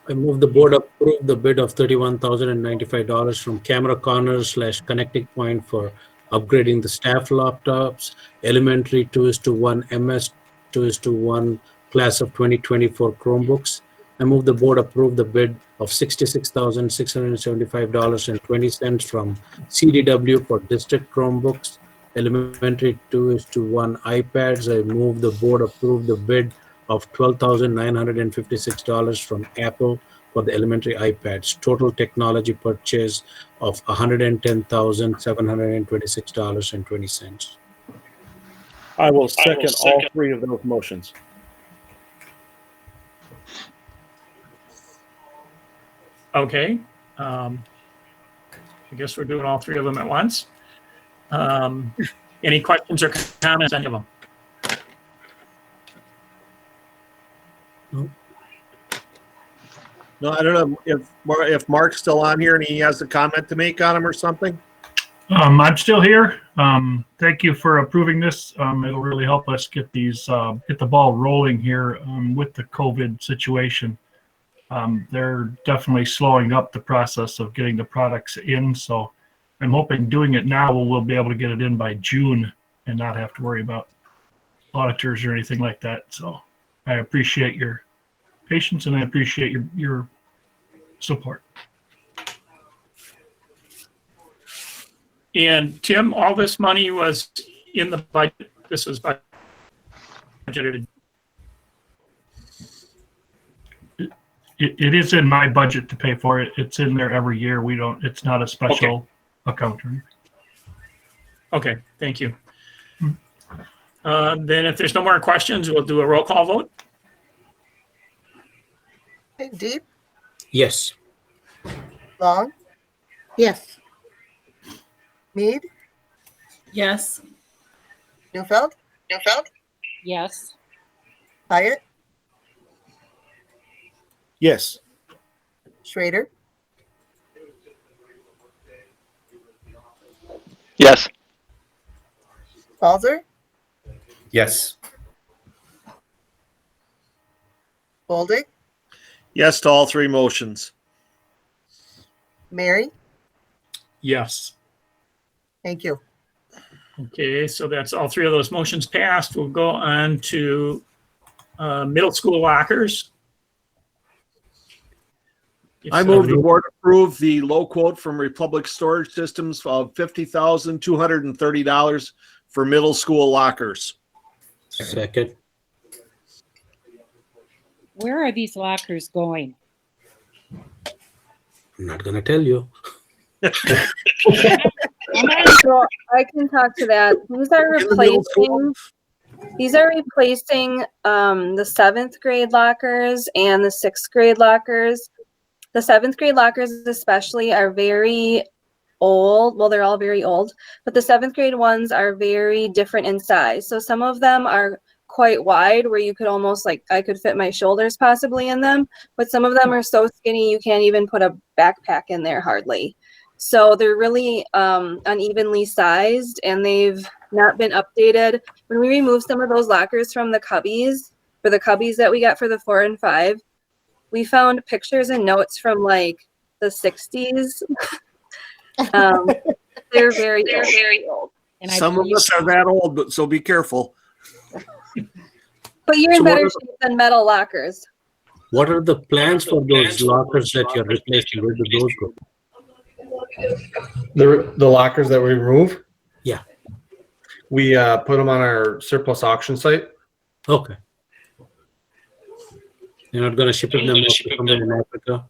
I move the board approve the bid of $31,095 from Camera Corner / Connecting Point for upgrading the staff laptops, elementary 2:1, MS 2:1, class of 2024 Chromebooks. I move the board approve the bid of $66,675.20 from CDW for district Chromebooks, elementary 2:1 iPads. I move the board approve the bid of $12,956 from Apple for the elementary iPads. Total technology purchase of $110,726.20. I will second all three of those motions. Okay. I guess we're doing all three of them at once. Any questions or comments on any of them? No, I don't know if Mark's still on here and he has a comment to make on them or something. I'm still here. Thank you for approving this. It'll really help us get get the ball rolling here with the COVID situation. They're definitely slowing up the process of getting the products in. So I'm hoping doing it now, we'll be able to get it in by June and not have to worry about auditors or anything like that. So I appreciate your patience and I appreciate your support. And Tim, all this money was in the budget. This was budgeted. it is in my budget to pay for it. It's in there every year. It's not a special account. Okay, thank you. Then if there's no more questions, we'll do a roll call vote. Okay, Deep, Yes. Long, Yes. Mead, Yes. Newfeld, Yes. Hyatt, Yes. Schrader, Yes. Falzer, Yes. Boldig, Yes to all three motions. Mary. Yes. Thank you. Okay, so that's all three of those motions passed. We'll go on to middle school lockers. I move the board approve the low quote from Republic Storage Systems of $50,230 for middle school lockers. Second. Where are these lockers going? I'm not gonna tell you. So I can talk to that. These are replacing the 7th grade lockers and the 6th grade lockers. The 7th grade lockers especially are very old. Well, they're all very old, but the 7th grade ones are very different in size. So some of them are quite wide where you could almost I could fit my shoulders possibly in them, but some of them are so skinny you can't even put a backpack in there hardly. So they're really unevenly sized and they've not been updated. When we removed some of those lockers from the cubbies, for the cubbies that we got for the 4 and 5, we found pictures and notes from the 60s. They're very old. And Some of us are that old, but so be careful. But you're in So better shape than metal lockers. What are the plans for those lockers that you're replacing? Where do those go? The lockers that we remove? Yeah. We put them on our surplus auction site. Okay. You're not gonna ship them to somewhere in Africa?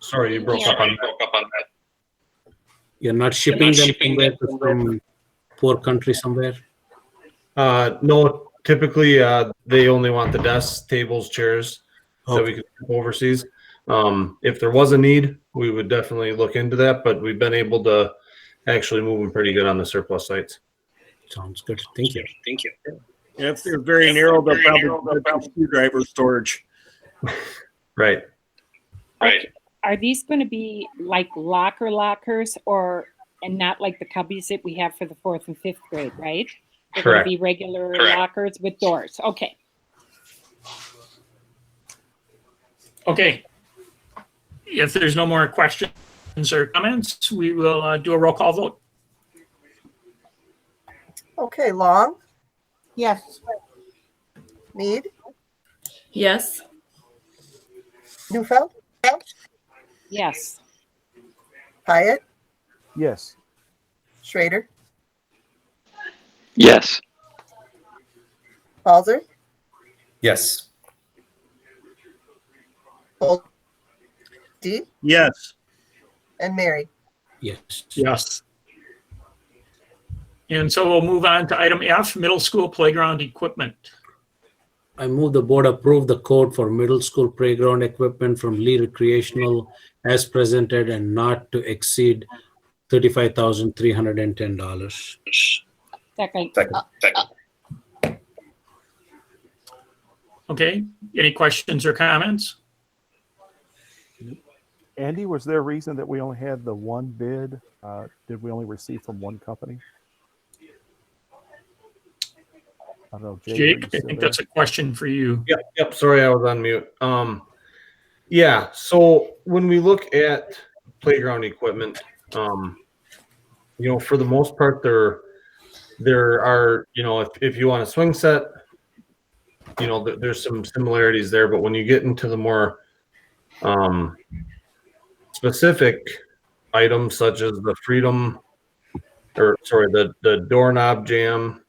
Sorry, you broke up on that. You're not shipping them somewhere to some poor country somewhere? No, typically they only want the desks, tables, chairs that we can ship overseas. If there was a need, we would definitely look into that, but we've been able to actually move them pretty good on the surplus sites. Sounds good. Thank you. If they're very narrow, they'll probably screwdriver storage. Right. Are these going to be like lockers and not like the cubbies that we have for the 4th and 5th grade, right? They're going to be regular lockers with doors. Okay. Okay. If there's no more questions or comments, we will do a roll call vote. Okay, Long, Yes. Mead, Yes. Newfeld, Yes. Hyatt, Yes. Schrader, Yes. Falzer, Yes. Boldig, Yes. and Mary. Yes. Yes. And so we'll move on to item F, middle school playground equipment. I move the board approve the code for middle school playground equipment from Lee Recreational as presented and not to exceed $35,310. Second. Okay, any questions or comments? Andy, was there a reason that we only had the one bid? Did we only receive from one company? I don't know, Jake, Jake, I think that's a question for you. Yep. Sorry, I was on mute. Yeah. So when we look at playground equipment, for the most part, there are, if you want a swing set, there's some similarities there. But when you get into the more specific items, such as the the doorknob jam,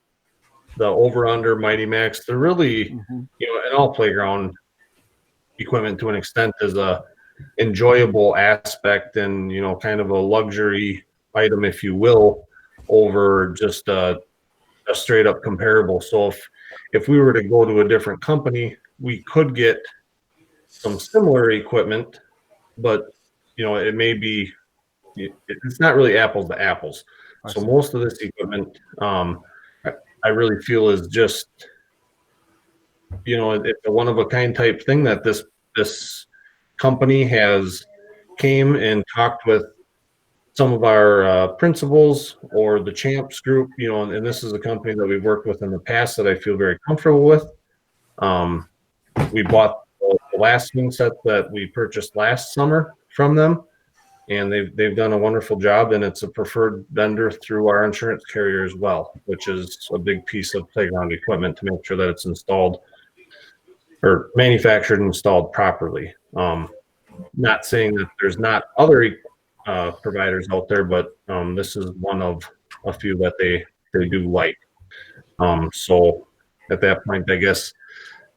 the over-under Mighty Max, they're really, in all playground equipment to an extent is a enjoyable aspect and, you know, kind of a luxury item, if you will, over just a straight up comparable. So if we were to go to a different company, we could get some similar equipment, but you know, it may be, it's not really apples to apples. So most of this equipment, I really feel is just, you know, it's a one of a kind type thing that this company has came and talked with some of our principals or the champs group, you know, and this is a company that we've worked with in the past that I feel very comfortable with. We bought the last swing set that we purchased last summer from them, and they've done a wonderful job, and it's a preferred vendor through our insurance carrier as well, which is a big piece of playground equipment to make sure that it's installed or manufactured and installed properly. Not saying that there's not other providers out there, but this is one of a few that they do like. So at that point, I guess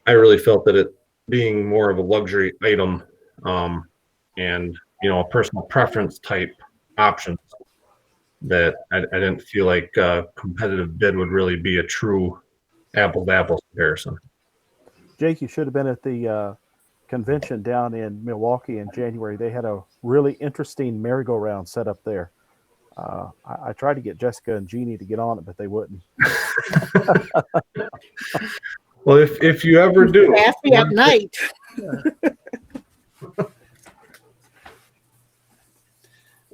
I really felt that it being more of a luxury item and, you know, a personal preference type options, that I didn't feel like a competitive bid would really be a true apples to apples comparison. Jake, you should have been at the convention down in Milwaukee in January. They had a really interesting merry-go-round set up there. I tried to get Jessica and Jeannie to get on it, but they wouldn't. Well, if you ever do, Ask me at night.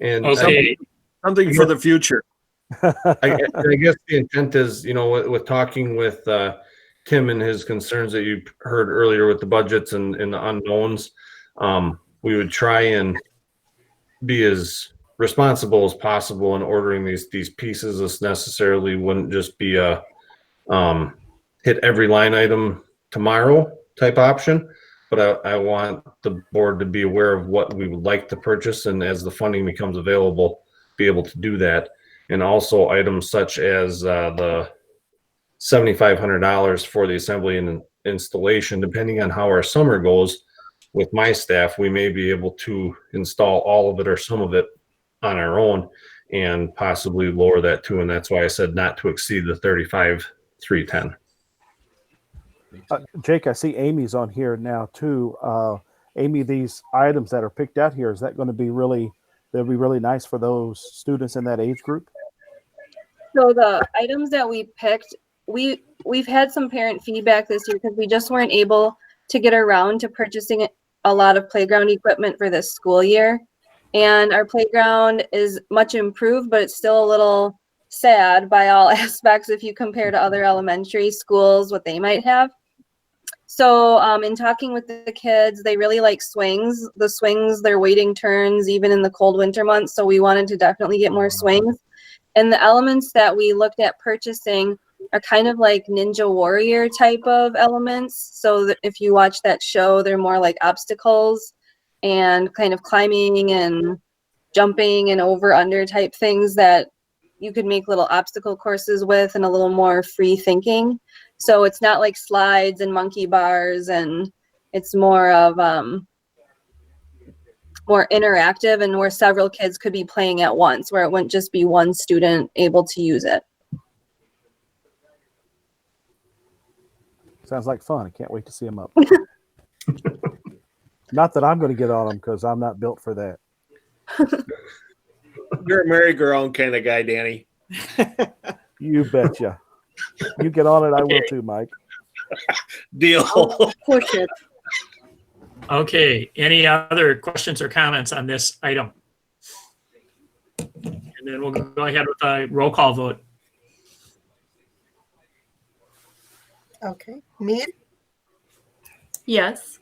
And Okay. Something for the future. I guess the intent is, you know, with talking with Tim and his concerns that you heard earlier with the budgets and the unknowns, we would try and be as responsible as possible in ordering these pieces. This necessarily wouldn't just be a hit every line item tomorrow type option, but I want the board to be aware of what we would like to purchase, and as the funding becomes available, be able to do that. And also items such as the $7,500 for the assembly and installation, depending on how our summer goes with my staff, we may be able to install all of it or some of it on our own and possibly lower that too. And that's why I said not to exceed the 35,310. Jake, I see Amy's on here now too. Amy, these items that are picked out here, is that going to be they'll be really nice for those students in that age group? So the items that we picked, we've had some parent feedback this year because we just weren't able to get around to purchasing a lot of playground equipment for this school year. And our playground is much improved, but it's still a little sad by all aspects if you compare to other elementary schools, what they might have. So in talking with the kids, they really like swings. The swings, they're waiting turns even in the cold winter months. So we wanted to definitely get more swings. And the elements that we looked at purchasing are kind of like Ninja Warrior type of elements. So that if you watch that show, they're more like obstacles and kind of climbing and jumping and over under type things that you could make little obstacle courses with and a little more free thinking. So it's not like slides and monkey bars, and it's more of more interactive and where several kids could be playing at once, where it wouldn't just be one student able to use it. Sounds like fun. I can't wait to see them up. Not that I'm going to get on them because I'm not built for that. You're a merry-go-round kind of guy, Danny. You betcha. You get on it, I will too, Mike. Deal. Push it. Okay, any other questions or comments on this item? And then we'll go ahead with a roll call vote. Okay. Mead, Yes.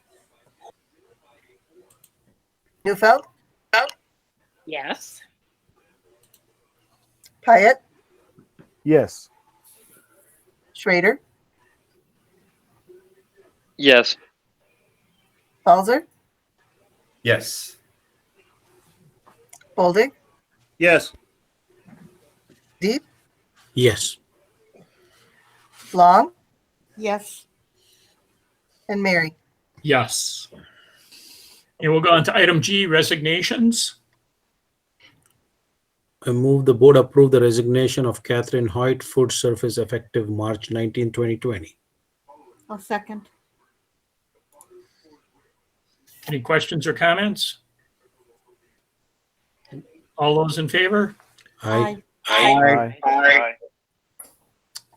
Neufeld, Yes. Pyatt, Yes. Schrader, Yes. Balzer, Yes. Boldig, Yes. Deep, Yes. Long, Yes. and Mary. Yes. And we'll go on to item G, resignations. I move the board approve the resignation of Catherine Hoyt, food service, effective March 19, 2020. I'll second. Any questions or comments? All those in favor? Aye. Aye.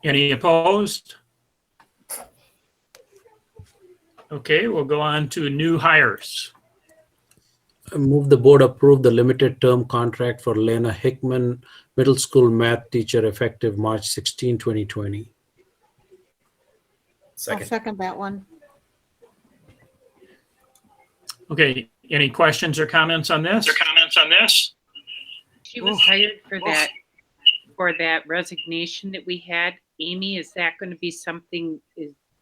Any opposed? Okay, we'll go on to new hires. I move the board approve the limited term contract for Lena Hickman, middle school math teacher, effective March 16, 2020. I'll second that one. Okay, any questions or comments on this? She was hired for that resignation that we had. Amy, is that going to be something,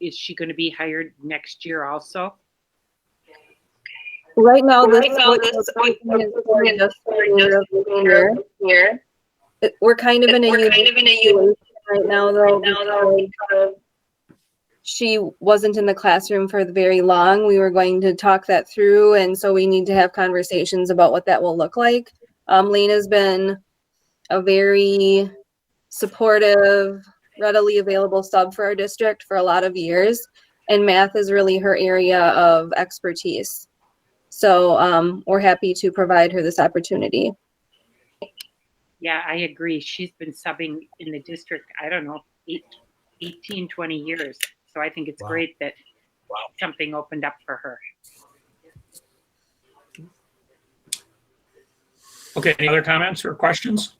is she going to be hired next year also? Right now, this opening is for year. We're kind of in a unique situation right now, though, because she wasn't in the classroom for very long. We were going to talk that through, and so we need to have conversations about what that will look like. Lena's been a very supportive, readily available sub for our district for a lot of years, and math is really her area of expertise. So we're happy to provide her this opportunity. Yeah, I agree. She's been subbing in the district, I don't know, 18, 20 years. So I think it's great that something opened up for her. Okay, any other comments or questions?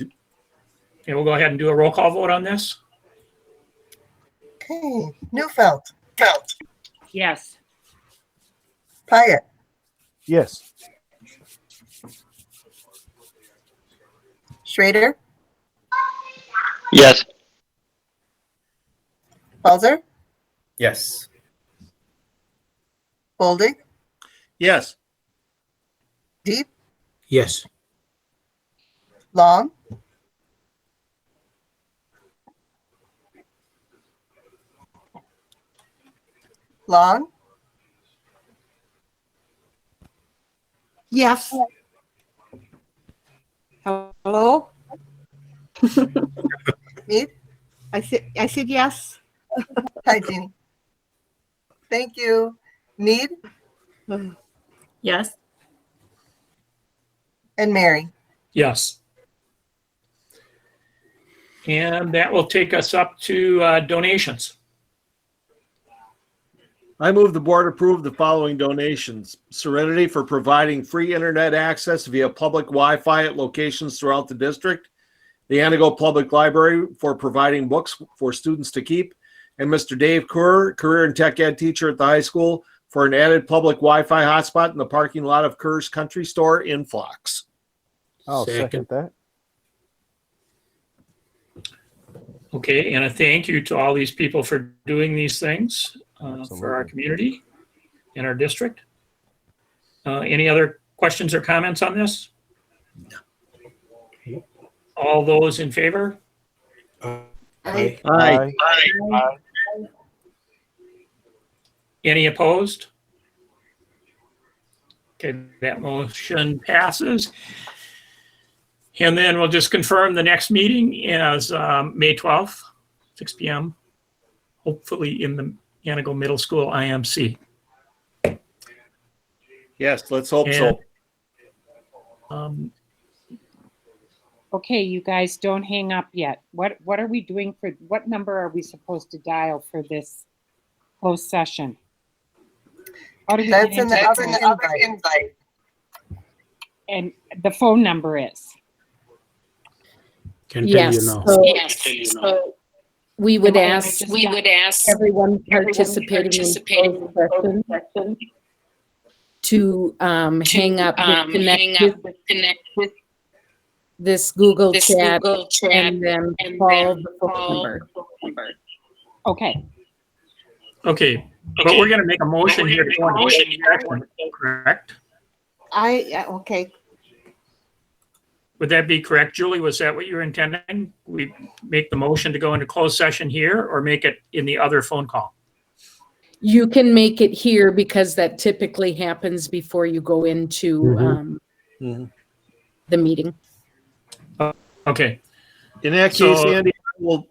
Okay, we'll go ahead and do a roll call vote on this. Okay, Newfeld. Yes. Pyatt. Yes. Schrader. Yes. Balzer. Yes. Boldig. Yes. Deep. Yes. Long. Long. Yes. Hello? Mead. I said yes. Hi, Jeannie. Thank you. Mead. Yes. And Mary. Yes. And that will take us up to donations. I move the board approve the following donations. Serenity for providing free internet access via public Wi-Fi at locations throughout the district. The Antigo Public Library for providing books for students to keep. And Mr. Dave Kerr, career and tech ed teacher at the high school, for an added public Wi-Fi hotspot in the parking lot of Kerr's Country Store in Fox. I'll second that. Okay, and a thank you to all these people for doing these things for our community and our district. Any other questions or comments on this? No. All those in favor? Aye. Aye. Any opposed? Okay, that motion passes. And then we'll just confirm the next meeting as May 12th, 6 p.m., hopefully in the Antigo Middle School IMC. Yes, let's hope so. Okay, you guys don't hang up yet. What are we doing for, what number are we supposed to dial for this closed session? How do we That's get in into the other the- invite. And the phone number is? Can tell you now. So we would ask everyone participating in closed session to hang up, connect with this Google chat and then call the phone number. Okay. Okay, but we're going to make a motion here to go into session, correct? Okay. Would that be correct, Julie? Was that what you were intending? We make the motion to go into closed session here or make it in the other phone call? You can make it here because that typically happens before you go into the meeting. Okay. In that case, Andy,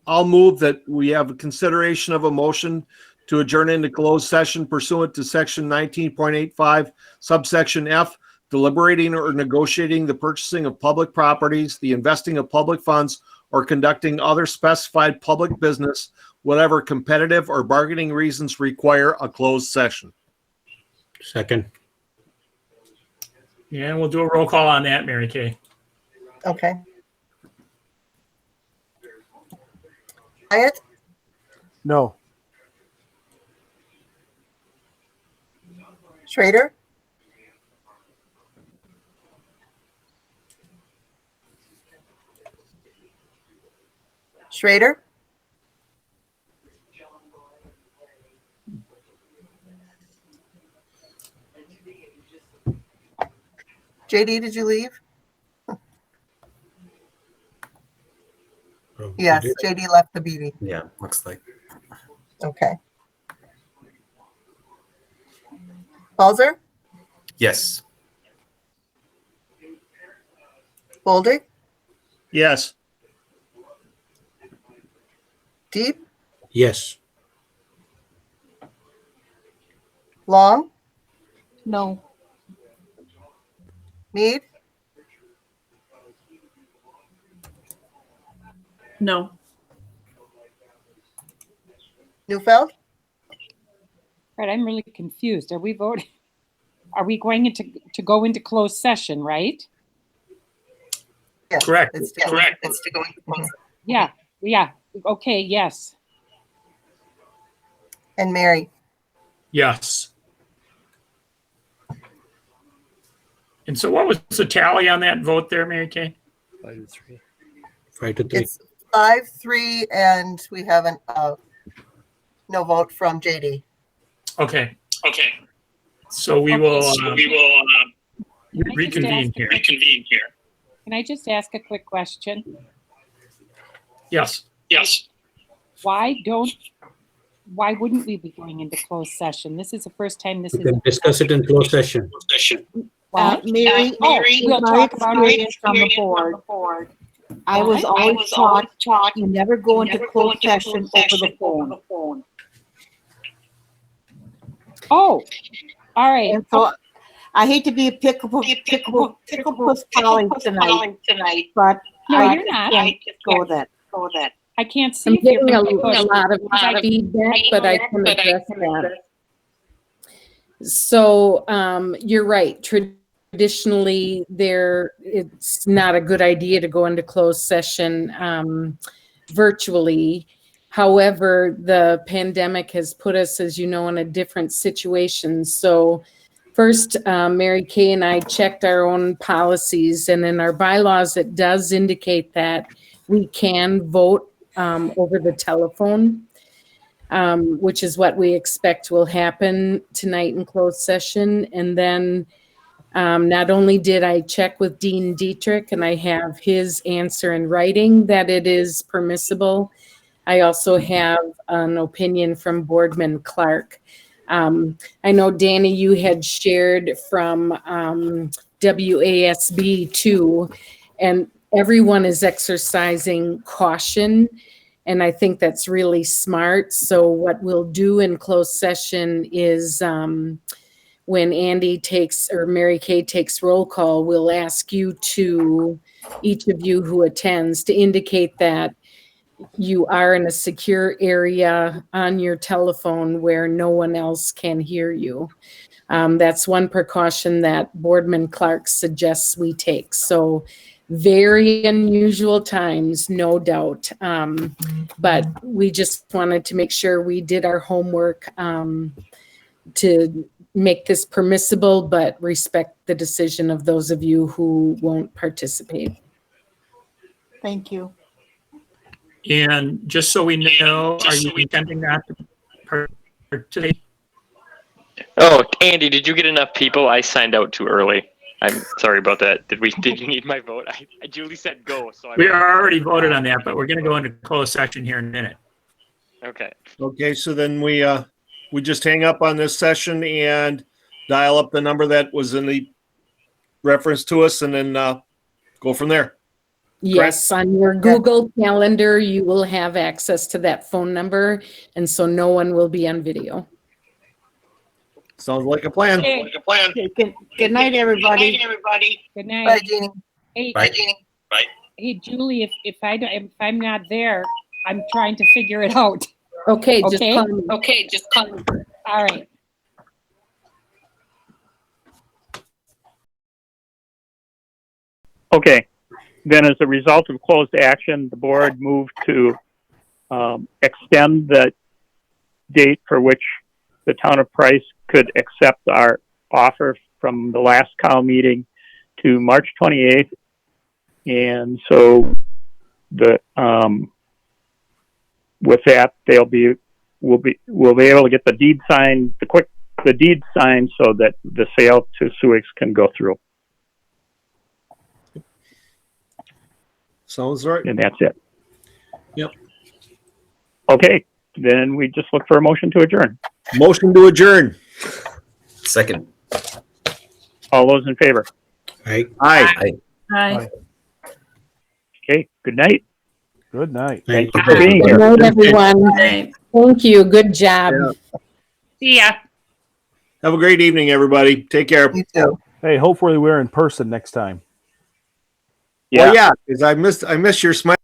I'll move that we have a consideration of a motion to adjourn into closed session pursuant to section 19.85, subsection F, deliberating or negotiating the purchasing of public properties, the investing of public funds, or conducting other specified public business, whatever competitive or bargaining reasons require a closed session. Second. Yeah, we'll do a roll call on that, Mary Kay. Okay. Hyatt, No. Schrader, Schrader, JD, did you leave? Yes, JD left the meeting. Yeah, looks like. Okay. Balzer, Yes. Boldig, Yes. Deep, Yes. Long, No. Mead, No. Neufeld, Right, I'm really confused. Are we voting? Are we going to go into closed session, right? Yes, Correct. It's to correct. It's to go into closed. Yeah, yeah. Okay, yes. And Mary, Yes. And so what was the tally on that vote there, Mary Kay? 5-3. 5-3. it's 5-3, and we have an no vote from JD. Okay. Okay. So we will reconvene here. Can I just ask a quick question? Yes. Yes. Why wouldn't we be going into closed session? This is the first time this We is. can discuss it in closed session. What? Mary, we'll my talk about it experience on the board, I was always taught you never go into closed session over the phone. Oh, all right. And so I hate to be a pickle colleague tonight, but No, I you're not. can't go with that. I can't see I'm if you're getting a being lot of feedback, but I can address that. So you're right. Traditionally, it's not a good idea to go into closed session virtually. However, the pandemic has put us, as you know, in a different situation. So first, Mary Kay and I checked our own policies, and in our bylaws, it does indicate that we can vote over the telephone, which is what we expect will happen tonight in closed session. And then not only did I check with Dean Dietrich, and I have his answer in writing that it is permissible, I also have an opinion from Boardman Clark. I know, Danny, you had shared from WASB too, and everyone is exercising caution, and I think that's really smart. So what we'll do in closed session is when Andy takes, or Mary Kay takes roll call, we'll ask you to, each of you who attends, to indicate that you are in a secure area on your telephone where no one else can hear you. That's one precaution that Boardman Clark suggests we take. So very unusual times, no doubt. But we just wanted to make sure we did our homework to make this permissible, but respect the decision of those of you who won't participate. Thank you. And just so we know, are you intending not to participate? Oh, Andy, did you get enough people? I signed out too early. I'm sorry about that. Did you need my vote? Julie said go, so We already voted on that, but we're going to go into closed session here in a minute. Okay. Okay, so then we we just hang up on this session and dial up the number that was in the reference to us and then go from there. Yes, on your Google Calendar, you will have access to that phone number, and so no one will be on video. Sounds like a plan. Good night, everybody. Good night. Bye, Jeannie. Hey, Bye, Jeannie. Bye. hey, Julie, if I'm not there, I'm trying to figure it out. Okay, just Okay? call me. Okay, just call me. All right. Okay, then as a result of closed action, the board moved to extend the date for which the town of Price could accept our offer from the last COW meeting to March 28th. And so with that, we'll be able to get the deed signed, the deed signed so that the sale to Suix can go through. Sounds right. And that's it. Yep. Okay, then we just look for a motion to adjourn. Motion to adjourn. Second. All those in favor? Aye. Hi. Okay, good night. Good night. Thank you for being Good here. night, everyone. Thank you. Good job. See ya. Have a great evening, everybody. Take care. You too. Hey, hopefully we're in person next time. Well, yeah, because I missed your smile.